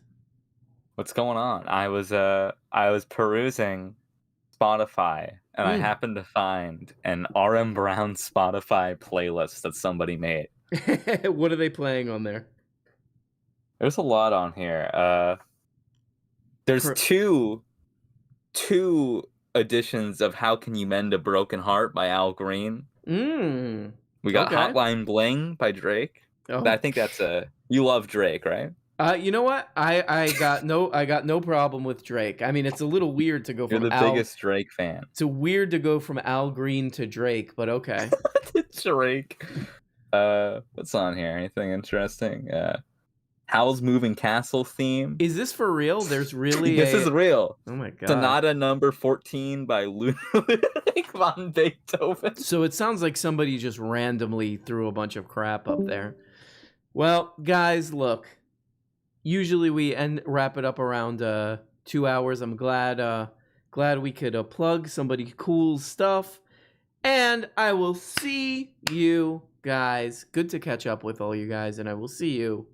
What's going on? I was perusing Spotify, and I happened to find an RM Brown Spotify playlist that somebody made. What are they playing on there? There's a lot on here. There's two editions of "How Can You Mend a Broken Heart" by Al Green. We got "Hotline Bling" by Drake. Oh. I think that's you love Drake, right? You know what? I got no problem with Drake. I mean, it's a little weird to go from You're the biggest Drake fan. It's weird to go from Al Green to Drake, but okay. Drake. What's on here? Anything interesting? Howl's Moving Castle theme. Is this for real? There's really This is real. Oh my God. Sonata number 14 by Ludwig van Beethoven. So it sounds like somebody just randomly threw a bunch of crap up there. Well, guys, look. Usually we wrap it up around 2 hours. I'm glad we could plug somebody cool stuff. And I will see you guys. Good to catch up with all you guys, and I will see you